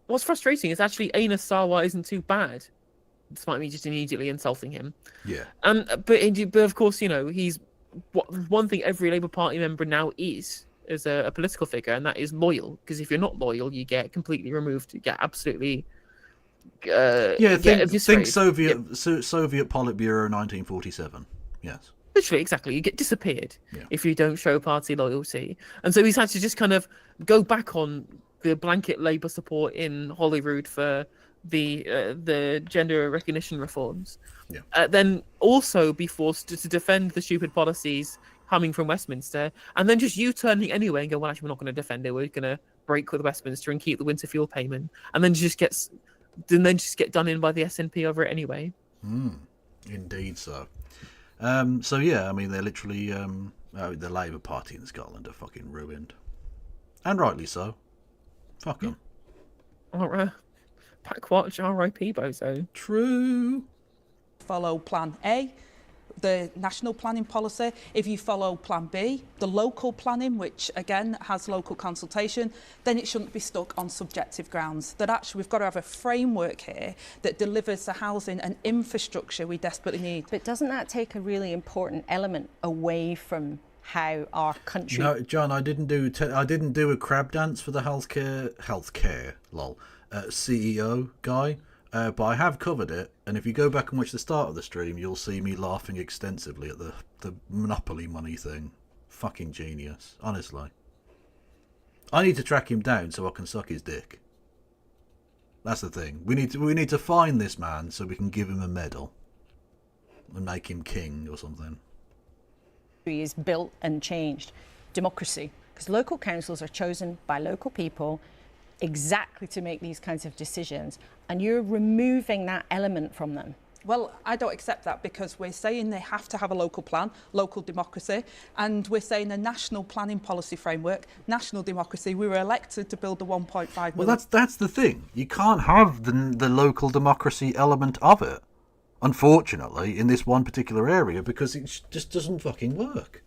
What's frustrating is actually Anas Sarwar isn't too bad, despite me just immediately insulting him. Yeah. But of course, he's one thing every Labour Party member now is as a political figure, and that is loyal. Because if you're not loyal, you get completely removed. You get absolutely. Think Soviet Politburo 1947. Yes. Literally, exactly. You get disappeared if you don't show party loyalty. And so he's had to just kind of go back on the blanket Labour support in Holyrood for the gender recognition reforms. Yeah. Then also be forced to defend the stupid policies coming from Westminster, and then just U-turning anyway and go, well, actually, we're not going to defend it. We're going to break with Westminster and keep the winter fuel payment, and then just get done in by the SNP over it anyway. Indeed, so. So yeah, I mean, they're literally the Labour Party in Scotland are fucking ruined, and rightly so. Fuck them. Alright. Backwatch, R.I.P. Bozo. True. Follow Plan A, the national planning policy. If you follow Plan B, the local planning, which again has local consultation, then it shouldn't be stuck on subjective grounds. That actually we've got to have a framework here that delivers the housing and infrastructure we desperately need. But doesn't that take a really important element away from how our country... No, John, I didn't do a crab dance for the healthcare CEO guy. But I have covered it, and if you go back and watch the start of the stream, you'll see me laughing extensively at the Monopoly money thing. Fucking genius, honestly. I need to track him down so I can suck his dick. That's the thing. We need to find this man so we can give him a medal and make him king or something. ...is built and changed. Democracy. Because local councils are chosen by local people exactly to make these kinds of decisions, and you're removing that element from them. Well, I don't accept that, because we're saying they have to have a local plan, local democracy, and we're saying a national planning policy framework, national democracy. We were elected to build the 1.5 million. Well, that's the thing. You can't have the local democracy element of it, unfortunately, in this one particular area, because it just doesn't fucking work.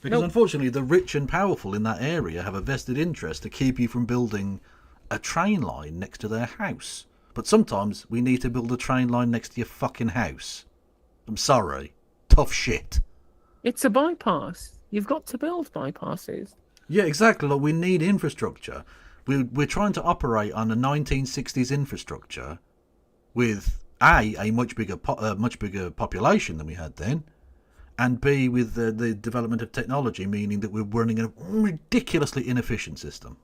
Because unfortunately, the rich and powerful in that area have a vested interest to keep you from building a train line next to their house. But sometimes we need to build a train line next to your fucking house. I'm sorry. Tough shit. It's a bypass. You've got to build bypasses. Yeah, exactly. Like, we need infrastructure. We're trying to operate on a 1960s infrastructure with a much bigger population than we had then, and B, with the development of technology, meaning that we're running a ridiculously inefficient system.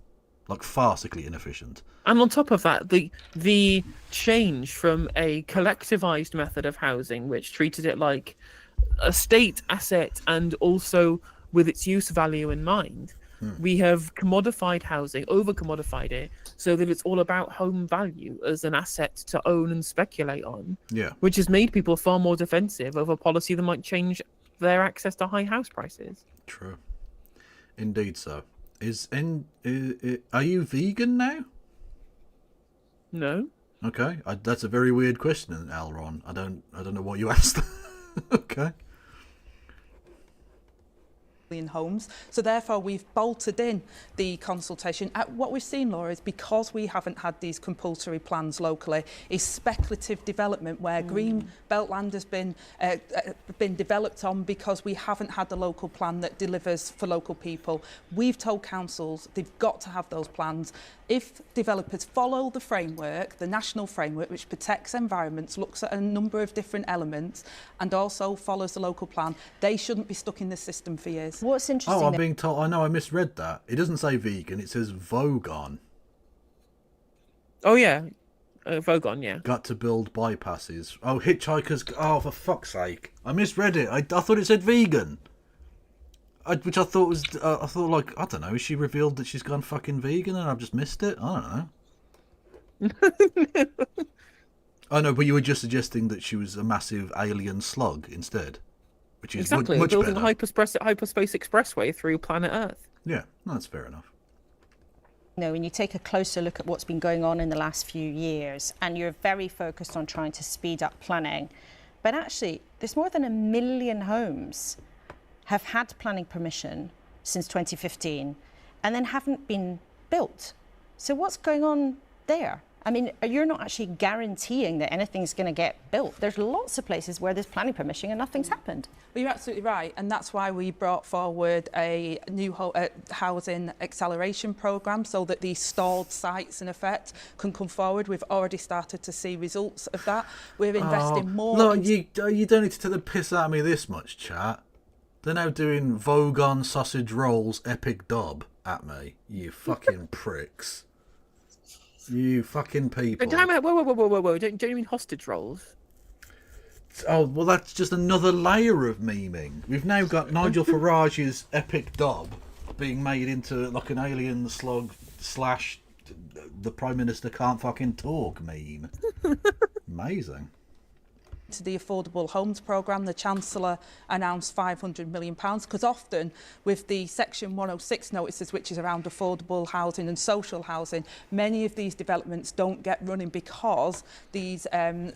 Like, farcically inefficient. And on top of that, the change from a collectivized method of housing, which treated it like a state asset and also with its use value in mind, we have commodified housing, over-commodified it, so that it's all about home value as an asset to own and speculate on. Yeah. Which has made people far more defensive of a policy that might change their access to high house prices. True. Indeed so. Are you vegan now? No. Okay. That's a very weird question, Alron. I don't know what you asked. Okay. Homes. So therefore we've bolted in the consultation. What we've seen, Laura, is because we haven't had these compulsory plans locally, is speculative development where green belt land has been developed on because we haven't had the local plan that delivers for local people. We've told councils they've got to have those plans. If developers follow the framework, the national framework, which protects environments, looks at a number of different elements, and also follows the local plan, they shouldn't be stuck in the system for years. What's interesting... Oh, I'm being told... I know, I misread that. It doesn't say vegan, it says Vogon. Oh, yeah. Vogon, yeah. Got to build bypasses. Oh, hitchhikers... Oh, for fuck's sake. I misread it. I thought it said vegan. Which I thought was... I thought, like, I don't know, has she revealed that she's gone fucking vegan and I've just missed it? I don't know. Oh, no, but you were just suggesting that she was a massive alien slug instead. Which is exactly. much building better. a hyperspace expressway through planet Earth. Yeah, that's fair enough. No, when you take a closer look at what's been going on in the last few years, and you're very focused on trying to speed up planning, but actually there's more than 1 million homes have had planning permission since 2015 and then haven't been built. So what's going on there? I mean, you're not actually guaranteeing that anything's going to get built. There's lots of places where there's planning permission and nothing's happened. Well, you're absolutely right, and that's why we brought forward a new housing acceleration programme so that these stalled sites, in effect, can come forward. We've already started to see results of that. We're investing more... Look, you don't need to take the piss out of me this much, chat. They're now doing Vogon sausage rolls epic dub at me. You fucking pricks. You fucking people. Damn it, whoa. Don't you mean hostage rolls? Oh, well, that's just another layer of memeing. We've now got Nigel Farage's epic dub being made into like an alien slug / the Prime Minister can't fucking talk meme. Amazing. To the Affordable Homes Programme, the Chancellor announced £500 million, because often with the Section 106 notices, which is around affordable housing and social housing, many of these developments don't get running because these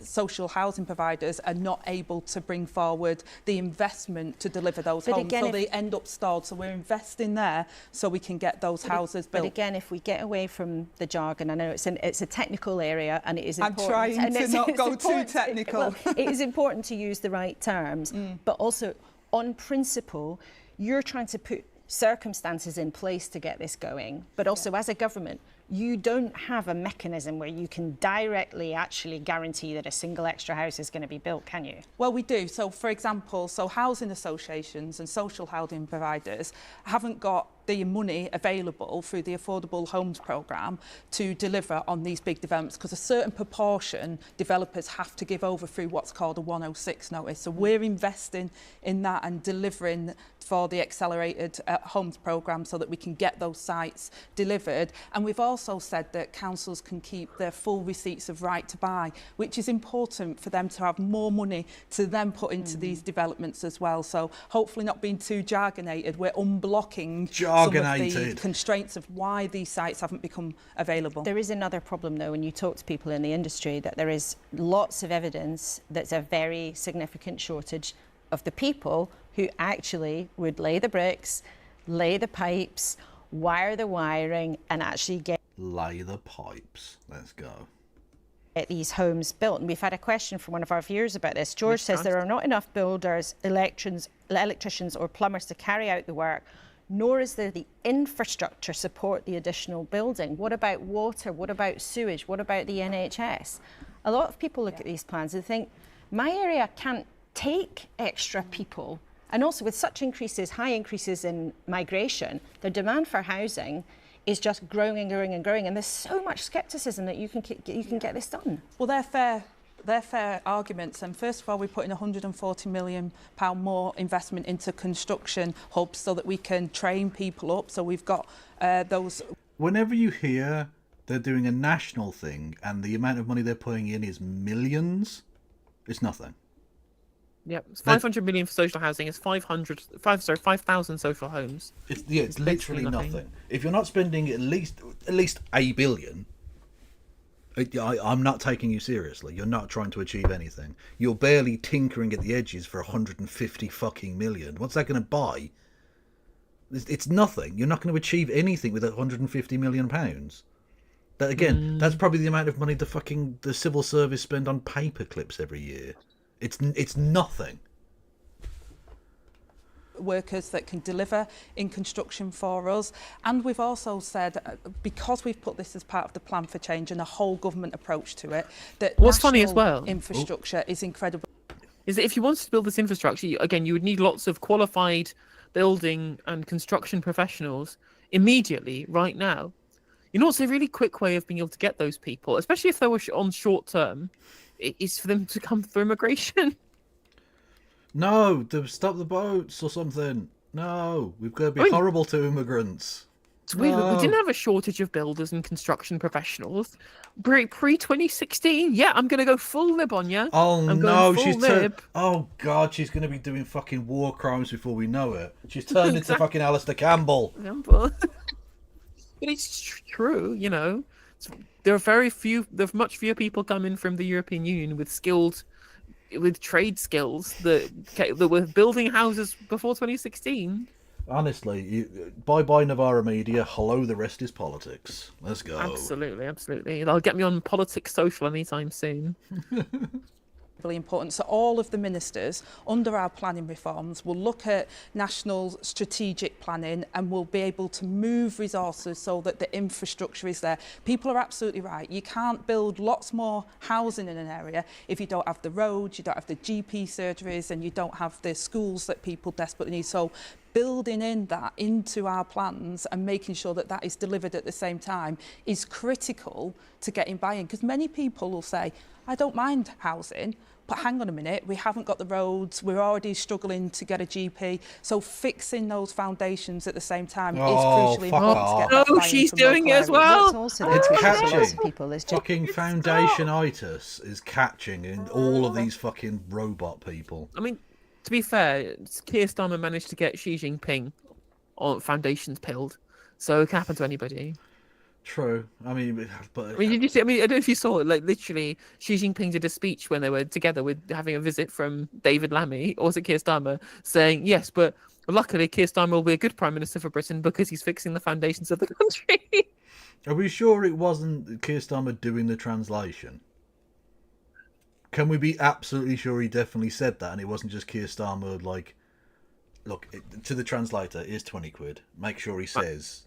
social housing providers are not able to bring forward the investment to deliver those homes. Again, so they end up stalled. So we're investing there so we can get those houses built. But again, if we get away from the jargon, I know it's a technical area and it is important. I'm trying to not go too technical. It is important to use the right terms, but also on principle, you're trying to put circumstances in place to get this going. But also as a government, you don't have a mechanism where you can directly actually guarantee that a single extra house is going to be built, can you? Well, we do. So, for example, housing associations and social housing providers haven't got the money available through the Affordable Homes Programme to deliver on these big developments, because a certain proportion developers have to give over through what's called a 106 notice. So we're investing in that and delivering for the Accelerated Homes Programme so that we can get those sites delivered. And we've also said that councils can keep their full receipts of right to buy, which is important for them to have more money to then put into these developments as well. So hopefully not being too jargonated, we're unblocking some of the constraints of why these sites haven't become available. There is another problem though when you talk to people in the industry, that there is lots of evidence that's a very significant shortage of the people who actually would lay the bricks, lay the pipes, wire the wiring and actually lay the pipes. Let's go. Get these homes built. And we've had a question from one of our viewers about this. George says there are not enough builders, electricians or plumbers to carry out the work, nor is there the infrastructure support the additional building. What about water? What about sewage? What about the NHS? A lot of people look at these plans and think, my area can't take extra people. And also with such increases, high increases in migration, the demand for housing is just growing and growing and growing. And there's so much scepticism that you can get this done. Well, they're fair arguments. And first of all, we're putting £140 million more investment into construction hubs so that we can train people up. So we've got those. Whenever you hear they're doing a national thing and the amount of money they're putting in is millions, it's nothing. Yep, it's 500 million for social housing. It's 5,000 social homes. It's literally nothing. If you're not spending at least $1 billion, I'm not taking you seriously. You're not trying to achieve anything. You're barely tinkering at the edges for 150 fucking million. What's that going to buy? It's nothing. You're not going to achieve anything with 150 million pounds. That again, that's probably the amount of money the civil service spend on paper clips every year. It's nothing. Workers that can deliver in construction for us. And we've also said, because we've put this as part of the plan for change and a whole government approach to it, that what's funny as well, infrastructure is incredible. Is that if you wanted to build this infrastructure, you would need lots of qualified building and construction professionals immediately, right now. You know what's a really quick way of being able to get those people, especially if they were on short term, is for them to come through immigration. No, to stop the boats or something. No, we've got to be horrible to immigrants. We didn't have a shortage of builders and construction professionals pre-2016. Yeah, I'm going to go full lib on you. Oh no, oh god, she's going to be doing fucking war crimes before we know it. She's turned into fucking Alistair Campbell. But it's true, you know. There are much fewer people coming from the European Union with trade skills that were building houses before 2016. Honestly, bye-bye Novara Media, hello, the rest is politics. Let's go. Absolutely. They'll get me on Politics Social anytime soon. Really important. So all of the ministers under our planning reforms will look at national strategic planning and will be able to move resources so that the infrastructure is there. People are absolutely right. You can't build lots more housing in an area if you don't have the roads, you don't have the GP surgeries and you don't have the schools that people desperately need. So building in that into our plans and making sure that that is delivered at the same time is critical to getting buy-in, because many people will say, I don't mind housing, but hang on a minute, we haven't got the roads, we're already struggling to get a GP. So fixing those foundations at the same time is crucially important to get that buy-in she's from doing it local as well. areas. It's catching. Fucking foundationitis is catching in all of these fucking robot people. I mean, to be fair, Keir Starmer managed to get Xi Jinping on foundations pilled, so it can happen to anybody. True. I mean, but I mean, did you see? I mean, I don't know if you saw it. Like, literally, Xi Jinping did a speech when they were together with having a visit from David Lammy, or was it Keir Starmer, saying yes, but luckily Keir Starmer will be a good prime minister for Britain because he's fixing the foundations of the country. Are we sure it wasn't Keir Starmer doing the translation? Can we be absolutely sure he definitely said that, and it wasn't just Keir Starmer like? Look, to the translator, here's 20 quid. Make sure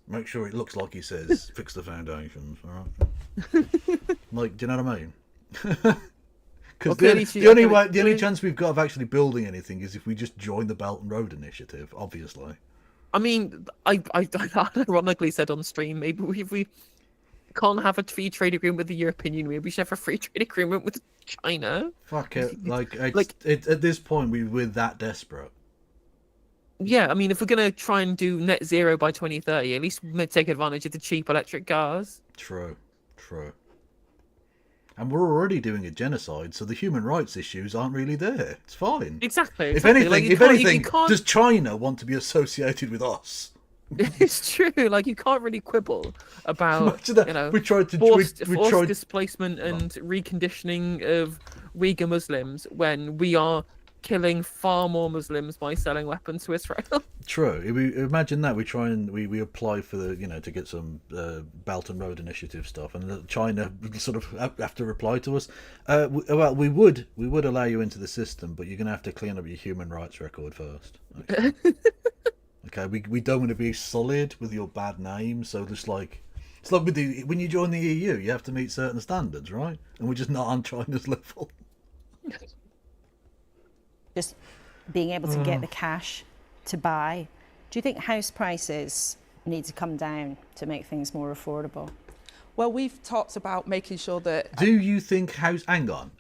make sure it looks like he says, fix the foundations, all right? Like, do you know what I mean? Because the only chance we've got of actually building anything is if we just join the Belt and Road Initiative, obviously. I mean, I ironically said on stream, maybe if we can't have a free trade agreement with the European Union, maybe we should have a free trade agreement with China. Fuck it. At this point, we're that desperate. Yeah, I mean, if we're going to try and do net zero by 2030, at least take advantage of the cheap electric cars. True. And we're already doing a genocide, so the human rights issues aren't really there. It's fine. Exactly. If anything, does China want to be associated with us? It's true. Like, you can't really quibble about, we tried to forced displacement and reconditioning of Uyghur Muslims when we are killing far more Muslims by selling weapons to Israel. True. Imagine that we apply for the to get some Belt and Road Initiative stuff, and China sort of have to reply to us. Well, we would allow you into the system, but you're going to have to clean up your human rights record first. Okay. Okay. We don't want to be solid with your bad name, so just like. It's like when you join the EU, you have to meet certain standards, right? And we're just not on China's level. Just being able to get the cash to buy. Do you think house prices need to come down to make things more affordable? Well, we've talked about making sure that... Do you think hang on.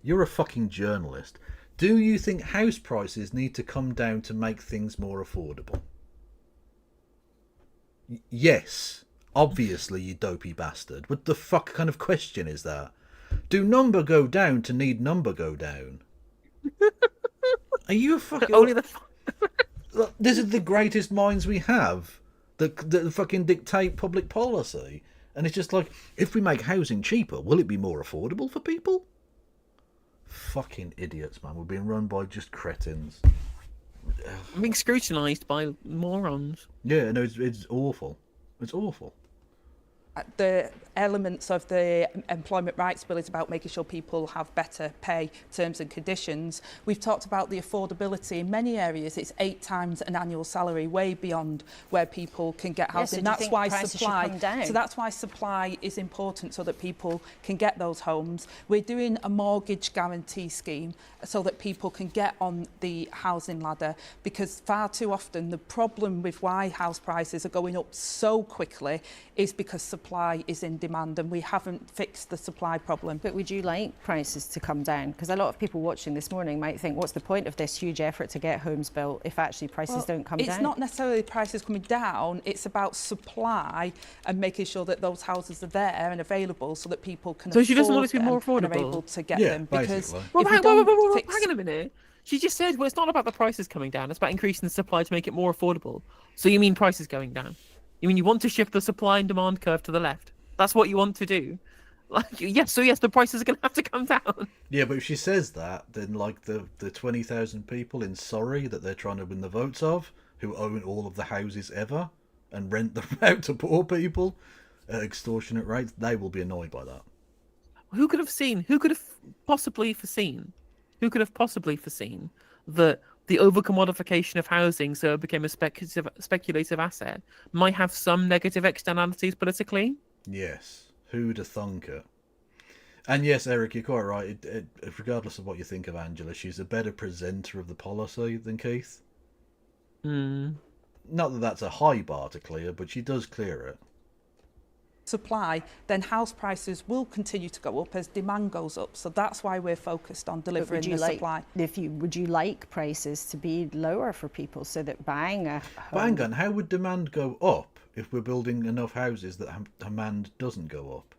You're a fucking journalist. Do you think house prices need to come down to make things more affordable? Yes. Obviously, you dopey bastard. What the fuck kind of question is that? Do number go down to need number go down? Are you a fucking... Look, this is the greatest minds we have that fucking dictate public policy. And it's just like, if we make housing cheaper, will it be more affordable for people? Fucking idiots, man. We're being run by just cretins. I'm being scrutinised by morons. Yeah, no, it's awful. It's awful. The elements of the Employment Rights Bill is about making sure people have better pay, terms and conditions. We've talked about the affordability. In many areas, it's 8 times an annual salary, way beyond where people can get housing. Yes, so that's why supply. So that's why supply is important, so that people can get those homes. We're doing a mortgage guarantee scheme so that people can get on the housing ladder, because far too often the problem with why house prices are going up so quickly is because supply is in demand, and we haven't fixed the supply problem. But would you like prices to come down? Because a lot of people watching this morning might think, what's the point of this huge effort to get homes built if actually prices don't come down? It's not necessarily prices coming down, it's about supply and making sure that those houses are there and available so that people can afford she doesn't want it to be more affordable? And are able to get them. Because hang on a minute. She just said, well, it's not about the prices coming down, it's about increasing the supply to make it more affordable. So you mean prices going down? You mean you want to shift the supply and demand curve to the left? That's what you want to do? Like, yes, the prices are going to have to come down. Yeah, but if she says that, then like the 20,000 people in Surrey that they're trying to win the votes of, who own all of the houses ever and rent them out to poor people at extortionate rates, they will be annoyed by that. Who could have possibly foreseen that the over-commodification of housing, so it became a speculative asset, might have some negative externalities politically? Yes. Who'd have thunk it? And yes, Eric, you're quite right. Regardless of what you think of Angela, she's a better presenter of the policy than Keith. Not that that's a high bar to clear, but she does clear it. supply, then house prices will continue to go up as demand goes up. So that's why we're focused on delivering the supply. Would you like prices to be lower for people so that buying a home... But hang on, how would demand go up if we're building enough houses that demand doesn't go up?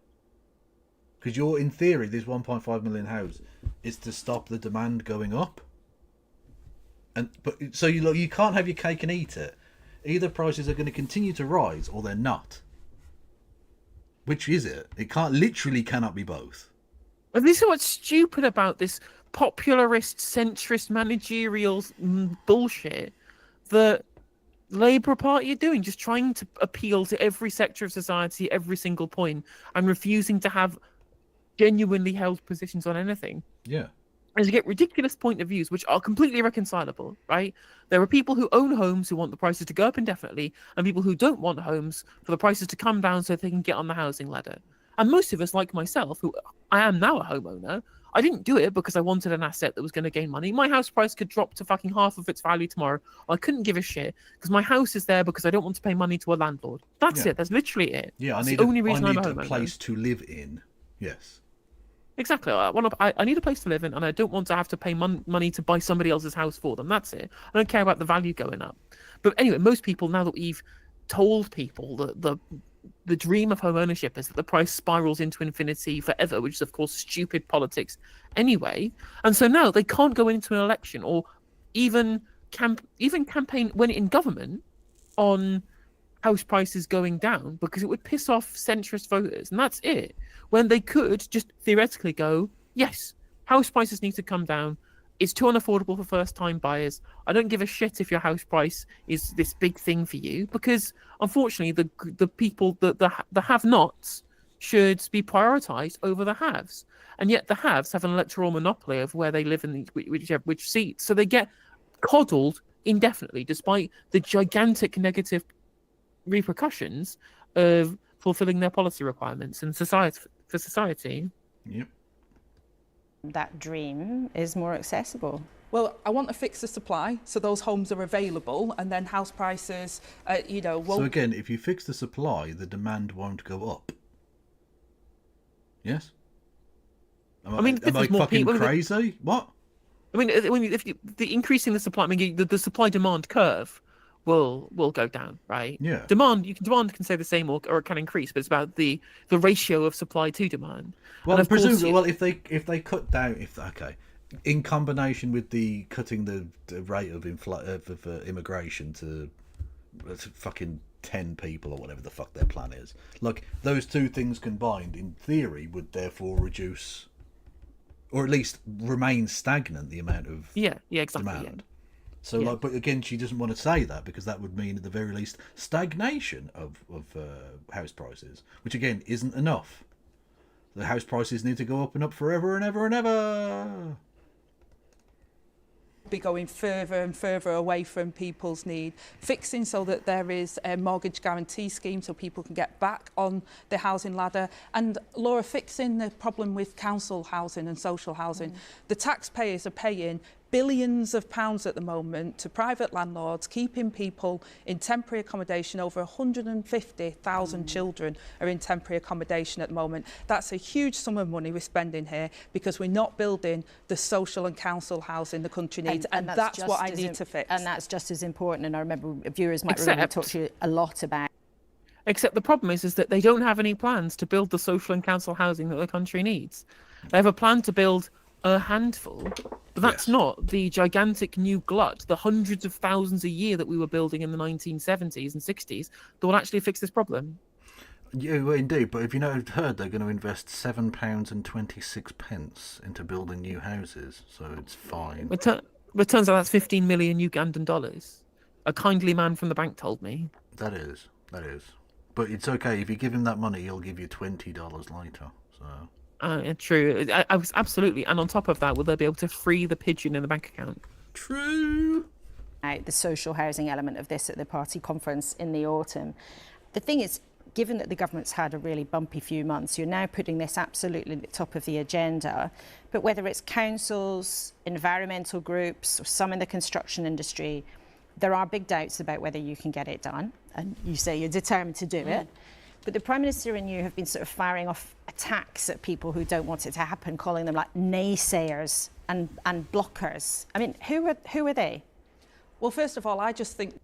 Because in theory, this 1.5 million house is to stop the demand going up. So you can't have your cake and eat it. Either prices are going to continue to rise or they're not. Which is it? It literally cannot be both. And this is what's stupid about this popularist, centrist, managerial bullshit that Labour Party are doing, just trying to appeal to every sector of society, every single point, and refusing to have genuinely held positions on anything. Yeah. As you get ridiculous point of views, which are completely irreconcilable, right? There are people who own homes who want the prices to go up indefinitely, and people who don't want homes for the prices to come down so they can get on the housing ladder. And most of us, like myself, who I am now a homeowner, I didn't do it because I wanted an asset that was going to gain money. My house price could drop to fucking half of its value tomorrow. I couldn't give a shit because my house is there because I don't want to pay money to a landlord. That's it. That's literally it. Yeah, That's I need the only reason I I'm need a a homeowner. place to live in. Yes. Exactly. I need a place to live in, and I don't want to have to pay money to buy somebody else's house for them. That's it. I don't care about the value going up. But anyway, most people, now that we've told people that the dream of home ownership is that the price spirals into infinity forever, which is of course stupid politics anyway, and so now they can't go into an election or even campaign when in government on house prices going down because it would piss off centrist voters, and that's it. When they could just theoretically go, yes, house prices need to come down. It's too unaffordable for first-time buyers. I don't give a shit if your house price is this big thing for you, because unfortunately, the people, the have-nots, should be prioritised over the haves, and yet the haves have an electoral monopoly of where they live in which seats, so they get coddled indefinitely, despite the gigantic negative repercussions of fulfilling their policy requirements and society. Yep. That dream is more accessible. Well, I want to fix the supply so those homes are available, and then house prices, won't... So again, if you fix the supply, the demand won't go up. Yes? Am I fucking crazy? What? I mean, if the increasing the supply, the supply-demand curve will go down, right? Yeah. Demand can stay the same or it can increase, but it's about the ratio of supply to demand. Well, presumably, if they cut down, in combination with the cutting the rate of immigration to fucking 10 people or whatever the fuck their plan is, like those two things combined, in theory, would therefore reduce, or at least remain stagnant, the amount of exactly, demand. Yeah. So, but again, she doesn't want to say that because that would mean, at the very least, stagnation of house prices, which again isn't enough. The house prices need to go up and up forever and ever and ever. Be going further and further away from people's need, fixing so that there is a mortgage guarantee scheme so people can get back on the housing ladder, and Laura, fixing the problem with council housing and social housing. The taxpayers are paying billions of pounds at the moment to private landlords, keeping people in temporary accommodation. Over 150,000 children are in temporary accommodation at the moment. That's a huge sum of money we're spending here because we're not building the social and council housing the country needs, and that's what I need to fix. And that's just as important, and I remember viewers might remember talk to you a lot about. Except the problem is that they don't have any plans to build the social and council housing that the country needs. They have a plan to build a handful, but that's not the gigantic new glut, the hundreds of thousands a year that we were building in the 1970s and 60s that will actually fix this problem. Yeah, well, indeed, but if you heard, they're going to invest £7.26 into building new houses, so it's fine. But it turns out that's 15 million Ugandan dollars. A kindly man from the bank told me. That is. But it's okay, if you give him that money, he'll give you $20 later, so... True. I was absolutely, and on top of that, will they be able to free the pigeon in the bank account? True. The social housing element of this at the party conference in the autumn. The thing is, given that the government's had a really bumpy few months, you're now putting this absolutely at the top of the agenda. But whether it's councils, environmental groups, or some in the construction industry, there are big doubts about whether you can get it done. And you say you're determined to do it. But the Prime Minister and you have been sort of firing off attacks at people who don't want it to happen, calling them like naysayers and blockers. I mean, who are they? Well, first of all, I just think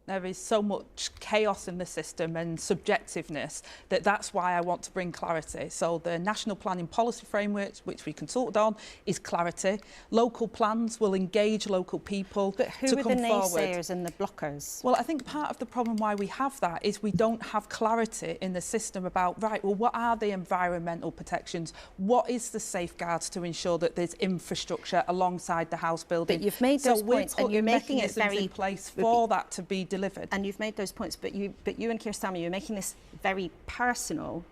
there is so much chaos in the system and subjectiveness that's why I want to bring clarity. So the National Planning Policy Framework, which we consulted on, is clarity. Local plans will engage local people to come forward. But who are the naysayers and the blockers? Well, I think part of the problem why we have that is we don't have clarity in the system about, right, well, what are the environmental protections? What is the safeguards to ensure that there's infrastructure alongside the house building? But you've made those points and you're making it very in place for that to be delivered. And you've made those points, but you and Keir Starmer, you're making this very personal,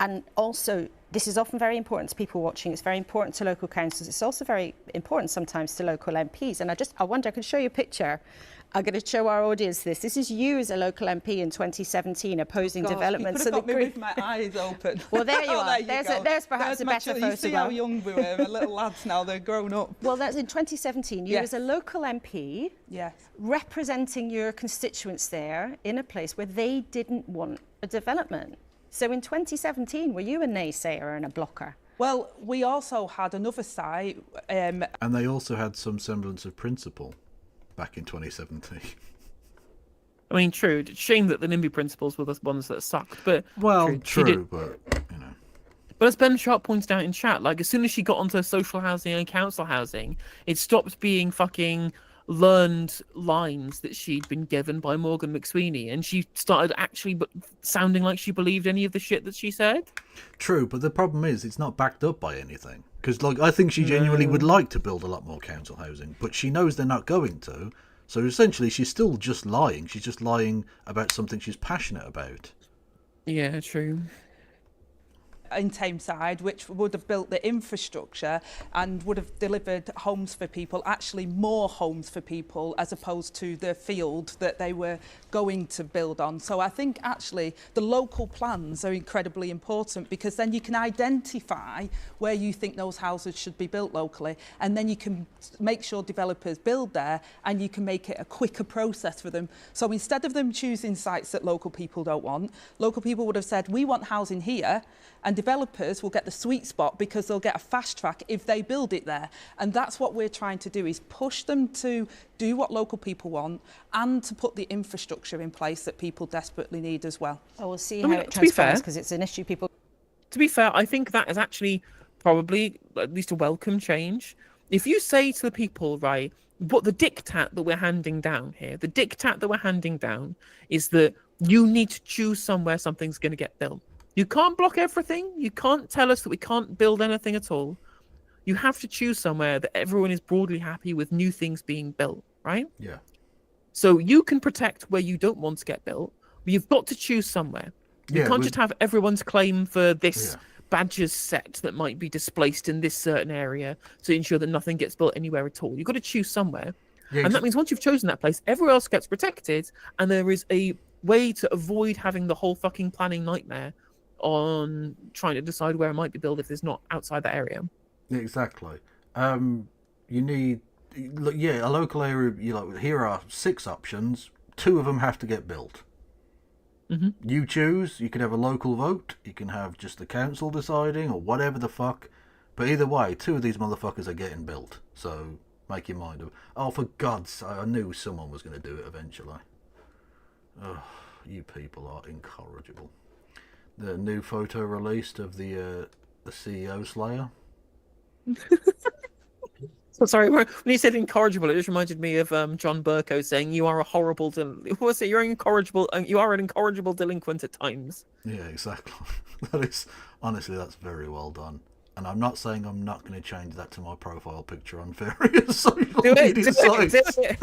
and also this is often very important to people watching. It's very important to local councils. It's also very important sometimes to local MPs. And I wonder, I can show you a picture. I'm going to show our audience this. This is you as a local MP in 2017 opposing developments. You could have got me with my eyes open. Well, there you are. There's perhaps a better photograph. You see how young we were, little lads now, they're grown up. Well, that's in 2017. You as a local MP, yes, representing your constituents there in a place where they didn't want a development. So in 2017, were you a naysayer and a blocker? Well, we also had another site. And they also had some semblance of principle back in 2017. I mean, true. It's a shame that the NIMBY principles were the ones that sucked, but... Well, true, but, you know. But as Ben Sharp pointed out in chat, like, as soon as she got onto social housing and council housing, it stopped being fucking learned lines that she'd been given by Morgan McSweeney, and she started actually sounding like she believed any of the shit that she said. True, but the problem is it's not backed up by anything. Because, like, I think she genuinely would like to build a lot more council housing, but she knows they're not going to. So essentially, she's still just lying. She's just lying about something she's passionate about. Yeah, true. In Tameside, which would have built the infrastructure and would have delivered homes for people, actually more homes for people, as opposed to the field that they were going to build on. So I think actually the local plans are incredibly important, because then you can identify where you think those houses should be built locally, and then you can make sure developers build there, and you can make it a quicker process for them. So instead of them choosing sites that local people don't want, local people would have said, we want housing here, and developers will get the sweet spot because they'll get a fast track if they build it there. And that's what we're trying to do, is push them to do what local people want and to put the infrastructure in place that people desperately need as well. Oh, we'll see how it transpires, because it's an issue people... To be fair, I think that is actually probably at least a welcome change. If you say to the people, right, what the diktat that we're handing down here, the diktat that we're handing down is that you need to choose somewhere something's going to get built. You can't block everything. You can't tell us that we can't build anything at all. You have to choose somewhere that everyone is broadly happy with new things being built, right? Yeah. So you can protect where you don't want to get built, but you've got to choose somewhere. You can't just have everyone's claim for this badges set that might be displaced in this certain area to ensure that nothing gets built anywhere at all. You've got to choose somewhere. Yeah, and that means once you've chosen that place, everywhere else gets protected, and there is a way to avoid having the whole fucking planning nightmare on trying to decide where it might be built if there's not outside that area. Exactly. You need, a local area. Here are 6 options. 2 of them have to get built. Mm-hmm. You choose. You can have a local vote. You can have just the council deciding, or whatever the fuck. But either way, 2 of these motherfuckers are getting built. So make your mind up. Oh, for God's sake! I knew someone was going to do it eventually. Oh, you people are incorrigible. The new photo released of the CEO Slayer. So sorry, when you said incorrigible, it just reminded me of John Burko saying, "You are a horrible, what was it? You're incorrigible. You are an incorrigible delinquent at times." Yeah, exactly. That is honestly, that's very well done. And I'm not saying I'm not going to change that to my profile picture on various social media sites. Do it.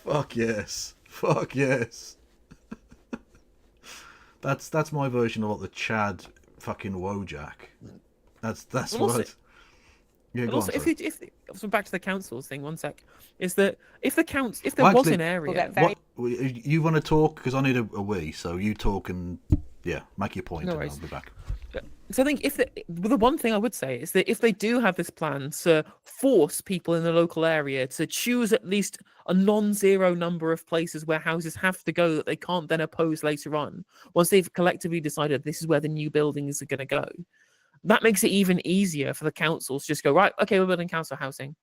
Fuck yes. Fuck yes. That's my version of what the Chad fucking Wojak. That's what. Yeah, go also, on, so back to the councils thing. 1 sec. Is that if there was an area? You want to talk? Because I need a wee. So you talk and make your point, and I'll be back. So I think the one thing I would say is that if they do have this plan to force people in the local area to choose at least a non-zero number of places where houses have to go that they can't then oppose later on, once they've collectively decided this is where the new buildings are going to go, that makes it even easier for the councils to just go, right, okay, we're building council housing.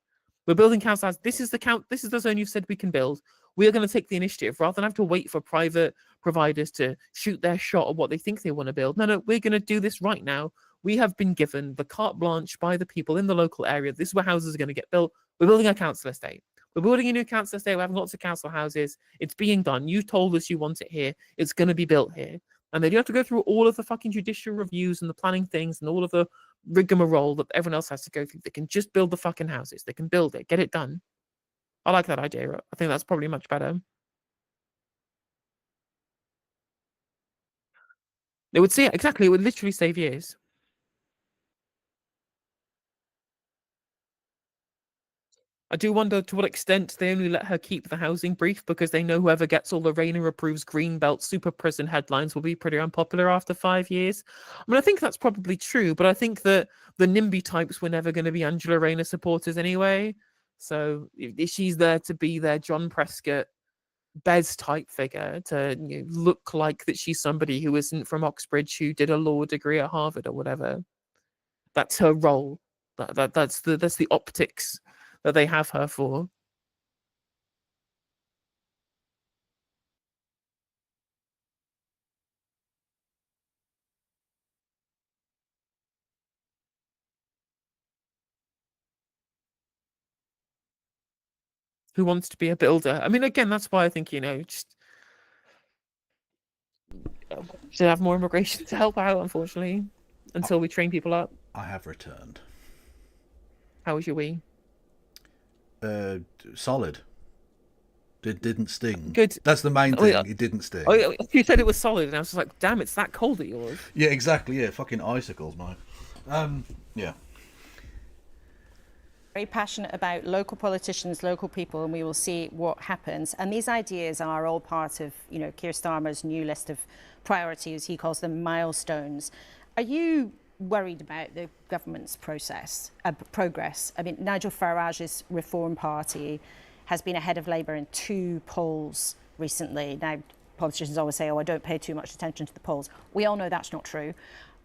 We're building council housing. This is the zone you've said we can build. We are going to take the initiative rather than have to wait for private providers to shoot their shot at what they think they want to build. No, we're going to do this right now. We have been given the carte blanche by the people in the local area. This is where houses are going to get built. We're building a council estate. We're building a new council estate. We're having lots of council houses. It's being done. You told us you want it here. It's going to be built here. And they don't have to go through all of the fucking judicial reviews and the planning things and all of the rigmarole that everyone else has to go through. They can just build the fucking houses. They can build it, get it done. I like that idea. I think that's probably much better. It would see exactly. It would literally save years. I do wonder to what extent they only let her keep the housing brief because they know whoever gets all the Rayner approves Greenbelt super prison headlines will be pretty unpopular after 5 years. I mean, I think that's probably true, but I think that the NIMBY types were never going to be Angela Rayner supporters anyway. So if she's there to be their John Prescott, Bez type figure, to look like that she's somebody who isn't from Oxbridge who did a law degree at Harvard or whatever. That's her role. That's the optics that they have her for. Who wants to be a builder? I mean, again, that's why I think, just should have more immigration to help out, unfortunately, until we train people up. I have returned. How was your wee? Solid. It didn't sting. Good. That's the main thing. It didn't sting. You said it was solid, and I was just like, damn, it's that cold at yours. Yeah, exactly. Yeah, fucking icicles, mate. Yeah. Very passionate about local politicians, local people, and we will see what happens. And these ideas are all part of, Keir Starmer's new list of priorities. He calls them milestones. Are you worried about the government's progress? I mean, Nigel Farage's Reform Party has been ahead of Labour in 2 polls recently. Now, politicians always say, I don't pay too much attention to the polls. We all know that's not true.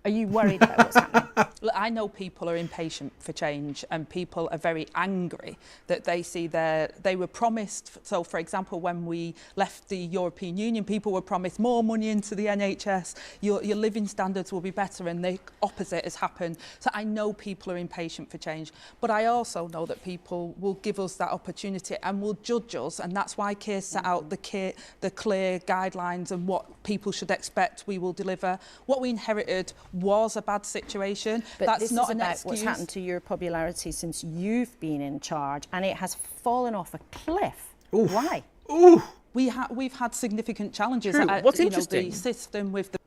Are you worried about what's happening? Look, I know people are impatient for change and people are very angry that they see they were promised. So, for example, when we left the European Union, people were promised more money into the NHS, your living standards will be better, and the opposite has happened. So I know people are impatient for change, but I also know that people will give us that opportunity and will judge us, and that's why Keir set out the clear guidelines and what people should expect we will deliver. What we inherited was a bad situation. But that's this not is an about excuse. What's happened to your popularity since you've been in charge, and it has fallen off a cliff. Oof. Why? Ooh. We've had significant challenges. True. What's interesting the system with the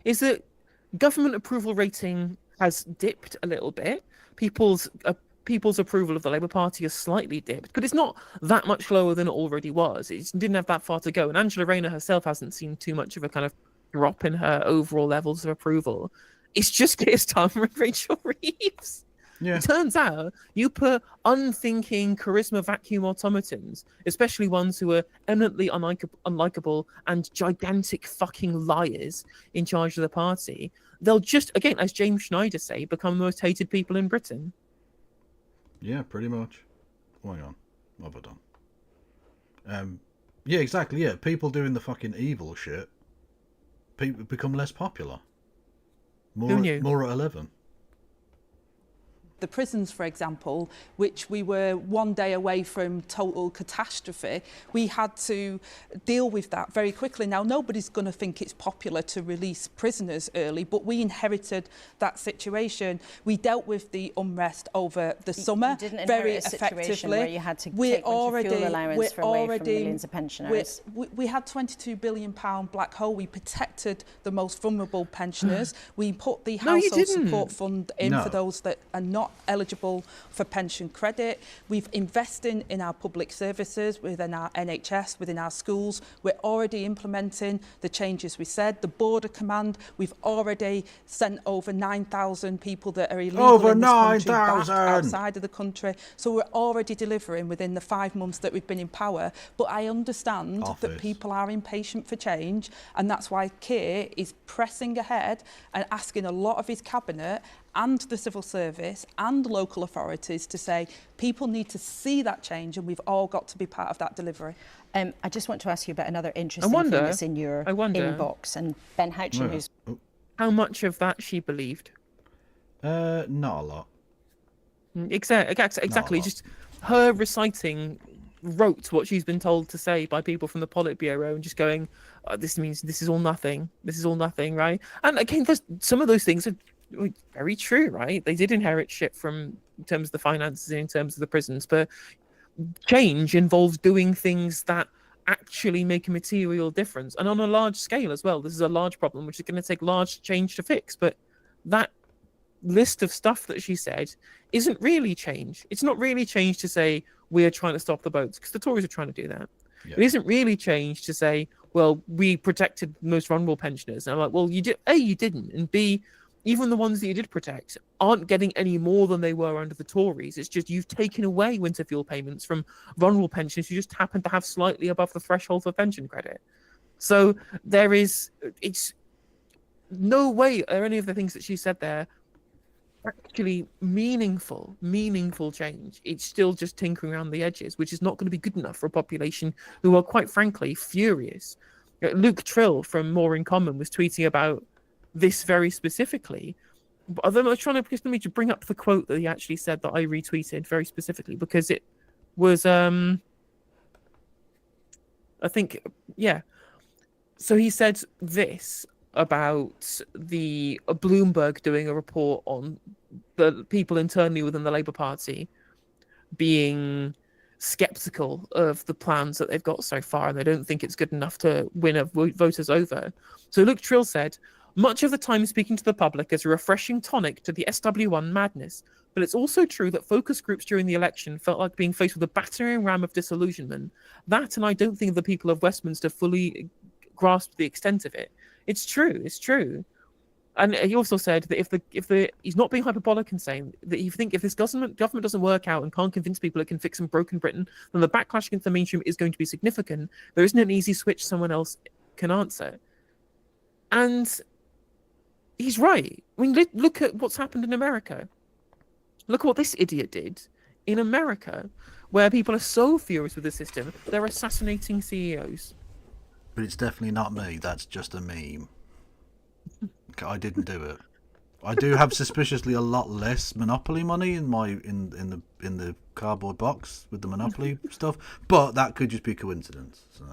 is that government approval rating has dipped a little bit. People's approval of the Labour Party has slightly dipped, but it's not that much lower than it already was. It didn't have that far to go, and Angela Rayner herself hasn't seen too much of a kind of drop in her overall levels of approval. It's just Keir Starmer and Rachel Reeves. Yeah. It turns out you put unthinking charisma vacuum automatons, especially ones who are eminently unlikable and gigantic fucking liars, in charge of the party. They'll just, again, as James Schneider say, become the most hated people in Britain. Yeah, pretty much. Hang on. What have I done? Yeah, exactly. Yeah, people doing the fucking evil shit become less popular. Who knew? More at 11. The prisons, for example, which we were one day away from total catastrophe, we had to deal with that very quickly. Now, nobody's going to think it's popular to release prisoners early, but we inherited that situation. We dealt with the unrest over the summer you didn't very inherit a situation effectively. Where you had to take winter fuel allowance away from millions of pensioners. We had £22 billion black hole. We protected the most vulnerable pensioners. We put the household support fund in for those that are not eligible for pension credit. We've invested in our public services, within our NHS, within our schools. We're already implementing the changes we said. The border command, we've already sent over 9,000 people that are illegal in this country back outside of the country. So we're already delivering within the 5 months that we've been in power. But I understand that people are impatient for change, and that's why Keir is pressing ahead and asking a lot of his cabinet and the civil service and local authorities to say people need to see that change, and we've all got to be part of that delivery. I just want to ask you about another interesting thing that's in your inbox, and Ben Houchin, who's... How much of that she believed? Not a lot. Exactly. Just her reciting wrote what she's been told to say by people from the Politburo and just going, this means this is all nothing. This is all nothing, right? And again, some of those things are very true, right? They did inherit shit from in terms of the finances and in terms of the prisons, but change involves doing things that actually make a material difference and on a large scale as well. This is a large problem which is going to take large change to fix, but that list of stuff that she said isn't really change. It's not really change to say we're trying to stop the boats, because the Tories are trying to do that. It isn't really change to say, well, we protected the most vulnerable pensioners. And I'm like, well, you did. A, you didn't, and B, even the ones that you did protect aren't getting any more than they were under the Tories. It's just you've taken away winter fuel payments from vulnerable pensioners who just happen to have slightly above the threshold for pension credit. So it's no way are any of the things that she said there actually meaningful change. It's still just tinkering around the edges, which is not going to be good enough for a population who are, quite frankly, furious. Luke Trill from More in Common was tweeting about this very specifically. But I'm trying to bring up the quote that he actually said that I retweeted very specifically, because it was I think, yeah. So he said this about the Bloomberg doing a report on the people internally within the Labour Party being skeptical of the plans that they've got so far, and they don't think it's good enough to win voters over. So Luke Trill said, much of the time speaking to the public is a refreshing tonic to the SW1 madness, but it's also true that focus groups during the election felt like being faced with a battering ram of disillusionment. That, and I don't think the people of Westminster fully grasped the extent of it. It's true. And he also said that if he's not being hyperbolic in saying that if this government doesn't work out and can't convince people it can fix and broken Britain, then the backlash against the mainstream is going to be significant. There isn't an easy switch someone else can answer. And he's right. I mean, look at what's happened in America. Look at what this idiot did in America, where people are so furious with the system, they're assassinating CEOs. But it's definitely not me. That's just a meme. I didn't do it. I do have suspiciously a lot less Monopoly money in the cardboard box with the Monopoly stuff, but that could just be coincidence. So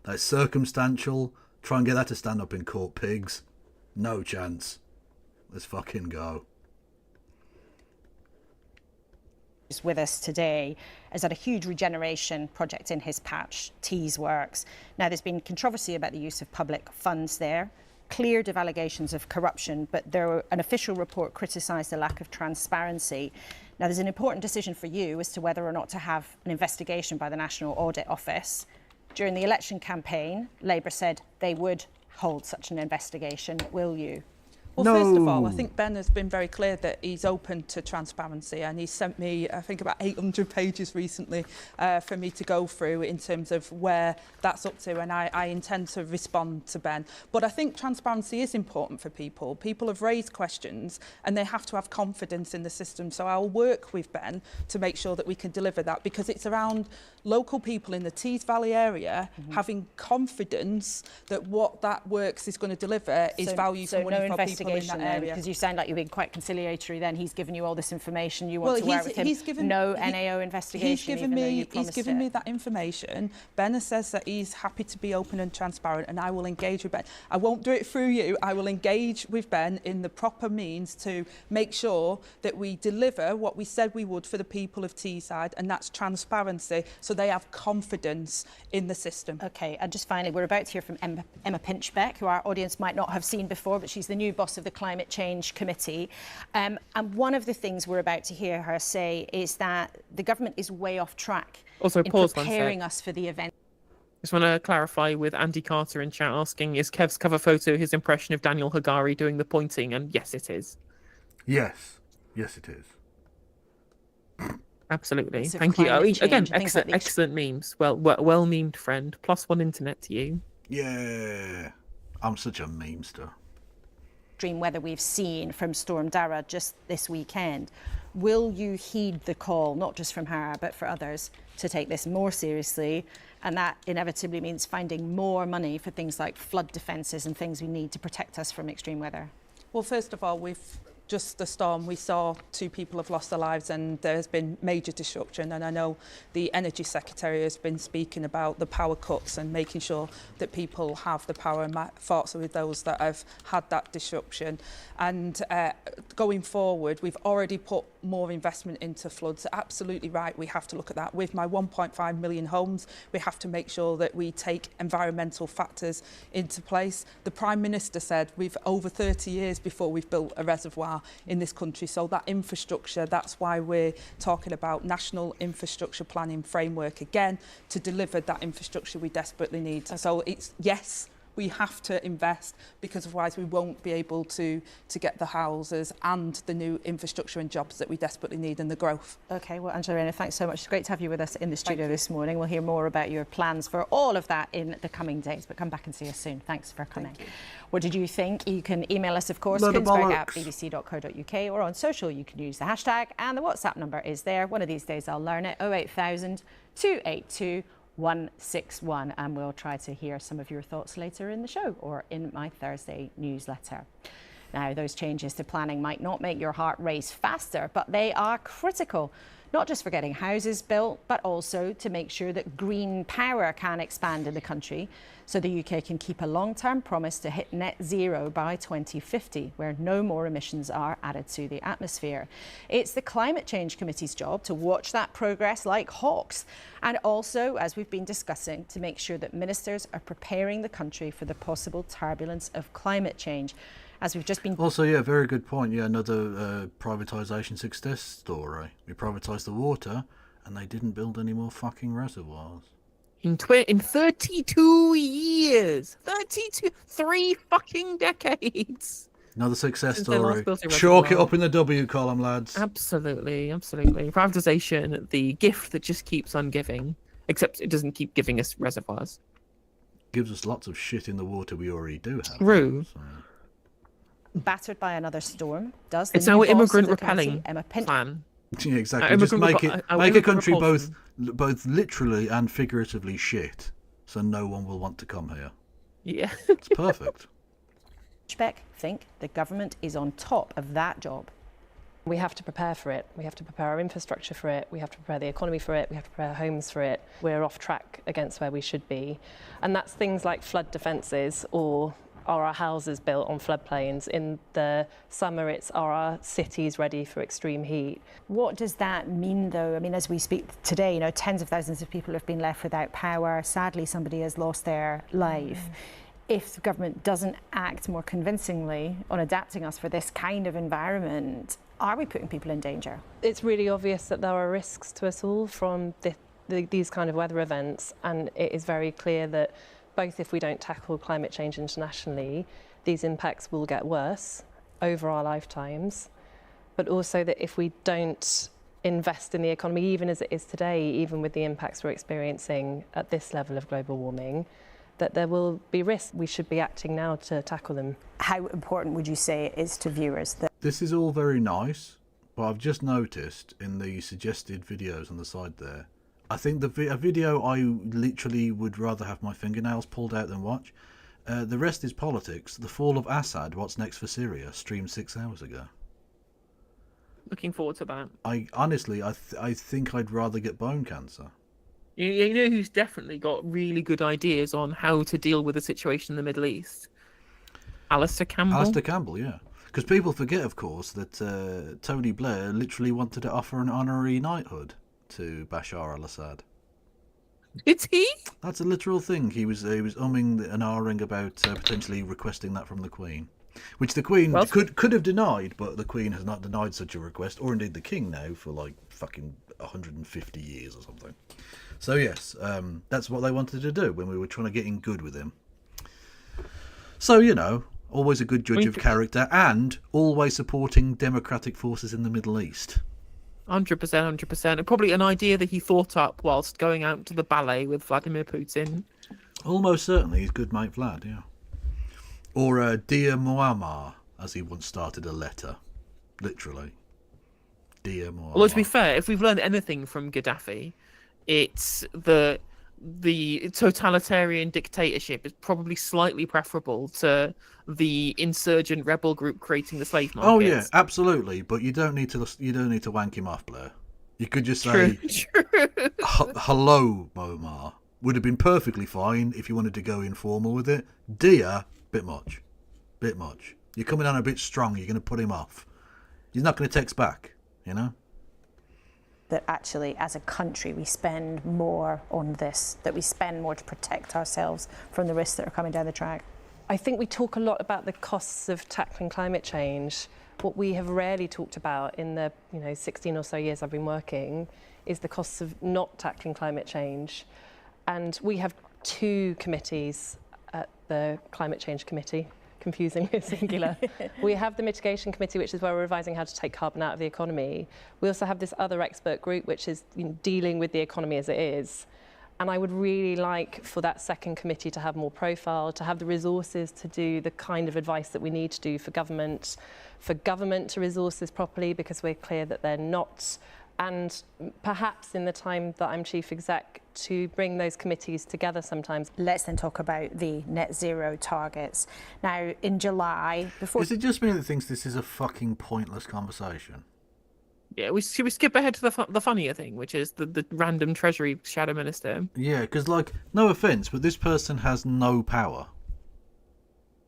that's circumstantial. Try and get that to stand up in court, pigs. No chance. Let's fucking go. With us today has had a huge regeneration project in his patch, Tees Works. Now, there's been controversy about the use of public funds there, cleared of allegations of corruption, but an official report criticised the lack of transparency. Now, there's an important decision for you as to whether or not to have an investigation by the National Audit Office. During the election campaign, Labour said they would hold such an investigation. Will you? Well, first of all, I think Ben has been very clear that he's open to transparency, and he sent me, I think, about 800 pages recently for me to go through in terms of where that's up to, and I intend to respond to Ben. But I think transparency is important for people. People have raised questions, and they have to have confidence in the system. So I'll work with Ben to make sure that we can deliver that, because it's around local people in the Tees Valley area having confidence that what that works is going to deliver is value for money for people in that area. Because you sound like you're being quite conciliatory then. He's given you all this information, you want to work with him. NAO investigation, he's given me that information. Ben says that he's happy to be open and transparent, and I will engage with Ben. I won't do it through you. I will engage with Ben in the proper means to make sure that we deliver what we said we would for the people of Teesside, and that's transparency, so they have confidence in the system. OK, and just finally, we're about to hear from Emma Pinchbeck, who our audience might not have seen before, but she's the new boss boss of the Climate Change Committee. And one of the things we're about to hear her say is that the government is way off track Also, in pause 1 sec. preparing us for the event. Just want to clarify with Andy Carter in chat asking, is Kev's cover photo his impression of Daniel Hagari doing the pointing? And yes, it is. Yes. Yes, it is. Absolutely. So Thank you. climate Again, change, things like excellent memes. Well memed friend. +1 internet to you. Yeah. I'm such a memester. Extreme weather we've seen from Storm Dara just this weekend. Will you heed the call, not just from her, but for others, to take this more seriously? And that inevitably means finding more money for things like flood defences and things we need to protect us from extreme weather. Well, first of all, we've just the storm, we saw 2 people have lost their lives and there has been major disruption. And I know the Energy Secretary has been speaking about the power cuts and making sure that people have the power. And my thoughts are with those that have had that disruption. And going forward, we've already put more investment into floods. Absolutely right, we have to look at that. With my 1.5 million homes, we have to make sure that we take environmental factors into place. The Prime Minister said we've over 30 years before we've built a reservoir in this country. So that infrastructure, that's why we're talking about national infrastructure planning framework again, to deliver that infrastructure we desperately need. So it's, yes, we have to invest, because otherwise we won't be able to get the houses and the new infrastructure and jobs that we desperately need and the growth. OK, well, Angela Rayner, thanks so much. It's great to have you with us in the studio this morning. We'll hear more about your plans for all of that in the coming days, but come back and see us soon. Thanks for coming. What did you think? You can email us, of course, kunsberg@bbc.co.uk, or on social you can use the hashtag, and the WhatsApp number is there. One of these days I'll learn it. 08000 282 161, and we'll try to hear some of your thoughts later in the show or in my Thursday newsletter. Now, those changes to planning might not make your heart race faster, but they are critical, not just for getting houses built, but also to make sure that green power can expand in the country, so the UK can keep a long-term promise to hit net zero by 2050, where no more emissions are added to the atmosphere. It's the Climate Change Committee's job to watch that progress like hawks, and also, as we've been discussing, to make sure that ministers are preparing the country for the possible turbulence of climate change. As we've just been... Also, yeah, very good point. Yeah, another privatisation success story. We privatised the water and they didn't build any more fucking reservoirs. In 32 years. 3 fucking decades. Another success Since they last story. built a Chalk it reservoir. up in the W column, lads. Absolutely, absolutely. Privatisation, the gift that just keeps on giving, except it doesn't keep giving us reservoirs. Gives us lots of shit in the water we already do have. True. So. Battered by another storm, does the It's new our boss of immigrant the committee, repelling Emma Pinch- plan. Yeah, exactly. Just make a country both literally and figuratively shit, so no one will want to come here. Yeah. It's perfect. Beck think the government is on top of that job. We have to prepare for it. We have to prepare our infrastructure for it. We have to prepare the economy for it. We have to prepare our homes for it. We're off track against where we should be. And that's things like flood defences, or are our houses built on floodplains? In the summer, are our cities ready for extreme heat? What does that mean, though? I mean, as we speak today, you know, tens of thousands of people have been left without power. Sadly, somebody has lost their life. If the government doesn't act more convincingly on adapting us for this kind of environment, are we putting people in danger? It's really obvious that there are risks to us all from these kind of weather events, and it is very clear that both if we don't tackle climate change internationally, these impacts will get worse over our lifetimes, but also that if we don't invest in the economy, even as it is today, even with the impacts we're experiencing at this level of global warming, that there will be risks. We should be acting now to tackle them. How important would you say it is to viewers that... This is all very nice, but I've just noticed in the suggested videos on the side there, I think a video I literally would rather have my fingernails pulled out than watch. The rest is politics. The fall of Assad, what's next for Syria, streamed 6 hours ago. Looking forward to that. I honestly, I think I'd rather get bone cancer. You know who's definitely got really good ideas on how to deal with the situation in the Middle East? Alistair Campbell. Alistair Campbell, yeah. Because people forget, of course, that Tony Blair literally wanted to offer an honorary knighthood to Bashar al-Assad. It's he? That's a literal thing. He was umming and ahhing about potentially requesting that from the Queen. Which the Queen could have denied, but the Queen has not denied such a request, or indeed the King now, for like fucking 150 years or something. So yes, that's what they wanted to do when we were trying to get in good with him. So, you know, always a good judge of character, and always supporting democratic forces in the Middle East. 100%. And probably an idea that he thought up whilst going out to the ballet with Vladimir Putin. Almost certainly his good mate Vlad, yeah. Or Dear Muammar, as he once started a letter. Literally. Dear Muammar. Although, to be fair, if we've learned anything from Gaddafi, it's the totalitarian dictatorship is probably slightly preferable to the insurgent rebel group creating the slave market. Oh yeah, absolutely. But you don't need to wank him off, Blair. You could just say, "Hello, Muammar." Would have been perfectly fine if you wanted to go informal with it. Dear, bit much. You're coming on a bit strong. You're going to put him off. He's not going to text back, you know. That actually, as a country, we spend more on this, that we spend more to protect ourselves from the risks that are coming down the track? I think we talk a lot about the costs of tackling climate change. What we have rarely talked about in the 16 or so years I've been working is the costs of not tackling climate change. And we have 2 committees at the Climate Change Committee, confusingly singular. We have the Mitigation Committee, which is where we're revising how to take carbon out of the economy. We also have this other expert group, which is dealing with the economy as it is. And I would really like for that second committee to have more profile, to have the resources to do the kind of advice that we need to do for government to resource this properly, because we're clear that they're not. And perhaps in the time that I'm chief exec, to bring those committees together sometimes. Let's then talk about the net zero targets. Now, in July, before... Is it just me that thinks this is a fucking pointless conversation? Yeah, should we skip ahead to the funnier thing, which is the random Treasury Shadow Minister? Yeah, because, like, no offence, but this person has no power.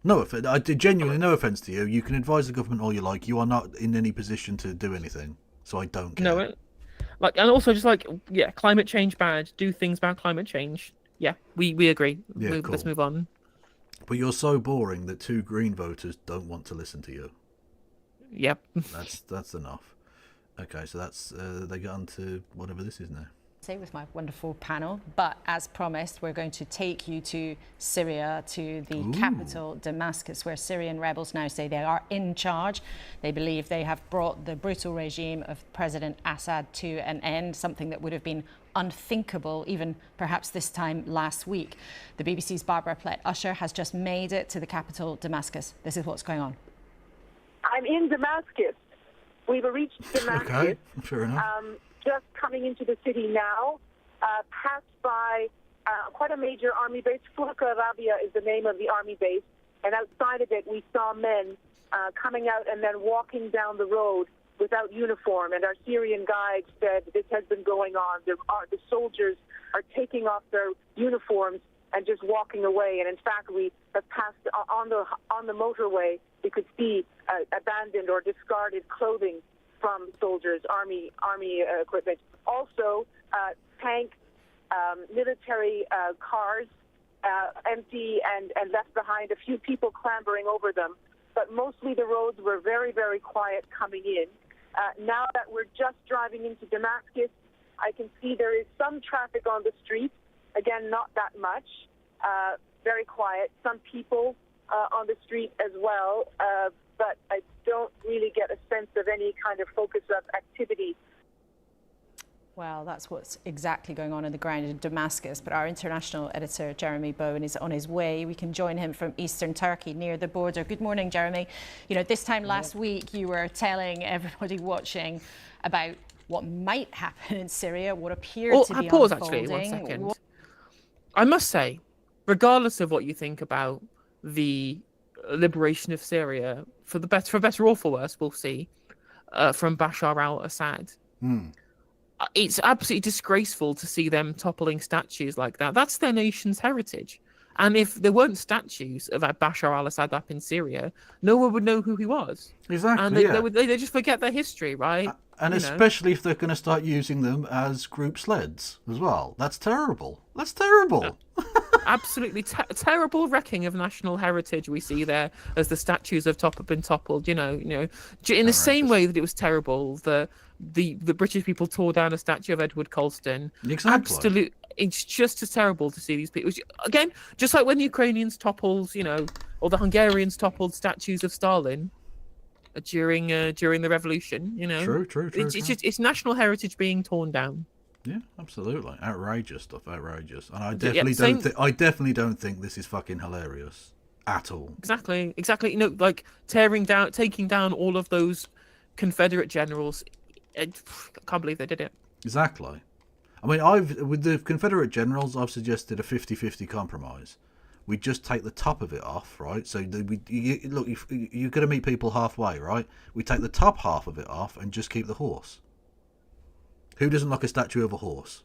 No offence. I did genuinely no offence to you. You can advise the government all you like. You are not in any position to do anything. So I don't care. No, and also just climate change bad. Do things about climate change. Yeah, we agree. Yeah, cool. Let's move on. But you're so boring that 2 Green voters don't want to listen to you. Yep. That's enough. Okay, so that's they get on to whatever this is now. With my wonderful panel, but as promised, we're going to take you to Syria, to the capital, Damascus, where Syrian rebels now say they are in charge. They believe they have brought the brutal regime of President Assad to an end, something that would have been unthinkable even perhaps this time last week. The BBC's Barbara Plett-Usher has just made it to the capital, Damascus. This is what's going on. I'm in Damascus. We've reached Damascus. Okay, fair enough. Just coming into the city now, passed by quite a major army base. Furqa Rabia is the name of the army base. And outside of it, we saw men coming out and then walking down the road without uniform. And our Syrian guide said this has been going on. The soldiers are taking off their uniforms and just walking away. And in fact, we have passed on the motorway. We could see abandoned or discarded clothing from soldiers, army equipment. Also, tanks, military cars, empty and left behind, a few people clambering over them. But mostly the roads were very, very quiet coming in. Now that we're just driving into Damascus, I can see there is some traffic on the street. Again, not that much. Very quiet. Some people on the street as well. But I don't really get a sense of any kind of focus of activity. Well, that's what's exactly going on the ground in Damascus. But our international editor, Jeremy Bowen, is on his way. We can join him from eastern Turkey near the border. Good morning, Jeremy. You know, this time last week, you were telling everybody watching about what might happen in Syria, what appeared to be pause, unfolding. Actually, 1 second. I must say, regardless of what you think about the liberation of Syria, for better or for worse, we'll see, from Bashar al-Assad. It's absolutely disgraceful to see them toppling statues like that. That's their nation's heritage. And if there weren't statues of Bashar al-Assad up in Syria, no one would know who he was. Exactly, and they just forget their history, right? And especially if they're going to start using them as group sleds as well. That's terrible. That's terrible. absolutely terrible wrecking of national heritage we see there as the statues have been toppled. In the same way that it was terrible the British people tore down a statue of Edward Colston. Exactly. Absolutely, it's just as terrible to see these people again. Just like when the Ukrainians toppled, or the Hungarians toppled statues of Stalin during the revolution. True. It's national heritage being torn down. Yeah, absolutely. Outrageous stuff, outrageous. And I definitely don't think this is fucking hilarious at all. Exactly. Like taking down all of those Confederate generals. I can't believe they did it. Exactly. I mean, with the Confederate generals, I've suggested a 50-50 compromise. We just take the top of it off, right? So look, you're going to meet people halfway, right? We take the top half of it off and just keep the horse. Who doesn't like a statue of a horse?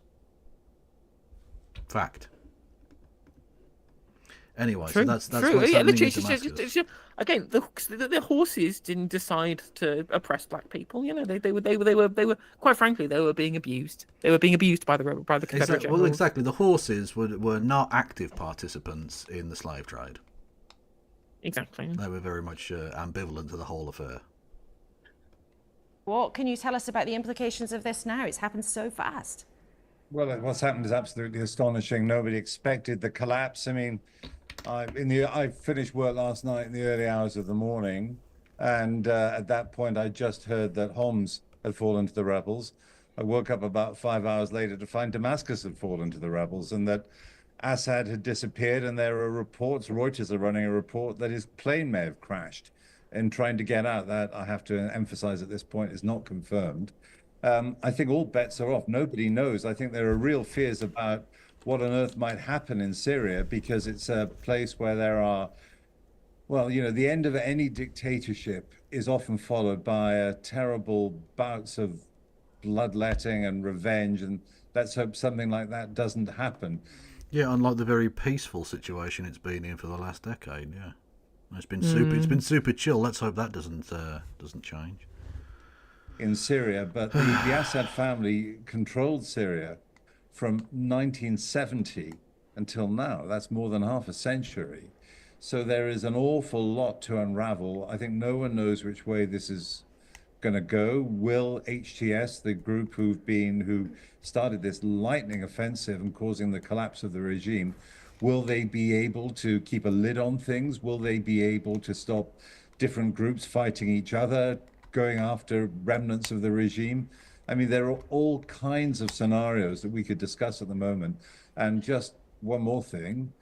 Fact. Anyway, true, so that's true. what's happening in Damascus. Again, the horses didn't decide to oppress black people. They were quite frankly they were being abused. They were being abused by the Confederate generals. Well, exactly. The horses were not active participants in the slave trade. Exactly. They were very much ambivalent to the whole affair. What can you tell us about the implications of this now? It's happened so fast. Well, what's happened is absolutely astonishing. Nobody expected the collapse. I mean, I finished work last night in the early hours of the morning, and at that point I just heard that Homs had fallen to the rebels. I woke up about 5 hours later to find Damascus had fallen to the rebels, and that Assad had disappeared. And there are reports, Reuters are running a report, that his plane may have crashed in trying to get out. That, I have to emphasize at this point, is not confirmed. I think all bets are off. Nobody knows. I think there are real fears about what on earth might happen in Syria, because it's a place where there are, well, the end of any dictatorship is often followed by terrible bouts of bloodletting and revenge, and let's hope something like that doesn't happen. Yeah, unlike the very peaceful situation it's been in for the last decade. Yeah, it's been super chill. Let's hope that doesn't change in Syria. But the Assad family controlled Syria from 1970 until now. That's more than half a century. So there is an awful lot to unravel. I think no one knows which way this is going to go. Will HTS, the group who started this lightning offensive and causing the collapse of the regime, will they be able to keep a lid on things? Will they be able to stop different groups fighting each other, going after remnants of the regime? I mean, there are all kinds of scenarios that we could discuss at the moment. And just one more thing,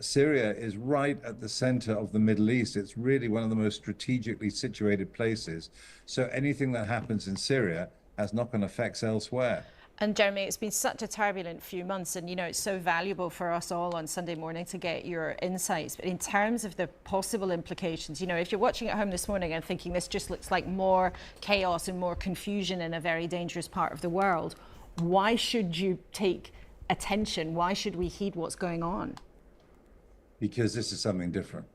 Syria is right at the center of the Middle East. It's really one of the most strategically situated places. So anything that happens in Syria has knock-on effects elsewhere. And Jeremy, it's been such a turbulent few months, and it's so valuable for us all on Sunday morning to get your insights. But in terms of the possible implications, if you're watching at home this morning and thinking this just looks like more chaos and more confusion in a very dangerous part of the world, why should you take attention? Why should we heed what's going on? Because this is something different.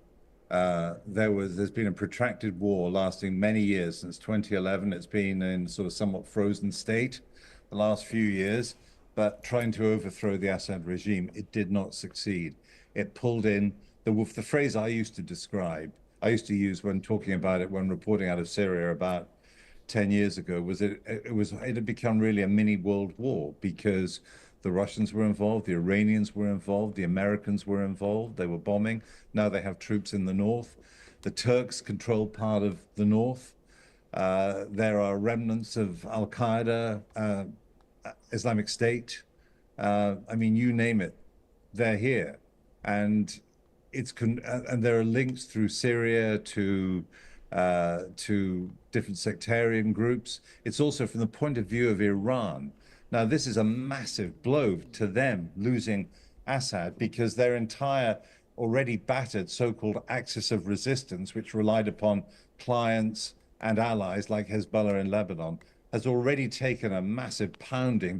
There's been a protracted war lasting many years since 2011. It's been in sort of somewhat frozen state the last few years, but trying to overthrow the Assad regime, it did not succeed. It pulled in the phrase I used to use when talking about it, when reporting out of Syria about 10 years ago, was it had become really a mini world war, because the Russians were involved, the Iranians were involved, the Americans were involved, they were bombing. Now they have troops in the north. The Turks control part of the north. There are remnants of Al-Qaeda, Islamic State. I mean, you name it, they're here. And and there are links through Syria to different sectarian groups. It's also from the point of view of Iran. Now, this is a massive blow to them, losing Assad, because their entire already battered so-called axis of resistance, which relied upon clients and allies like Hezbollah in Lebanon, has already taken a massive pounding,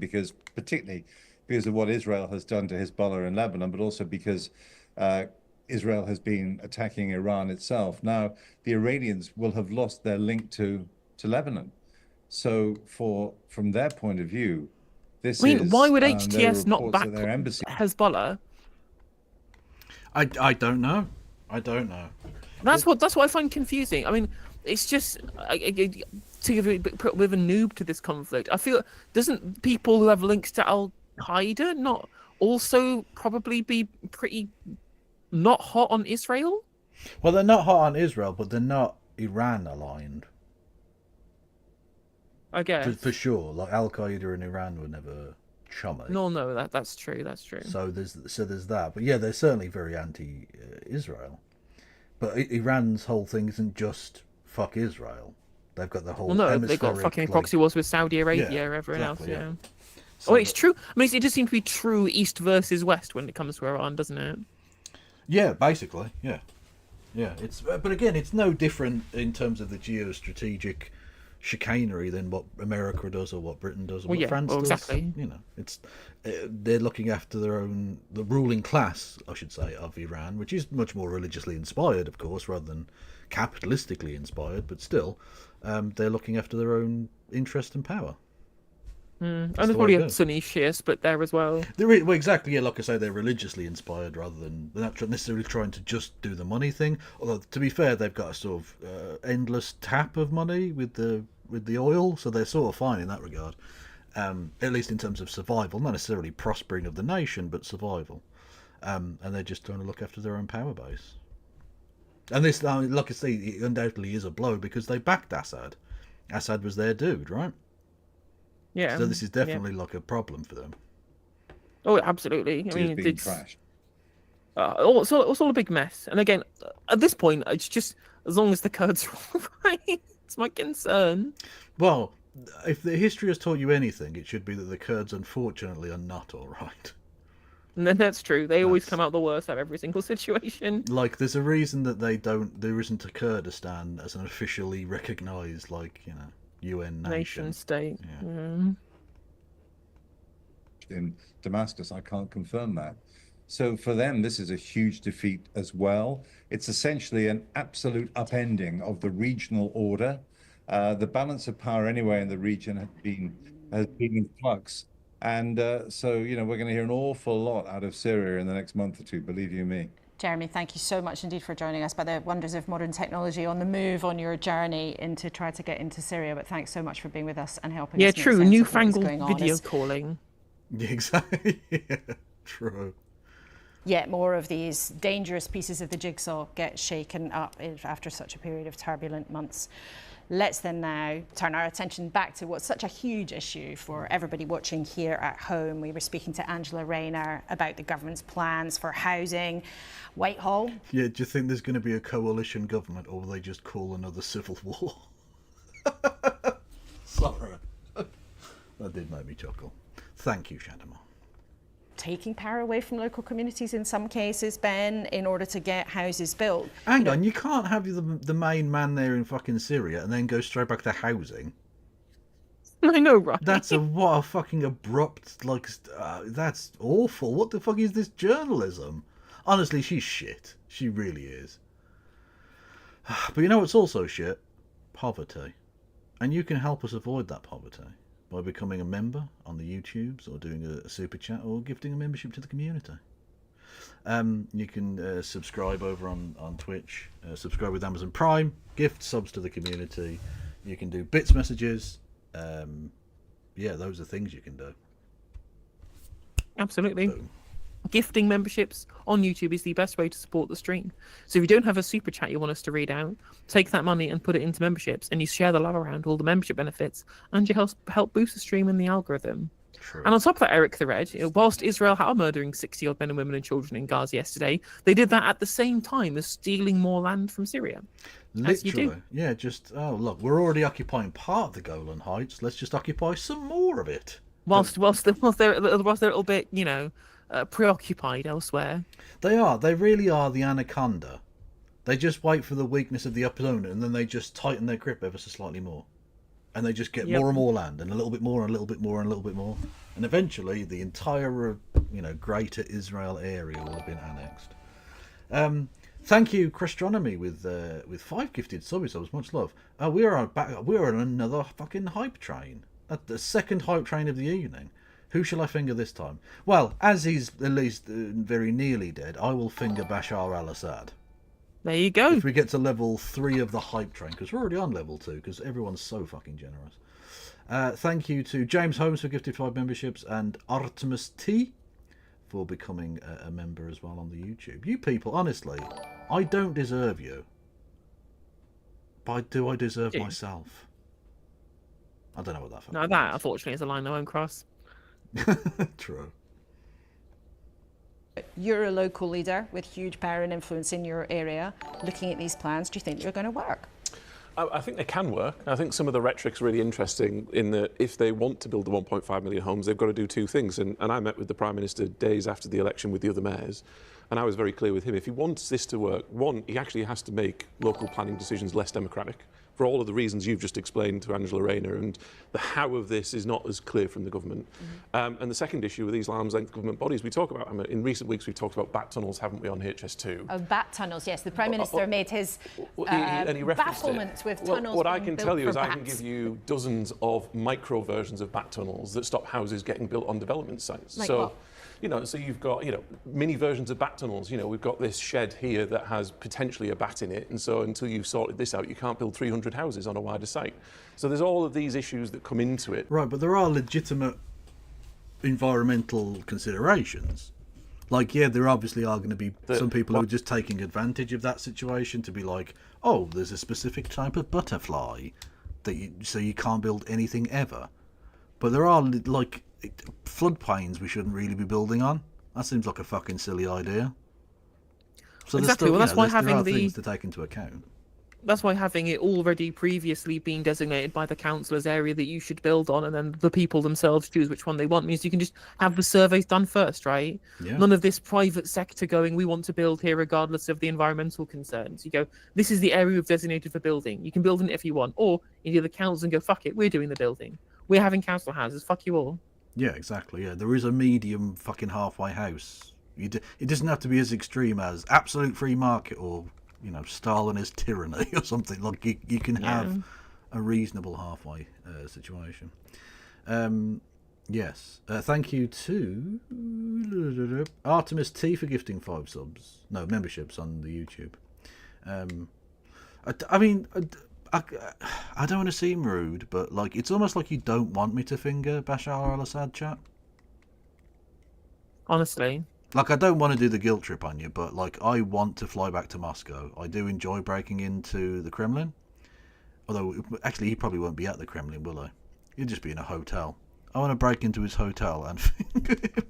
particularly because of what Israel has done to Hezbollah in Lebanon, but also because Israel has been attacking Iran itself. Now, the Iranians will have lost their link to Lebanon. So from their point of view, why would HTS not back Hezbollah? I don't know. I don't know. That's what I find confusing. I mean, it's just to put with a noob to this conflict. I feel doesn't people who have links to Al Qaeda not also probably be pretty not hot on Israel? Well, they're not hot on Israel, but they're not Iran aligned. I guess For sure. Like Al Qaeda and Iran were never chummy. No, that's true. That's true. So there's that. But yeah, they're certainly very anti-Israel. But Iran's whole thing isn't just fuck Israel. They've got the whole. Well, no, they've got fucking proxy wars with Saudi Arabia, everyone else. Yeah. So it's true. I mean, it does seem to be true East versus West when it comes to Iran, doesn't it? Yeah, basically. Yeah. It's but again, it's no different in terms of the geostrategic chicanery than what America does or what Britain does or what France does. Exactly. You know, it's they're looking after the ruling class, I should say, of Iran, which is much more religiously inspired, of course, rather than capitalistically inspired. But still, they're looking after their own interest and power. And there's probably a Sunni Shia split there as well. Well, exactly. Yeah, like I say, they're religiously inspired rather than they're not necessarily trying to just do the money thing. Although, to be fair, they've got a sort of endless tap of money with the oil, so they're sort of fine in that regard. At least in terms of survival, not necessarily prospering of the nation, but survival. And they're just trying to look after their own power base. And this, like I say, it undoubtedly is a blow because they backed Assad. Assad was their dude, right? Yeah. So this is definitely like a problem for them. Oh, absolutely. I mean, it's trashed. It's all a big mess. And again, at this point, it's just as long as the Kurds are all right, it's my concern. Well, if the history has taught you anything, it should be that the Kurds, unfortunately, are not all right. And then that's true. They always come out the worst out of every single situation. Like, there's a reason that there isn't a Kurdistan as an officially recognised, UN nation state. Yeah. In Damascus, I can't confirm that. So for them, this is a huge defeat as well. It's essentially an absolute upending of the regional order. The balance of power anyway in the region has been in flux. And so, we're going to hear an awful lot out of Syria in the next month or two, believe you me. Jeremy, thank you so much indeed for joining us by the wonders of modern technology on the move on your journey to try to get into Syria. But thanks so much for being with us and helping us. Yeah, true. Newfangled video calling. Yeah, exactly. Yeah, true. Yet more of these dangerous pieces of the jigsaw get shaken up after such a period of turbulent months. Let's then now turn our attention back to what's such a huge issue for everybody watching here at home. We were speaking to Angela Rayner about the government's plans for housing. Whitehall. Yeah, do you think there's going to be a coalition government or will they just call another civil war? Sorry. That did make me chuckle. Thank you, Shadamar. Taking power away from local communities in some cases, Ben, in order to get houses built. Hang on, you can't have the main man there in fucking Syria and then go straight back to housing. I know, right? What a fucking abrupt, that's awful. What the fuck is this journalism? Honestly, she's shit. She really is. But you know what's also shit? Poverty. And you can help us avoid that poverty by becoming a member on the YouTubes or doing a super chat or gifting a membership to the community. You can subscribe over on Twitch, subscribe with Amazon Prime, gift subs to the community. You can do bits messages. Yeah, those are things you can do. Absolutely. Boom. Gifting memberships on YouTube is the best way to support the stream. So if you don't have a super chat you want us to read out, take that money and put it into memberships, and you share the love around all the membership benefits, and you help boost the stream and the algorithm. True. And on top of that, Eric the Red, whilst Israel are murdering 60-odd men and women and children in Gaza yesterday, they did that at the same time as stealing more land from Syria. Literally. Yeah, look, we're already occupying part of the Golan Heights. Let's just occupy some more of it. Whilst they're a little bit, preoccupied elsewhere. They are. They really are the anaconda. They just wait for the weakness of the opponent, and then they just tighten their grip ever so slightly more. And they just get more and more land, and a little bit more, and a little bit more, and a little bit more. And eventually, the entire, greater Israel area will have been annexed. Thank you, Christronomy, with 5 gifted subs. Much love. We are on another fucking hype train. The second hype train of the evening. Who shall I finger this time? Well, as he's at least very nearly dead, I will finger Bashar al-Assad. There you go. If we get to level 3 of the hype train, because we're already on level 2, because everyone's so fucking generous. Thank you to James Holmes for gifted 5 memberships, and Artemis T for becoming a member as well on the YouTube. You people, honestly, I don't deserve you. But do I deserve myself? I don't know what that felt. No, that unfortunately is a line I won't cross. True. You're a local leader with huge power and influence in your area. Looking at these plans, do you think they're going to work? I think they can work. I think some of the rhetoric's really interesting in that if they want to build the 1.5 million homes, they've got to do two things. And I met with the Prime Minister days after the election with the other mayors, and I was very clear with him. If he wants this to work, one, he actually has to make local planning decisions less democratic, for all of the reasons you've just explained to Angela Rayner, and the how of this is not as clear from the government. And the second issue with these arm's length government bodies, we talk about, in recent weeks we've talked about bat tunnels, haven't we, on HS2? Oh, bat tunnels, yes. The Prime Minister made his and he referenced bafflement it. with tunnels. What I can tell you is I bats. can give you dozens of micro versions of bat tunnels that stop houses getting built on development sites. Like so, what? So you've got, mini versions of bat tunnels. We've got this shed here that has potentially a bat in it, and so until you've sorted this out, you can't build 300 houses on a wider site. So there's all of these issues that come into it. Right, but there are legitimate environmental considerations. Like, yeah, there obviously are going to be some people who are just taking advantage of that situation to be like, oh, there's a specific type of butterfly so you can't build anything ever. But there are, like, floodplains we shouldn't really be building on. That seems like a fucking silly idea. So exactly. Well, that's why having things to take into account. That's why having it already previously being designated by the council as area that you should build on, and then the people themselves choose which one they want, means you can just have the surveys done first, right? Yeah. None of this private sector going, we want to build here regardless of the environmental concerns. You go, this is the area we've designated for building. You can build in it if you want, or you do the council and go, fuck it, we're doing the building. We're having council houses. Fuck you all. Yeah, exactly. Yeah, there is a medium fucking halfway house. It doesn't have to be as extreme as absolute free market or, Stalinist tyranny or something. Like you can have a reasonable halfway situation. Yes. Thank you to Artemis T for gifting 5 subs. No, memberships on the YouTube. I don't want to seem rude, but like it's almost like you don't want me to finger Bashar al-Assad, chat. Honestly. Like, I don't want to do the guilt trip on you, but like I want to fly back to Moscow. I do enjoy breaking into the Kremlin. Although, actually, he probably won't be at the Kremlin, will he? He'll just be in a hotel. I want to break into his hotel and finger him.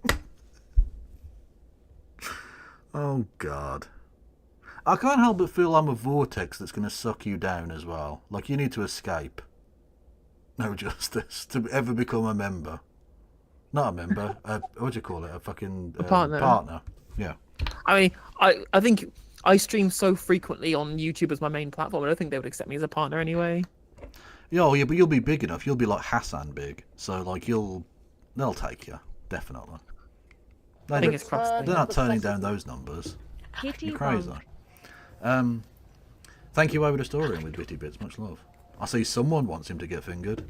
Oh, God. I can't help but feel I'm a vortex that's going to suck you down as well. Like, you need to escape. No justice to ever become a member. Not a member. What do you call it? A fucking partner. Partner. Yeah. I mean, I think I stream so frequently on YouTube as my main platform. I don't think they would accept me as a partner anyway. Yeah, but you'll be big enough. You'll be like Hassan big. So like they'll take you definitely. Fingers crossed. They're not turning down those numbers. Kitty You're crazy. Thank you, Over the Story with Bitty Bits. Much love. I see someone wants him to get fingered.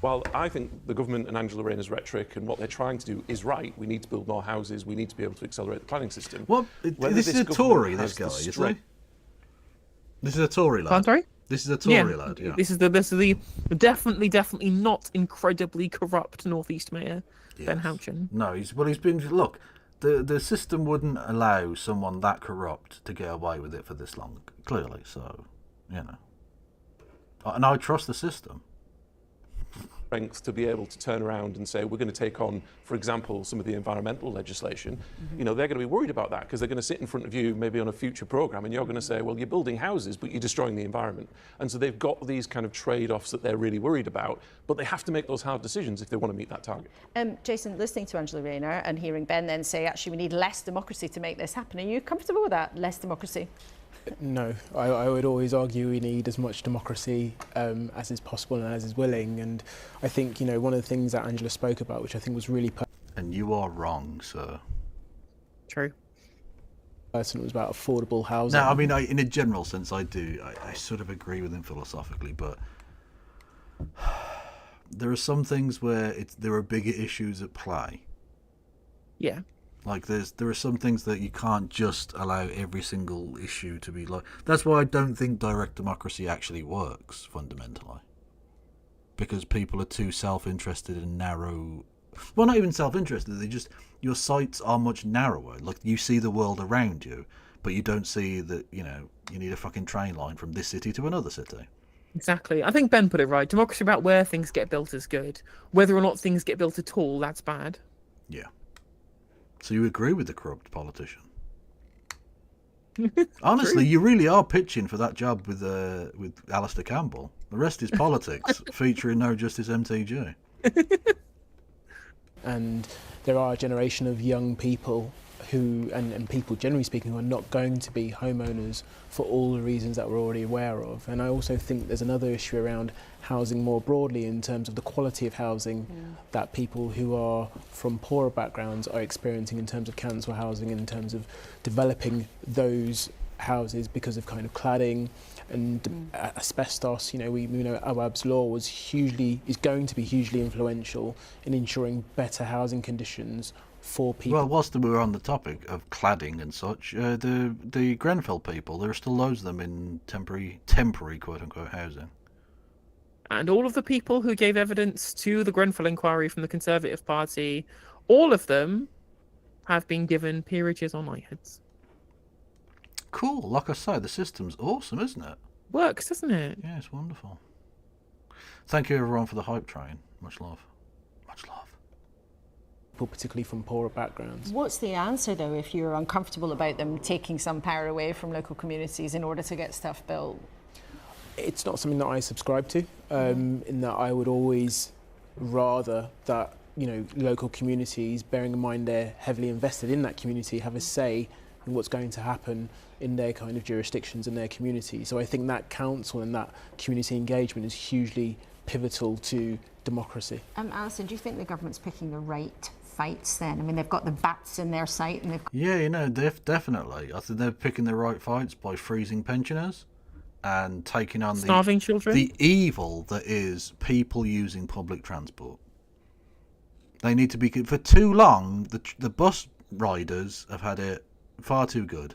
Well, I think the government and Angela Rayner's rhetoric and what they're trying to do is right. We need to build more houses. We need to be able to accelerate the planning system. Well, this is a Tory, this guy, isn't he? This is a Tory lad. I'm sorry? This is a Tory lad, yeah. This is the definitely not incredibly corrupt Northeast Mayor, Ben Houchin. No, he's been, look, the system wouldn't allow someone that corrupt to get away with it for this long, clearly, so, And I trust the system. Strength to be able to turn around and say, we're going to take on, for example, some of the environmental legislation. They're going to be worried about that because they're going to sit in front of you maybe on a future programme and you're going to say, well, you're building houses, but you're destroying the environment. And so they've got these kind of trade-offs that they're really worried about, but they have to make those hard decisions if they want to meet that target. Jason, listening to Angela Rayner and hearing Ben then say, actually, we need less democracy to make this happen. Are you comfortable with that, less democracy? No, I would always argue we need as much democracy as is possible and as is willing. And I think, one of the things that Angela spoke about, which I think was really... And you are wrong, sir. True. Person was about affordable housing. No, I mean, in a general sense, I do. I sort of agree with him philosophically, but there are some things where there are bigger issues at play. Yeah. Like there are some things that you can't just allow every single issue to be like. That's why I don't think direct democracy actually works fundamentally. Because people are too self-interested and narrow. Well, not even self-interested. Your sights are much narrower. Like you see the world around you, but you don't see that. You need a fucking train line from this city to another city. Exactly. I think Ben put it right. Democracy about where things get built is good. Whether or not things get built at all, that's bad. Yeah. So you agree with the corrupt politician? Honestly, you really are pitching for that job with Alistair Campbell. The rest is politics, featuring No Justice MTG. And there are a generation of young people who, and people generally speaking, who are not going to be homeowners for all the reasons that we're already aware of. And I also think there's another issue around housing more broadly in terms of the quality of housing that people who are from poorer backgrounds are experiencing in terms of council housing and in terms of developing those houses because of kind of cladding and asbestos. We know Awab's law is going to be hugely influential in ensuring better housing conditions for people. Well, whilst we were on the topic of cladding and such, the Grenfell people, there are still loads of them in temporary quote-unquote housing. And all of the people who gave evidence to the Grenfell inquiry from the Conservative Party, all of them have been given peerages on knighthoods. Cool. Like I say, the system's awesome, isn't it? Works, doesn't it? Yeah, it's wonderful. Thank you, everyone, for the hype train. Much love. Much love. People, particularly from poorer backgrounds. What's the answer, though, if you're uncomfortable about them taking some power away from local communities in order to get stuff built? It's not something that I subscribe to, in that I would always rather that, local communities, bearing in mind they're heavily invested in that community, have a say in what's going to happen in their kind of jurisdictions and their community. So I think that council and that community engagement is hugely pivotal to democracy. Alison, do you think the government's picking the right fights then? I mean, they've got the bats in their sight and they've... Yeah, definitely. I think they're picking the right fights by freezing pensioners and taking on starving children, the evil that is people using public transport. They need to be... For too long, the bus riders have had it far too good.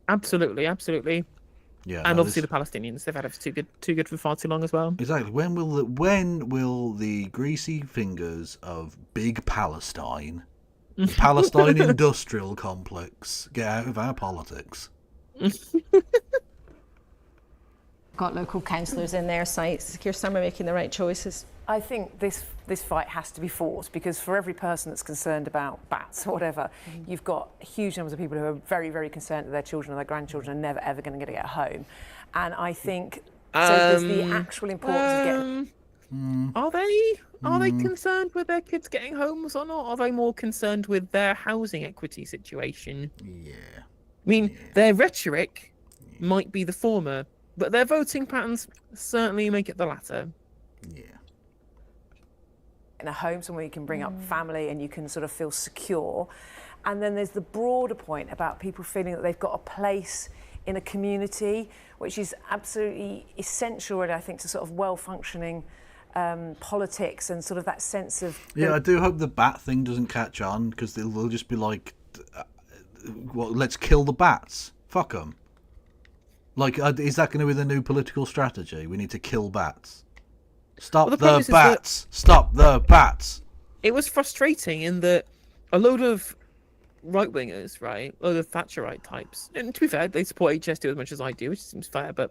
Absolutely. Yeah, and obviously the Palestinians, they've had it too good for far too long as well. Exactly. When will the greasy fingers of Big Palestine, the Palestine industrial complex, get out of our politics? Got local councillors in their sights. Keir Starmer making the right choices. I think this fight has to be fought because for every person that's concerned about bats or whatever, you've got huge numbers of people who are very, very concerned that their children or their grandchildren are never ever going to get home. And I think so there's the actual importance of getting... Are they concerned with their kids getting homes or not? Are they more concerned with their housing equity situation? Yeah. I mean, their rhetoric might be the former, but their voting patterns certainly make it the latter. Yeah. In a home, somewhere you can bring up family and you can sort of feel secure. And then there's the broader point about people feeling that they've got a place in a community, which is absolutely essential, really, I think, to sort of well-functioning politics and sort of that sense of... Yeah, I do hope the bat thing doesn't catch on, because they'll just be like, well, let's kill the bats. Fuck them. Like, is that going to be the new political strategy? We need to kill bats. Stop the bats! Stop the bats! It was frustrating in that a load of right-wingers, right, a load of Thatcherite types, and to be fair, they support HS2 as much as I do, which seems fair, but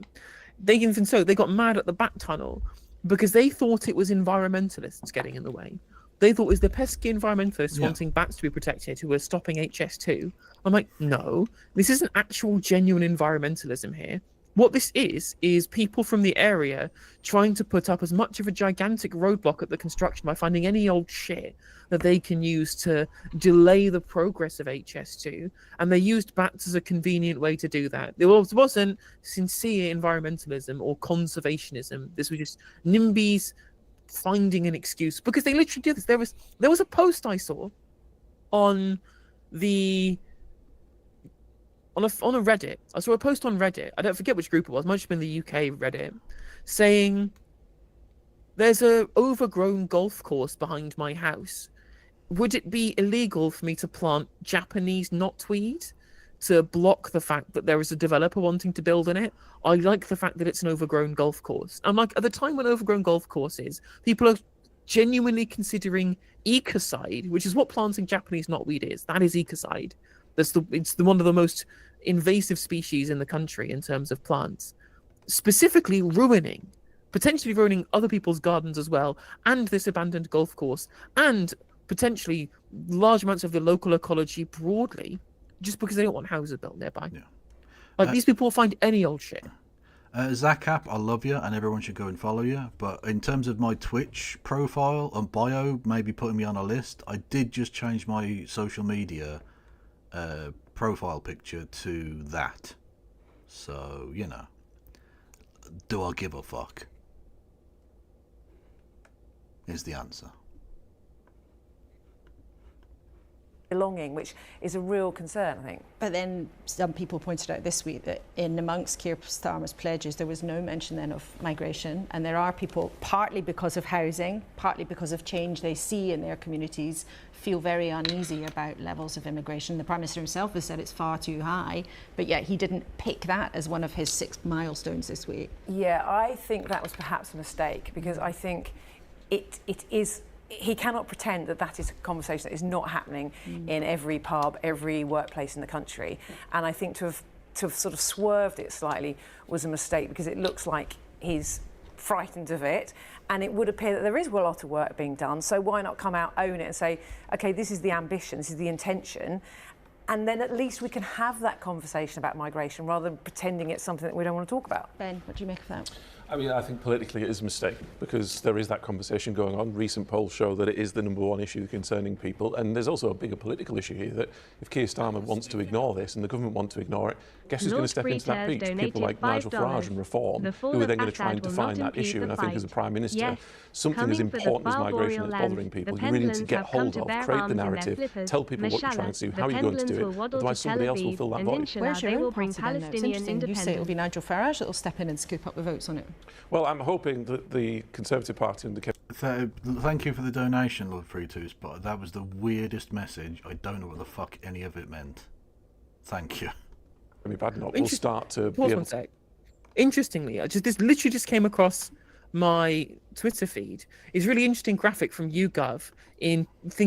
they got mad at the bat tunnel because they thought it was environmentalists getting in the way. They thought it was the pesky environmentalists wanting bats to be protected who were stopping HS2. I'm like, no, this isn't actual genuine environmentalism here. What this is people from the area trying to put up as much of a gigantic roadblock at the construction by finding any old shit that they can use to delay the progress of HS2. And they used bats as a convenient way to do that. There wasn't sincere environmentalism or conservationism. This was just NIMBYs finding an excuse, because they literally did this. There was a post I saw on a Reddit. I saw a post on Reddit. I don't forget which group it was. It might have been the UK Reddit, saying there's a overgrown golf course behind my house. Would it be illegal for me to plant Japanese knotweed to block the fact that there is a developer wanting to build in it? I like the fact that it's an overgrown golf course. And like at the time when overgrown golf courses, people are genuinely considering ecocide, which is what planting Japanese knotweed is. That is ecocide. It's one of the most invasive species in the country in terms of plants. Specifically potentially ruining other people's gardens as well, and this abandoned golf course, and potentially large amounts of the local ecology broadly, just because they don't want houses built nearby. Yeah. Like these people will find any old shit. Zakap, I love you, and everyone should go and follow you. But in terms of my Twitch profile and bio, maybe putting me on a list, I did just change my social media profile picture to that. So, you know, do I give a fuck? Is the answer. Belonging, which is a real concern, I think. But then some people pointed out this week that in amongst Keir Starmer's pledges there was no mention then of migration, and there are people, partly because of housing, partly because of change they see in their communities, feel very uneasy about levels of immigration. The Prime Minister himself has said it's far too high, but yet he didn't pick that as one of his 6 milestones this week. Yeah, I think that was perhaps a mistake, because I think it is. He cannot pretend that that is a conversation that is not happening in every pub, every workplace in the country. And I think to have sort of swerved it slightly was a mistake, because it looks like he's frightened of it, and it would appear that there is a lot of work being done. So why not come out, own it, and say, okay, this is the ambition, this is the intention, and then at least we can have that conversation about migration rather than pretending it's something that we don't want to talk about. Ben, what do you make of that? I mean, I think politically it is a mistake, because there is that conversation going on. Recent polls show that it is the #1 issue concerning people, and there's also a bigger political issue here, that if Keir Starmer wants to ignore this and the government want to ignore it, guess who's going to step into that piece? People like Nigel Farage and Reform, who are then going to try and define that issue. And I think as a Prime Minister, something as important as migration that's bothering people, you really need to get hold of, create the narrative, tell people what you're trying to do, how you're going to do it, otherwise somebody else will fill that void. Where's your own party then? It's interesting you say it'll be Nigel Farage that'll step in and scoop up the votes on it. Well, I'm hoping that the Conservative Party under Thank you for the donation, Lord Freetus, but that was the weirdest message. I don't know what the fuck any of it meant. Thank you. I mean, bad not. We'll start to Pause one sec. Interestingly, this literally just came across my Twitter feed. It's a really interesting graphic from YouGov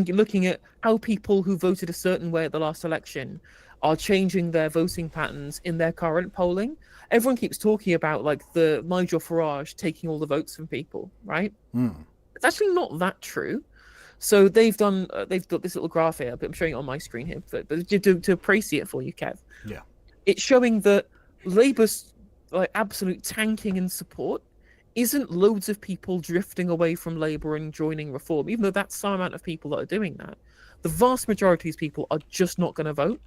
looking at how people who voted a certain way at the last election are changing their voting patterns in their current polling. Everyone keeps talking about like the Nigel Farage taking all the votes from people, right? It's actually not that true. So they've got this little graph here, but I'm showing it on my screen here, but to appreciate it for you, Kev. Yeah. It's showing that Labour's like absolute tanking in support isn't loads of people drifting away from Labour and joining Reform, even though that's some amount of people that are doing that. The vast majority of these people are just not going to vote.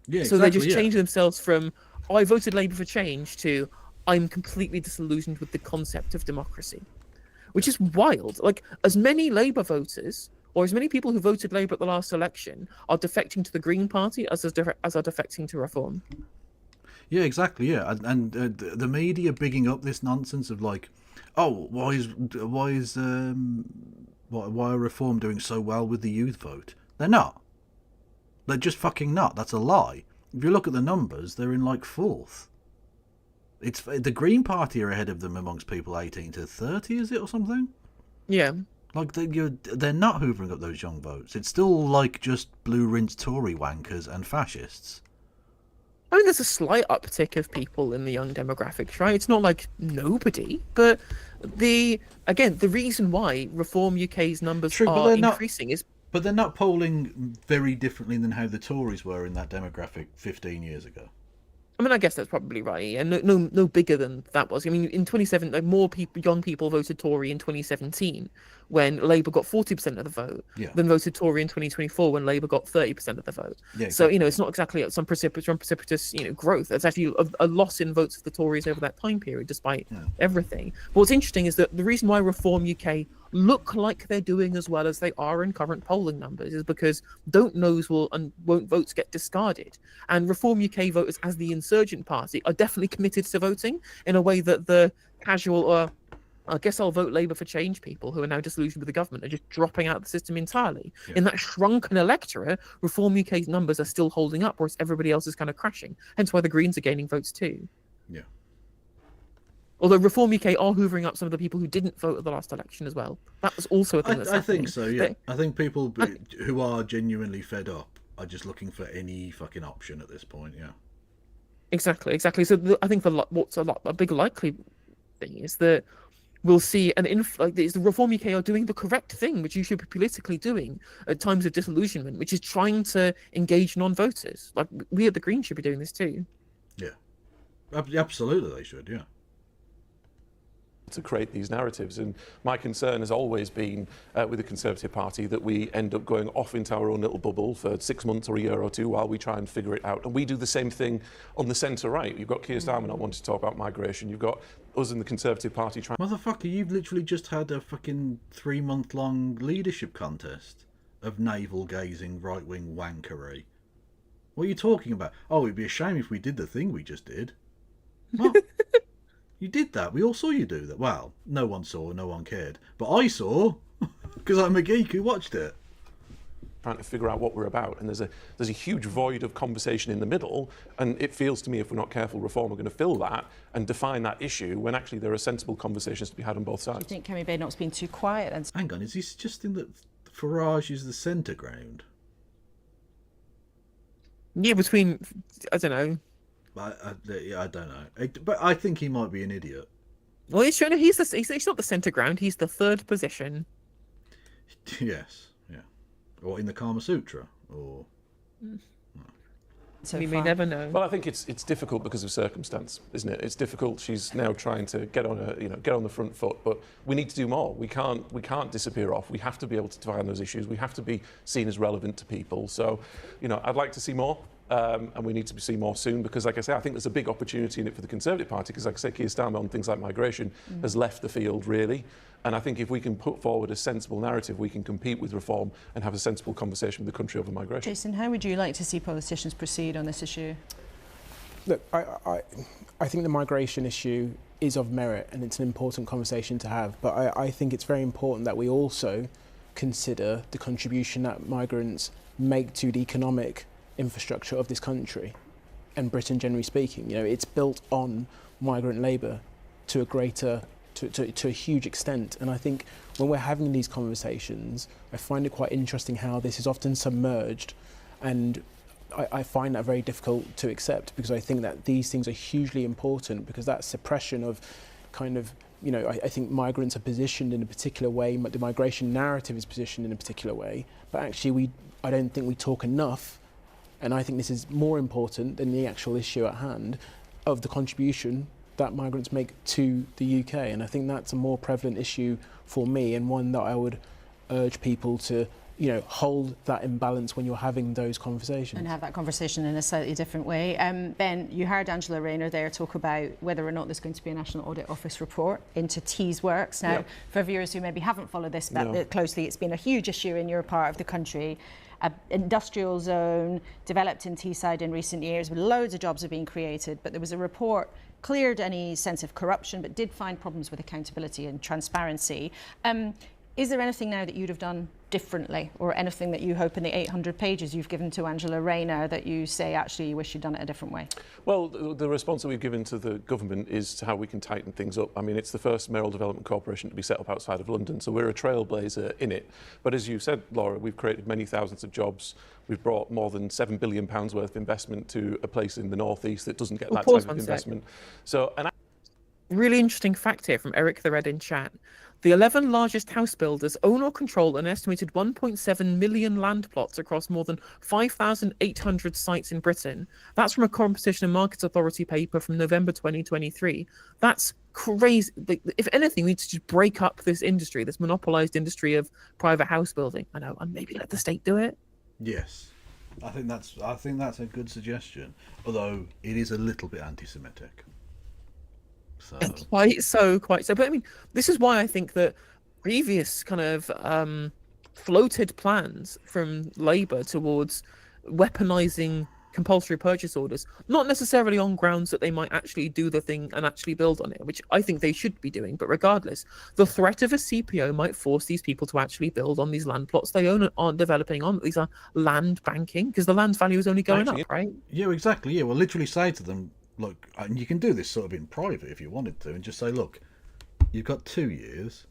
Yeah, so they just change themselves from, oh, I voted Labour for change, to I'm completely disillusioned with the concept of democracy, which is wild. Like, as many Labour voters, or as many people who voted Labour at the last election, are defecting to the Green Party as are defecting to Reform. Yeah, exactly. Yeah, and the media bigging up this nonsense of like, oh, why are Reform doing so well with the youth vote? They're not. They're just fucking not. That's a lie. If you look at the numbers, they're in like 4th. It's the Green Party are ahead of them amongst people 18 to 30, is it, or something? Yeah. Like they're not hoovering up those young votes. It's still like just blue rinse Tory wankers and fascists. I mean, there's a slight uptick of people in the young demographics, right? It's not like nobody, but the reason why Reform UK's numbers are increasing is... But they're not polling very differently than how the Tories were in that demographic 15 years ago. I mean, I guess that's probably right, and no bigger than that was. I mean, in 2017, like, more young people voted Tory in 2017 when Labour got 40% of the vote than voted Tory in 2024 when Labour got 30% of the vote. Yeah, exactly. So, it's not exactly some precipitous, growth. It's actually a loss in votes for the Tories over that time period, despite everything. But what's interesting is that the reason why Reform UK look like they're doing as well as they are in current polling numbers is because don't knows won't votes get discarded, and Reform UK voters, as the insurgent party, are definitely committed to voting in a way that the casual or I guess I'll vote Labour for Change people who are now disillusioned with the government are just dropping out of the system entirely. Yeah. In that shrunken electorate, Reform UK's numbers are still holding up, whereas everybody else is kind of crashing. Hence why the Greens are gaining votes too. Yeah. Although Reform UK are hoovering up some of the people who didn't vote at the last election as well. That was also a thing that's happening. I think so, yeah. I think people who are genuinely fed up are just looking for any fucking option at this point, yeah. Exactly. So I think what's a big likely thing is that we'll see the Reform UK are doing the correct thing, which you should be politically doing at times of disillusionment, which is trying to engage non-voters. Like, we at the Greens should be doing this too. Yeah. Absolutely they should, yeah. To create these narratives, and my concern has always been with the Conservative Party that we end up going off into our own little bubble for 6 months or a year or two while we try and figure it out. And we do the same thing on the centre right. You've got Keir Starmer not wanting to talk about migration. You've got us in the Conservative Party trying. Motherfucker, you've literally just had a fucking 3-month-long leadership contest of navel-gazing right-wing wankery. What are you talking about? Oh, it'd be a shame if we did the thing we just did. What? You did that. We all saw you do that. Well, no one saw, no one cared. But I saw, because I'm a geek who watched it. Trying to figure out what we're about, and there's a huge void of conversation in the middle, and it feels to me, if we're not careful, Reform are going to fill that and define that issue when actually there are sensible conversations to be had on both sides. Do you think Kemi Badenoch's been too quiet? And hang on, is he suggesting that Farage is the centre ground? Yeah, between, I don't know. I don't know, but I think he might be an idiot. Well, he's not the centre ground. He's the third position. Yes, yeah. Or in the Kama Sutra, or. So we may never know. Well, I think it's difficult because of circumstance, isn't it? It's difficult. She's now trying to get on the front foot, but we need to do more. We can't disappear off. We have to be able to define those issues. We have to be seen as relevant to people. So, I'd like to see more. And we need to see more soon because, like I say, I think there's a big opportunity in it for the Conservative Party because, like I say, Keir Starmer on things like migration has left the field, really. And I think if we can put forward a sensible narrative, we can compete with Reform and have a sensible conversation with the country over migration. Jason, how would you like to see politicians proceed on this issue? Look, I think the migration issue is of merit and it's an important conversation to have. But I think it's very important that we also consider the contribution that migrants make to the economic infrastructure of this country and Britain generally speaking. It's built on migrant labour to a huge extent, and I think when we're having these conversations I find it quite interesting how this is often submerged, and I find that very difficult to accept because I think that these things are hugely important because that suppression of kind of I think migrants are positioned in a particular way, the migration narrative is positioned in a particular way, but actually I don't think we talk enough. And I think this is more important than the actual issue at hand of the contribution that migrants make to the UK. And I think that's a more prevalent issue for me and one that I would urge people to, hold that imbalance when you're having those conversations. And have that conversation in a slightly different way. Ben, you heard Angela Rayner there talk about whether or not there's going to be a National Audit Office report into Tees Works. Now, for viewers who maybe haven't followed this closely, it's been a huge issue in your part of the country. An industrial zone developed in Teesside in recent years with loads of jobs have been created, but there was a report cleared any sense of corruption but did find problems with accountability and transparency. Is there anything now that you'd have done differently or anything that you hope in the 800 pages you've given to Angela Rayner that you say actually you wish you'd done it a different way? Well, the response that we've given to the government is to how we can tighten things up. I mean, it's the first mayoral development corporation to be set up outside of London, so we're a trailblazer in it. But as you said, Laura, we've created many thousands of jobs. We've brought more than £7 billion worth of investment to a place in the northeast that doesn't get that type of investment. So, really interesting fact here from Eric the Red in chat. The 11 largest house builders own or control an estimated 1.7 million land plots across more than 5,800 sites in Britain. That's from a Competition and Markets Authority paper from November 2023. That's crazy. If anything, we need to just break up this industry, this monopolised industry of private house building. I know, and maybe let the state do it. Yes, I think that's a good suggestion. Although it is a little bit anti-Semitic. So. Quite so. But I mean, this is why I think that previous kind of floated plans from Labour towards weaponising compulsory purchase orders, not necessarily on grounds that they might actually do the thing and actually build on it, which I think they should be doing. But regardless, the threat of a CPO might force these people to actually build on these land plots they own and aren't developing on. These are land banking, because the land's value is only going up, right? Yeah, exactly. Yeah, well, literally say to them, look, and you can do this sort of in private if you wanted to, and just say, look, you've got 2 years.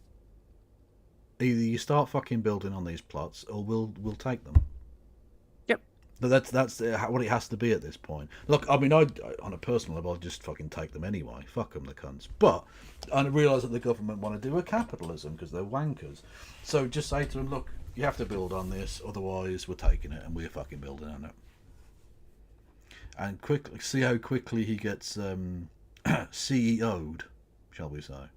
Either you start fucking building on these plots, or we'll take them. But that's what it has to be at this point. Look, I mean, on a personal level, I'd just fucking take them anyway. Fuck them, the cunts. But I realise that the government want to do a capitalism because they're wankers. So just say to them, look, you have to build on this, otherwise we're taking it and we're fucking building on it. And quickly see how quickly he gets CEO'd, shall we say?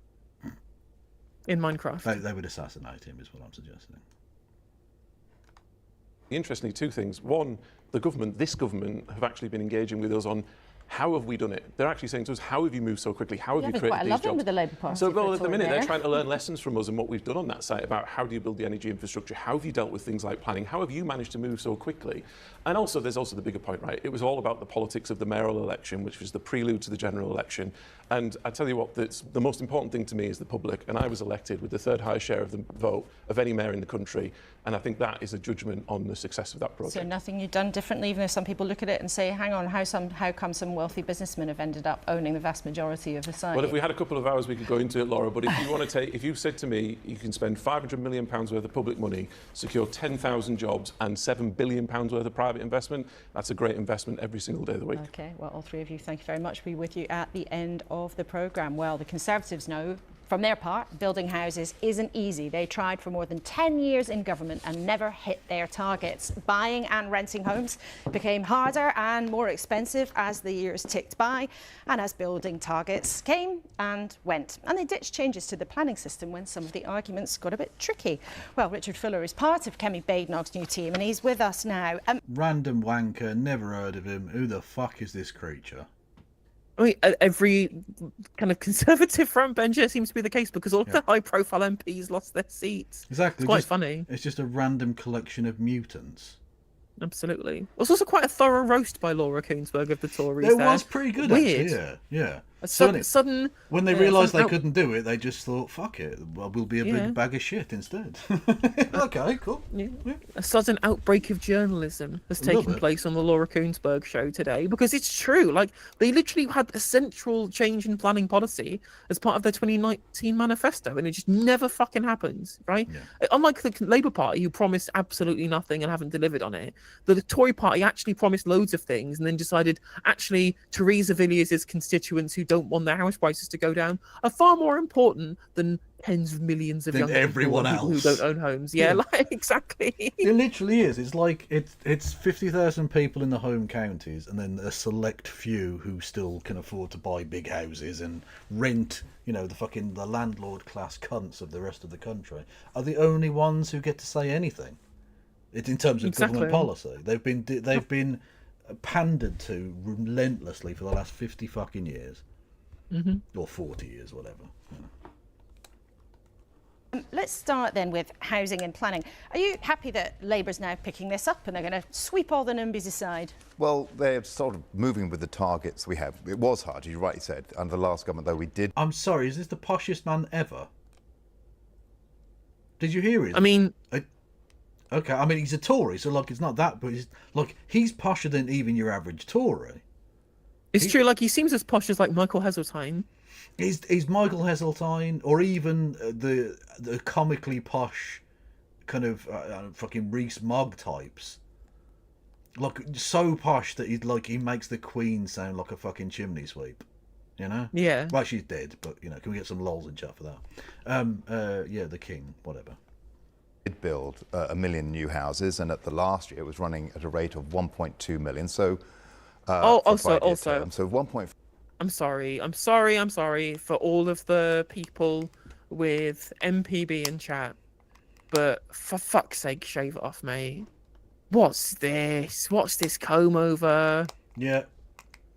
In Minecraft. They would assassinate him, is what I'm suggesting. Interestingly, two things. One, this government have actually been engaging with us on how have we done it. They're actually saying to us, how have you moved so quickly? How have you created these jobs? With the Labour Party So, well, at the minute, they're trying to learn lessons from us and what we've done on that site about how do you build the energy infrastructure? How have you dealt with things like planning? How have you managed to move so quickly? And also, there's also the bigger point, right? It was all about the politics of the mayoral election, which was the prelude to the general election. And I tell you what, the most important thing to me is the public. And I was elected with the third highest share of the vote of any mayor in the country. And I think that is a judgment on the success of that project. So nothing you've done differently, even though some people look at it and say, hang on, how come some wealthy businessmen have ended up owning the vast majority of the site? Well, if we had a couple of hours, we could go into it, Laura. But if you said to me, you can spend £500 million worth of public money, secure 10,000 jobs and £7 billion worth of private investment, that's a great investment every single day of the week. OK, well, all three of you, thank you very much. We'll be with you at the end of the programme. Well, the Conservatives know, from their part, building houses isn't easy. They tried for more than 10 years in government and never hit their targets. Buying and renting homes became harder and more expensive as the years ticked by and as building targets came and went. And they ditched changes to the planning system when some of the arguments got a bit tricky. Well, Richard Fuller is part of Kemi Badenoch's new team and he's with us now. Random wanker, never heard of him. Who the fuck is this creature? I mean, every kind of Conservative front bencher seems to be the case because all of the high-profile MPs lost their seats. Exactly. It's quite funny. It's just a random collection of mutants. Absolutely. It was also quite a thorough roast by Laura Koonsberg of the Tories. It was pretty good, Weird. actually. Yeah. A sudden. When they realised they couldn't do it, they just thought, "Fuck it, well, we'll be a big bag of shit instead." Okay, cool. Yeah. A sudden outbreak of journalism has taken place on the Laura Koonsberg show today because it's true. Like they literally had a central change in planning policy as part of their 2019 manifesto, and it just never fucking happens, right? Yeah. Unlike the Labour Party, who promised absolutely nothing and haven't delivered on it, the Tory Party actually promised loads of things and then decided actually Theresa Villiers' constituents who don't want their house prices to go down are far more important than tens of millions of young everyone people else who don't own homes. Yeah, like exactly. It literally is. It's like it's 50,000 people in the home counties, and then a select few who still can afford to buy big houses and rent. You know, the landlord class cunts of the rest of the country are the only ones who get to say anything. It's in terms of government policy. They've been pandered to relentlessly for the last 50 fucking years. Or 40 years, whatever. Let's start then with housing and planning. Are you happy that Labour's now picking this up and they're going to sweep all the NIMBYs aside? Well, they're sort of moving with the targets we have. It was hard, as you rightly said, under the last government, though we did... I'm sorry, is this the poshest man ever? Did you hear it? I mean... Okay, I mean, he's a Tory, so, like, it's not that, but he's posher than even your average Tory. It's true, like, he seems as posh as, like, Michael Heseltine. He's Michael Heseltine, or even the comically posh kind of fucking Rees Mogg types. Like, so posh that he makes the Queen sound like a fucking chimney sweep. You know? Yeah. Well, she's dead, but, you know, can we get some lols in chat for that? Yeah, the King, whatever. Did build 1 million new houses, and at the last year it was running at a rate of 1.2 million. So, also, so 1.5. I'm sorry for all of the people with MPB in chat, but for fuck's sake, shave it off, mate. What's this? What's this comb over? Yeah.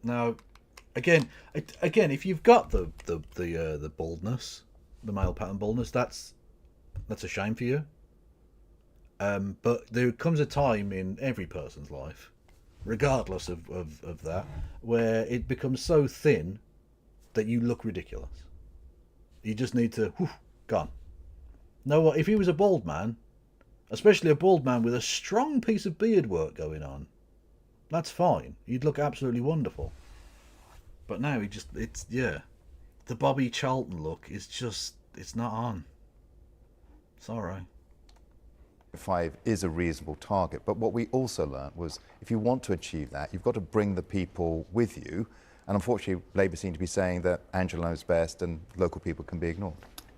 No. Again, if you've got the baldness, the male pattern baldness, that's a shame for you. But there comes a time in every person's life regardless of that, where it becomes so thin that you look ridiculous. You just need to, gone. No, what if he was a bald man, especially a bald man with a strong piece of beard work going on, that's fine. He'd look absolutely wonderful. But now the Bobby Charlton look is just, it's not on. Sorry. 5 is a reasonable target, but what we also learned was if you want to achieve that, you've got to bring the people with you, and unfortunately Labour seem to be saying that Angela knows best and local people can be ignored.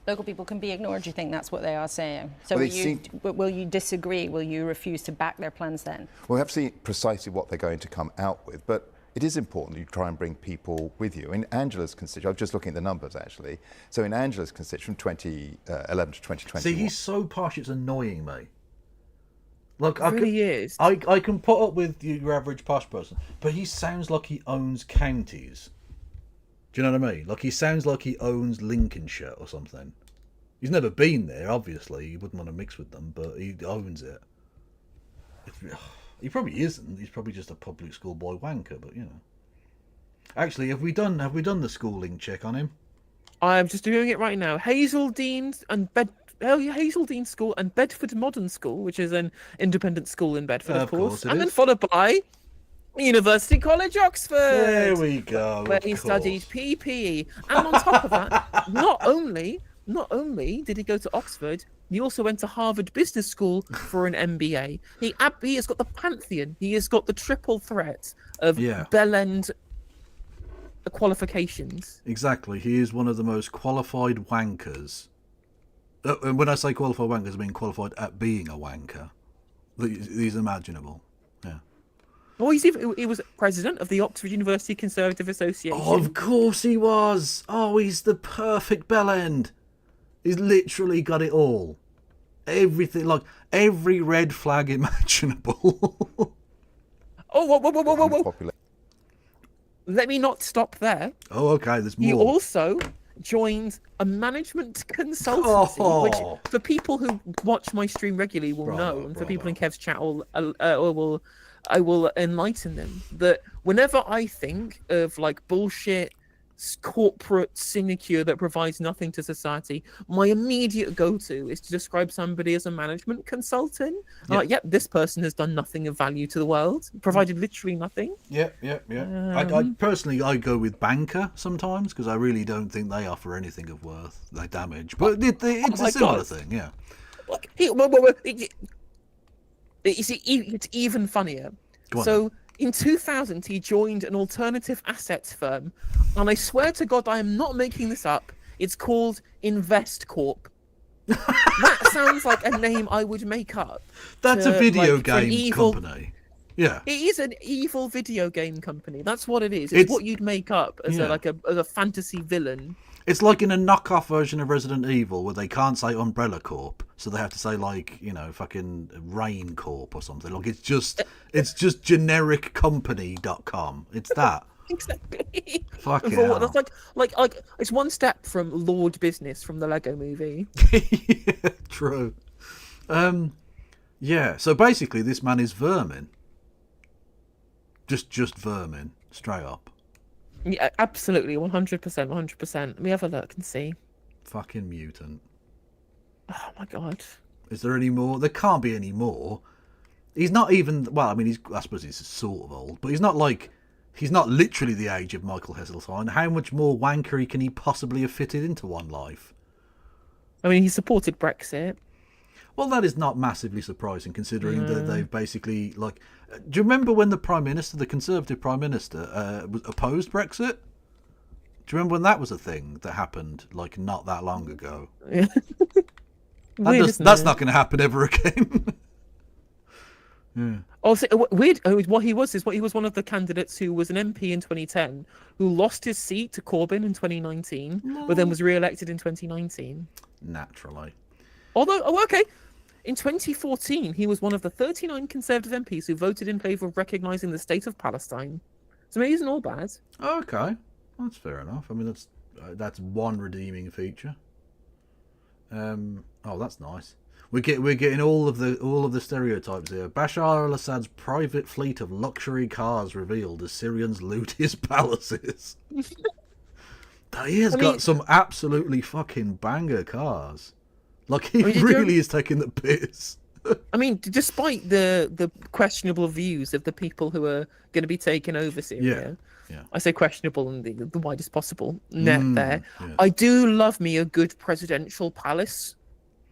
Local people can be ignored, do you think that's what they are saying? So well, will you disagree? Will you refuse to back their plans then? Well, we have to see precisely what they're going to come out with, but it is important that you try and bring people with you. In Angela's constituency, I was just looking at the numbers actually, so in Angela's constituency from 2011 to 2021... See, he's so posh, it's annoying me. Look, I can put up with your average posh person, but he sounds like he owns counties. Do you know what I mean? Like, he sounds like he owns Lincolnshire or something. He's never been there, obviously. He wouldn't want to mix with them, but he owns it. He probably isn't. He's probably just a public school boy wanker, but, you know. Actually, have we done the schooling check on him? I'm just doing it right now. Hazeldean School and Bedford Modern School, which is an independent school in Bedford, of course. And then followed by University College, Oxford. There we go. Where he studied PPE. And on top of that, not only did he go to Oxford, he also went to Harvard Business School for an MBA. He has got the pantheon. He has got the triple threat of Bell End qualifications. Exactly. He is one of the most qualified wankers. And when I say qualified wankers, I mean qualified at being a wanker. He's imaginable. Yeah. Well, he was president of the Oxford University Conservative Association. Oh, of course he was. Oh, he's the perfect bell end. He's literally got it all. Everything, like every red flag imaginable. Whoa. Let me not stop there. Oh, okay, there's more. He also joined a management consultancy, which for people who watch my stream regularly will know, and for people in Kev's chat, I will enlighten them that whenever I think of like bullshit corporate sinecure that provides nothing to society, my immediate go-to is to describe somebody as a management consultant. Yep, this person has done nothing of value to the world, provided literally nothing. Yeah. I personally, I go with banker sometimes because I really don't think they offer anything of worth. They damage, but it's a similar thing. Yeah. It's even funnier. So in 2000, he joined an alternative assets firm, and I swear to God, I am not making this up. It's called Invest Corp. That sounds like a name I would make up. That's a video game company. Yeah. It is an evil video game company. That's what it is. It's what you'd make up as a fantasy villain. It's like in a knockoff version of Resident Evil where they can't say Umbrella Corp, so they have to say like, fucking Rain Corp or something. Like it's just genericcompany.com. It's that. Exactly. Fucking hell. That's like it's one step from Lord Business from the Lego movie. Yeah, true. Yeah, so basically this man is vermin. Just vermin, straight up. Yeah, absolutely, 100%, 100%. Let me have a look and see. Fucking mutant. Oh my God. Is there any more? There can't be any more. He's not even, well, I mean, I suppose he's sort of old, but he's not literally the age of Michael Heseltine. How much more wankery can he possibly have fitted into one life? I memean, he supported Brexit. Well, that is not massively surprising considering that they've basically, like... Do you remember when the Conservative Prime Minister, opposed Brexit? Do you remember when that was a thing that happened, like, not that long ago? Yeah. That's not going to happen ever again. Yeah. Also, weird. What he was one of the candidates who was an MP in 2010, who lost his seat to Corbyn in 2019, but then was re-elected in 2019. Naturally. Although, okay. In 2014, he was one of the 39 Conservative MPs who voted in favour of recognising the state of Palestine. So maybe he's not all bad. Okay, that's fair enough. I mean, that's one redeeming feature. Oh, that's nice. We're getting all of the stereotypes here. Bashar al-Assad's private fleet of luxury cars revealed as Syrians loot his palaces. He has got some absolutely fucking banger cars. Like, he really is taking the piss. I mean, despite the questionable views of the people who are going to be taking over Syria, I say questionable in the widest possible net there. Yes. I do love me a good presidential palace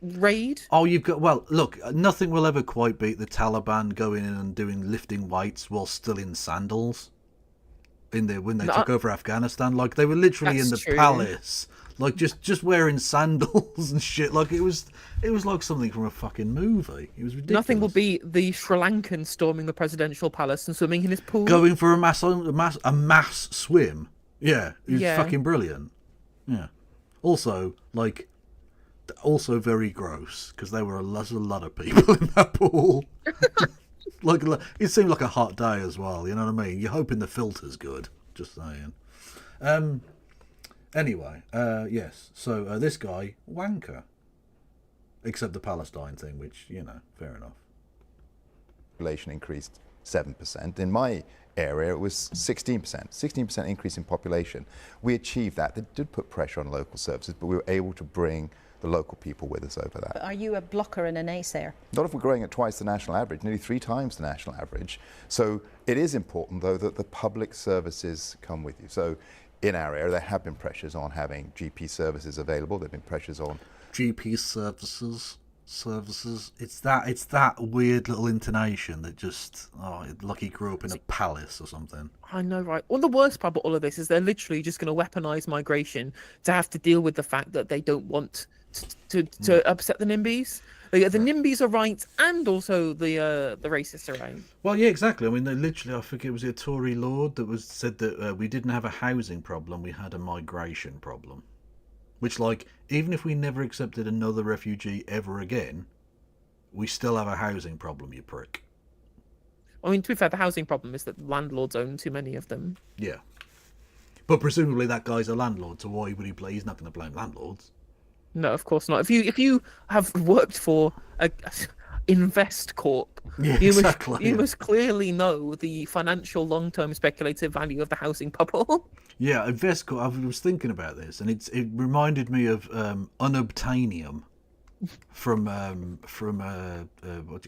raid. Oh, you've got, well, look, nothing will ever quite beat the Taliban going in and lifting weights while still in sandals. When they took over Afghanistan, like, they were literally in the palace, like just wearing sandals and shit. Like, it was like something from a fucking movie. It was ridiculous. Nothing will beat the Sri Lankan storming the presidential palace and swimming in his pool. Going for a mass swim. Yeah, it was fucking brilliant. Yeah. Also, very gross, because there were a lot of people in that pool. Like, it seemed like a hot day as well, you know what I mean? You're hoping the filter's good, just saying. Anyway, yes, so this guy, wanker. Except the Palestine thing, which, fair enough. Population increased 7%. In my area, it was 16%. 16% increase in population. We achieved that. It did put pressure on local services, but we were able to bring the local people with us over that. But are you a blocker and a naysayer? Not if we're growing at twice the national average, nearly 3 times the national average. So it is important, though, that the public services come with you. So in our area, there have been pressures on having GP services available. There have been pressures on GP services. It's that weird little intonation that just, like he grew up in a palace or something. I know, right? Well, the worst part about all of this is they're literally just going to weaponize migration to have to deal with the fact that they don't want to upset the NIMBYs. The NIMBYs are right, and also the racists are right. Well, yeah, exactly. I mean, they literally, I think it was a Tory lord that said that we didn't have a housing problem, we had a migration problem. Which, like, even if we never accepted another refugee ever again, we still have a housing problem, you prick. I mean, to be fair, the housing problem is that landlords own too many of them. Yeah. But presumably that guy's a landlord, so why would he blame? He's not going to blame landlords. No, of course not. If you have worked for a Invest Corp, you must clearly know the financial long-term speculative value of the housing bubble. Yeah, Invest Corp. I was thinking about this, and it reminded me of unobtainium from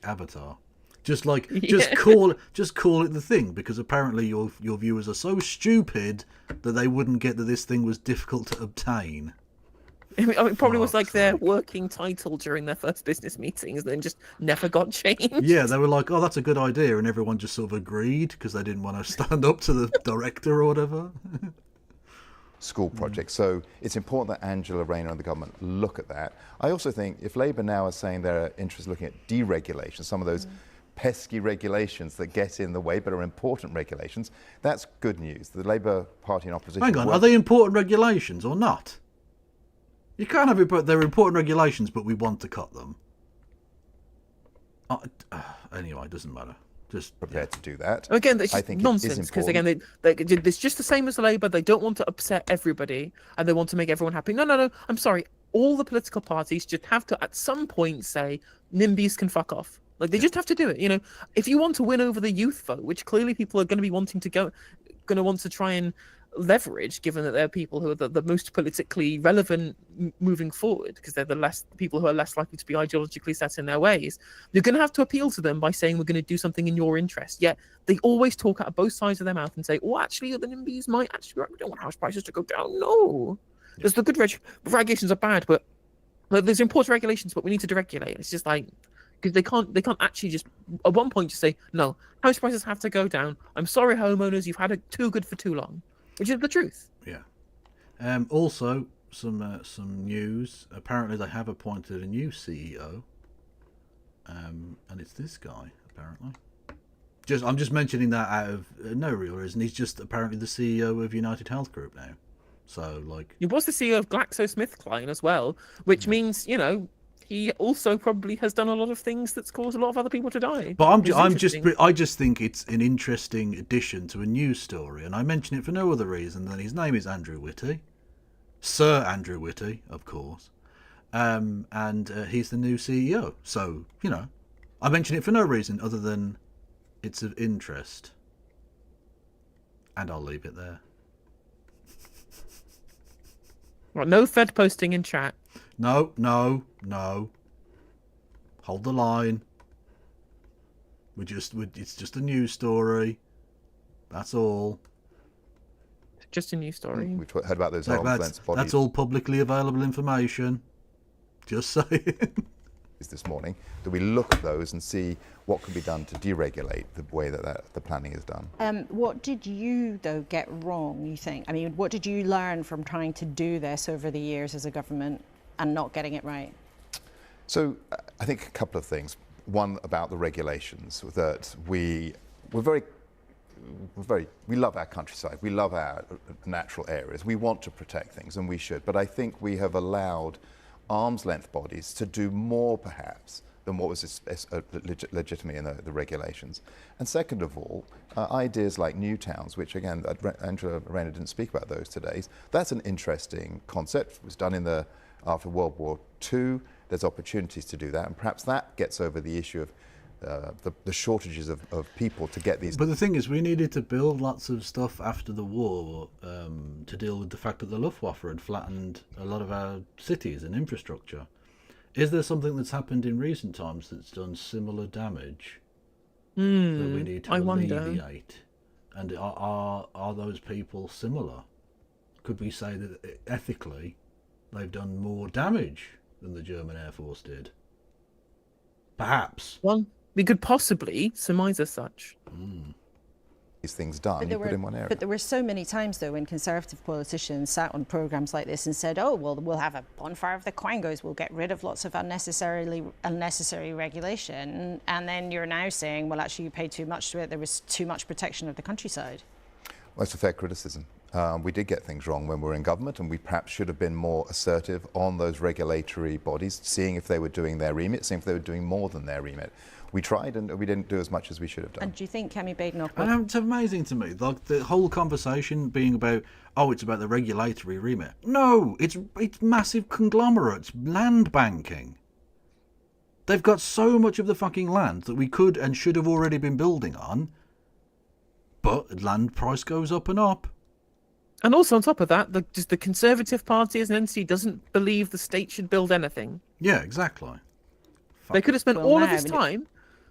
Avatar. Just call it the thing, because apparently your viewers are so stupid that they wouldn't get that this thing was difficult to obtain. I mean, it probably was like their working title during their first business meetings, and then just never got changed. Yeah, they were like, "Oh, that's a good idea," and everyone just sort of agreed because they didn't want to stand up to the director or whatever. School projects. So it's important that Angela Rayner and the government look at that. I also think if Labour now are saying they're interested in looking at deregulation, some of those pesky regulations that get in the way but are important regulations, that's good news. The Labour Party in opposition... Hang on, are they important regulations or not? You can't have it, but they're important regulations, but we want to cut them. Anyway, it doesn't matter. Just prepared to do that. Again, it's just nonsense, because again, it's just the same as Labour. They don't want to upset everybody, and they want to make everyone happy. No. I'm sorry. All the political parties just have to, at some point, say NIMBYs can fuck off. Like, they just have to do it. If you want to win over the youth vote, which clearly people are going to be want to try and leverage, given that they're people who are the most politically relevant moving forward, because they're the people who are less likely to be ideologically set in their ways, you're going to have to appeal to them by saying we're going to do something in your interest. Yet they always talk out of both sides of their mouth and say, "Oh, actually, the NIMBYs might actually, we don't want house prices to go down." No, because the good regulations are bad, but there's important regulations, but we need to deregulate. It's just like, because they can't actually just at one point just say, "No, house prices have to go down. I'm sorry, homeowners, you've had it too good for too long." Which is the truth. Yeah. Also, some news. Apparently, they have appointed a new CEO, and it's this guy. Apparently, I'm just mentioning that out of no real reason. He's just apparently the CEO of United Health Group now. So, like, he was the CEO of GlaxoSmithKline as well, which means he also probably has done a lot of things that's caused a lot of other people to die. But I just think it's an interesting addition to a news story, and I mention it for no other reason than his name is Andrew Whitty, Sir Andrew Whitty, of course, and he's the new CEO. So, you know, I mention it for no reason other than it's of interest. And I'll leave it there. Well, no Fed posting in chat. No. Hold the line. It's just a news story. That's all. Just a news story. We've heard about those arms length bodies. That's all publicly available information. Just saying. This morning, do we look at those and see what can be done to deregulate the way that the planning is done? What did you, though, get wrong, you think? I mean, what did you learn from trying to do this over the years as a government and not getting it right? So I think a couple of things. One, about the regulations, that we love our countryside, we love our natural areas, we want to protect things, and we should. But I think we have allowed arm's length bodies to do more, perhaps, than what was legitimate in the regulations. And second of all, ideas like new towns, which again, Angela Rayner didn't speak about those today. That's an interesting concept. It was done after World War II. There's opportunities to do that, and perhaps that gets over the issue of the shortages of people to get these. But the thing is, we needed to build lots of stuff after the war to deal with the fact that the Luftwaffe had flattened a lot of our cities and infrastructure. Is there something that's happened in recent times that's done similar damage that we need to alleviate? And are those people similar? Could we say that ethically they've done more damage than the German Air Force did? Perhaps. Well, we could possibly surmise as such. These things done, you put in one area. But there were so many times, though, when Conservative politicians sat on programmes like this and said, oh, well, we'll have a bonfire of the Quangos, we'll get rid of lots of unnecessary regulation. And then you're now saying, well, actually, you paid too much to it, there was too much protection of the countryside. Well, that's a fair criticism. We did get things wrong when we were in government, and we perhaps should have been more assertive on those regulatory bodies, seeing if they were doing their remit, seeing if they were doing more than their remit. We tried, and we didn't do as much as we should have done. And do you think Kemi Badenoch... And it's amazing to me, like the whole conversation being about, oh, it's about the regulatory remit. No, it's massive conglomerates, land banking. They've got so much of the fucking land that we could and should have already been building on, but land price goes up and up. And also on top of that, the Conservative Party as an entity doesn't believe the state should build anything. Yeah, exactly. They could have spent all of this time.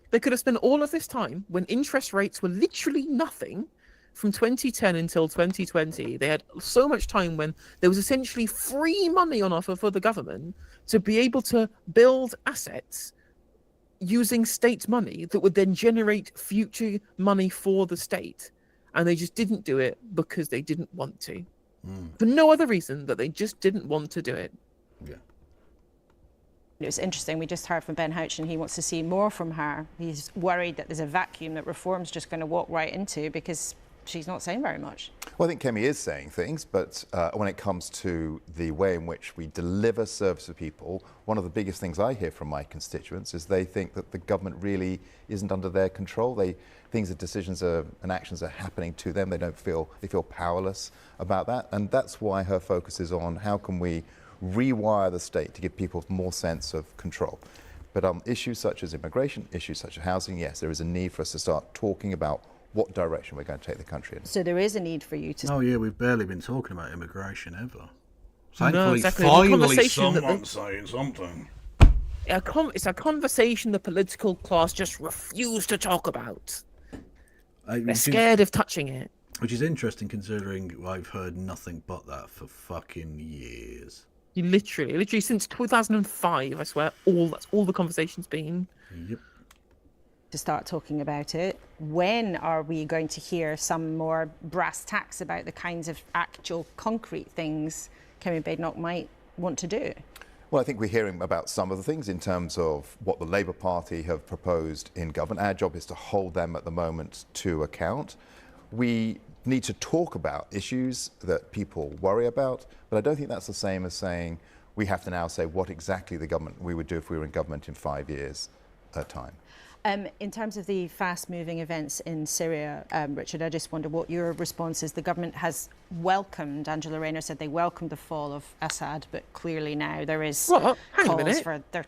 They could have spent all of this time when interest rates were literally nothing from 2010 until 2020. They had so much time when there was essentially free money on offer for the government to be able to build assets using state money that would then generate future money for the state. And they just didn't do it because they didn't want to. For no other reason that they just didn't want to do it. Yeah. It was interesting. We just heard from Ben Houchen. He wants to see more from her. He's worried that there's a vacuum that Reform's just going to walk right into because she's not saying very much. Well, I think Kemi is saying things, but when it comes to the way in which we deliver service to people, one of the biggest things I hear from my constituents is they think that the government really isn't under their control. Decisions and actions are happening to them. They feel powerless about that, and that's why her focus is on how can we rewire the state to give people more sense of control. But issues such as immigration, issues such as housing, yes, there is a need for us to start talking about what direction we're going to take the country in. So there is a need for you to... Oh yeah, we've barely been talking about immigration ever. No, exactly. Finally someone's saying something. It's a conversation the political class just refuse to talk about. They're scared of touching it. Which is interesting considering I've heard nothing but that for fucking years. You literally since 2005, I swear, that's all the conversation's been. Yep. To start talking about it. When are we going to hear some more brass tacks about the kinds of actual concrete things Kemi Badenoch might want to do? Well, I think we're hearing about some of the things in terms of what the Labour Party have proposed in government. Our job is to hold them at the moment to account. We need to talk about issues that people worry about, but I don't think that's the same as saying we have to now say what exactly the government we would do if we were in government in 5 years' time. In terms of the fast-moving events in Syria, Richard, I just wonder what your response is. The government has welcomed, Angela Rayner said they welcomed the fall of Assad, but clearly now there is What? Hang a calls minute. for their...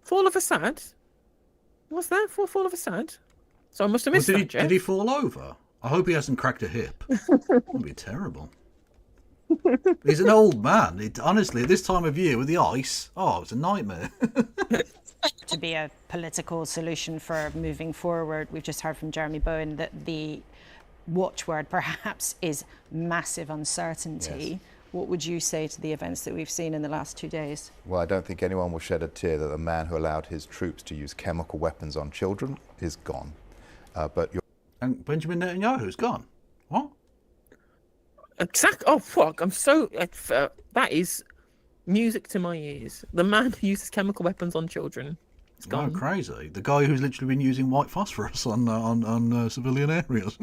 Fall of Assad? What's that for fall of Assad? So I must have missed that, Jeff. Did he fall over? I hope he hasn't cracked a hip. That would be terrible. He's an old man. Honestly, at this time of year with the ice, it's a nightmare. To be a political solution for moving forward. We've just heard from Jeremy Bowen that the watchword perhaps is massive uncertainty. Yes. What would you say to the events that we've seen in the last 2 days? Well, I don't think anyone will shed a tear that the man who allowed his troops to use chemical weapons on children is gone. And Benjamin Netanyahu's gone. What? Exactly. Oh, fuck. I'm so... that is music to my ears. The man who uses chemical weapons on children is gone. Oh, crazy. The guy who's literally been using white phosphorus on civilian areas.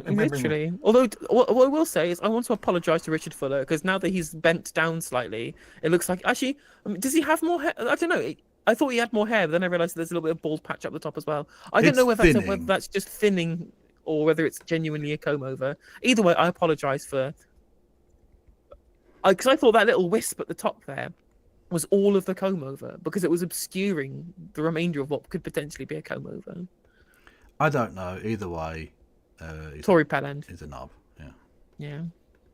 Literally. Although, what I will say is I want to apologise to Richard Fuller, because now that he's bent down slightly, it looks like... Actually, does he have more hair? I don't know. I thought he had more hair, but then I realised there's a little bit of bald patch up the top as well. I don't know whether that's just thinning or whether it's genuinely a comb over. Either way, I apologise for... Because I thought that little wisp at the top there was all of the comb over, because it was obscuring the remainder of what could potentially be a comb over. I don't know. Either way, Tory Pelland is a knob. Yeah. Yeah.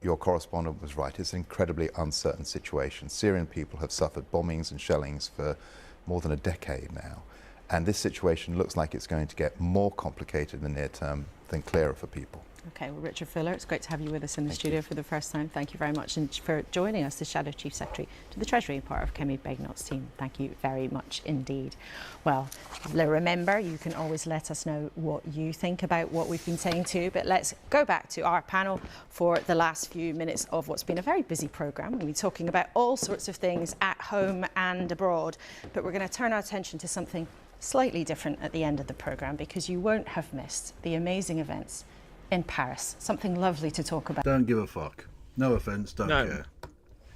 Your correspondent was right. It's an incredibly uncertain situation. Syrian people have suffered bombings and shellings for more than a decade now. And this situation looks like it's going to get more complicated in the near term than clearer for people. Okay, well, Richard Fuller, it's great to have you with us in the studio for the first time. Thank you very much, and for joining us, the Shadow Chief Secretary to the Treasury, part of Kemi Begnot's team. Thank you very much indeed. Well, remember, you can always let us know what you think about what we've been saying to you, but let's go back to our panel for the last few minutes of what's been a very busy programme. We'll be talking about all sorts of things at home and abroad, but we're going to turn our attention to something slightly different at the end of the programme, because you won't have missed the amazing events in Paris. Something lovely to talk about. Don't give a fuck. No offence, don't care.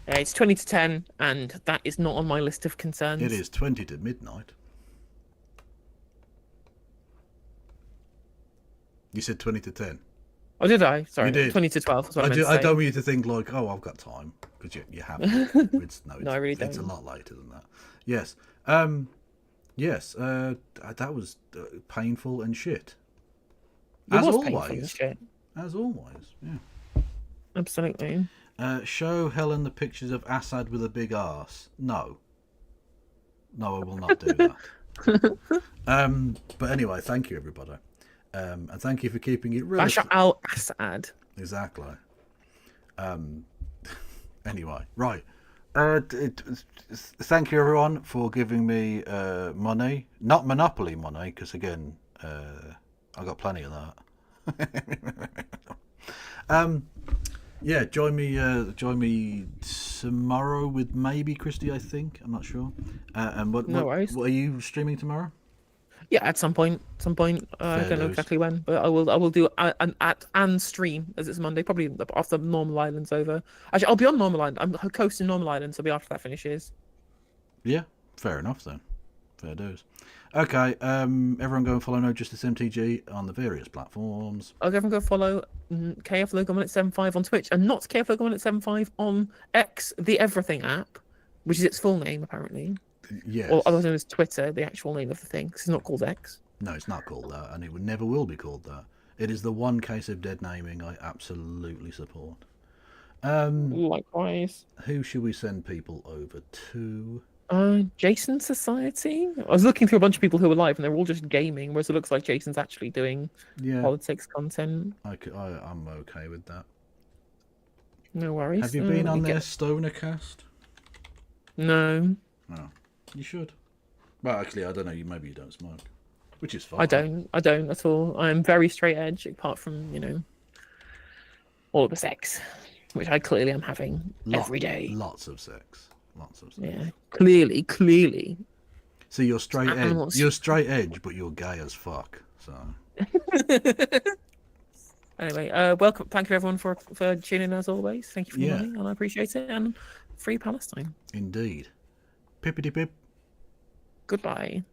It's 20 to 10, and that is not on my list of concerns. It is 20 to midnight. You said 20 to 10. Oh, did I? Sorry, you did. 20 to 12. That's what I don't want you to think like, oh, I've got time, because you haven't. No, I really don't. It's a lot later than that. Yes. Yes. That was painful and shit. As always. As always, yeah. Absolutely. Show Helen the pictures of Assad with a big arse. No. No, I will not do that. But anyway, thank you, everybody. And thank you for keeping it real. Bashar al-Assad. Exactly. Anyway, right. Thank you, everyone, for giving me money. Not Monopoly money, because, again... I got plenty of that. Yeah, join me tomorrow with maybe Christy. I think, I'm not sure. And what are you streaming tomorrow? Yeah, at some point. I don't know exactly when, but I will do an stream, as it's Monday, probably after Normal Island's over. Actually, I'll be on Normal Island. I'm hosting Normal Island, so it'll be after that finishes. Yeah, fair enough then. Fair dues. Okay, everyone go and follow No Justice MTG on the various platforms. Everyone go follow KF Logo 175 on Twitch, and not KF Logo 175 on X, the Everything app, which is its full name apparently. Yes. Or otherwise known as Twitter, the actual name of the thing, because it's not called X. No, it's not called that, and it never will be called that. It is the one case of dead naming I absolutely support. Likewise. Who should we send people over to? Jason Society? I was looking through a bunch of people who were live, and they're all just gaming, whereas it looks like Jason's actually doing politics content. I'm okay with that. No worries. Have you been on their Stonercast? No. No. You should. Well, actually, I don't know. Maybe you don't smoke, which is fine. I don't at all. I'm very straight edge, apart from, all of the sex, which I clearly am having every day. Lots of sex. Yeah, clearly. So you're straight edge. You're straight edge, but you're gay as fuck. So. Anyway, welcome. Thank you everyone for tuning in as always. Thank you for your money, and I appreciate it. And free Palestine. Indeed. Pippity pip. Goodbye.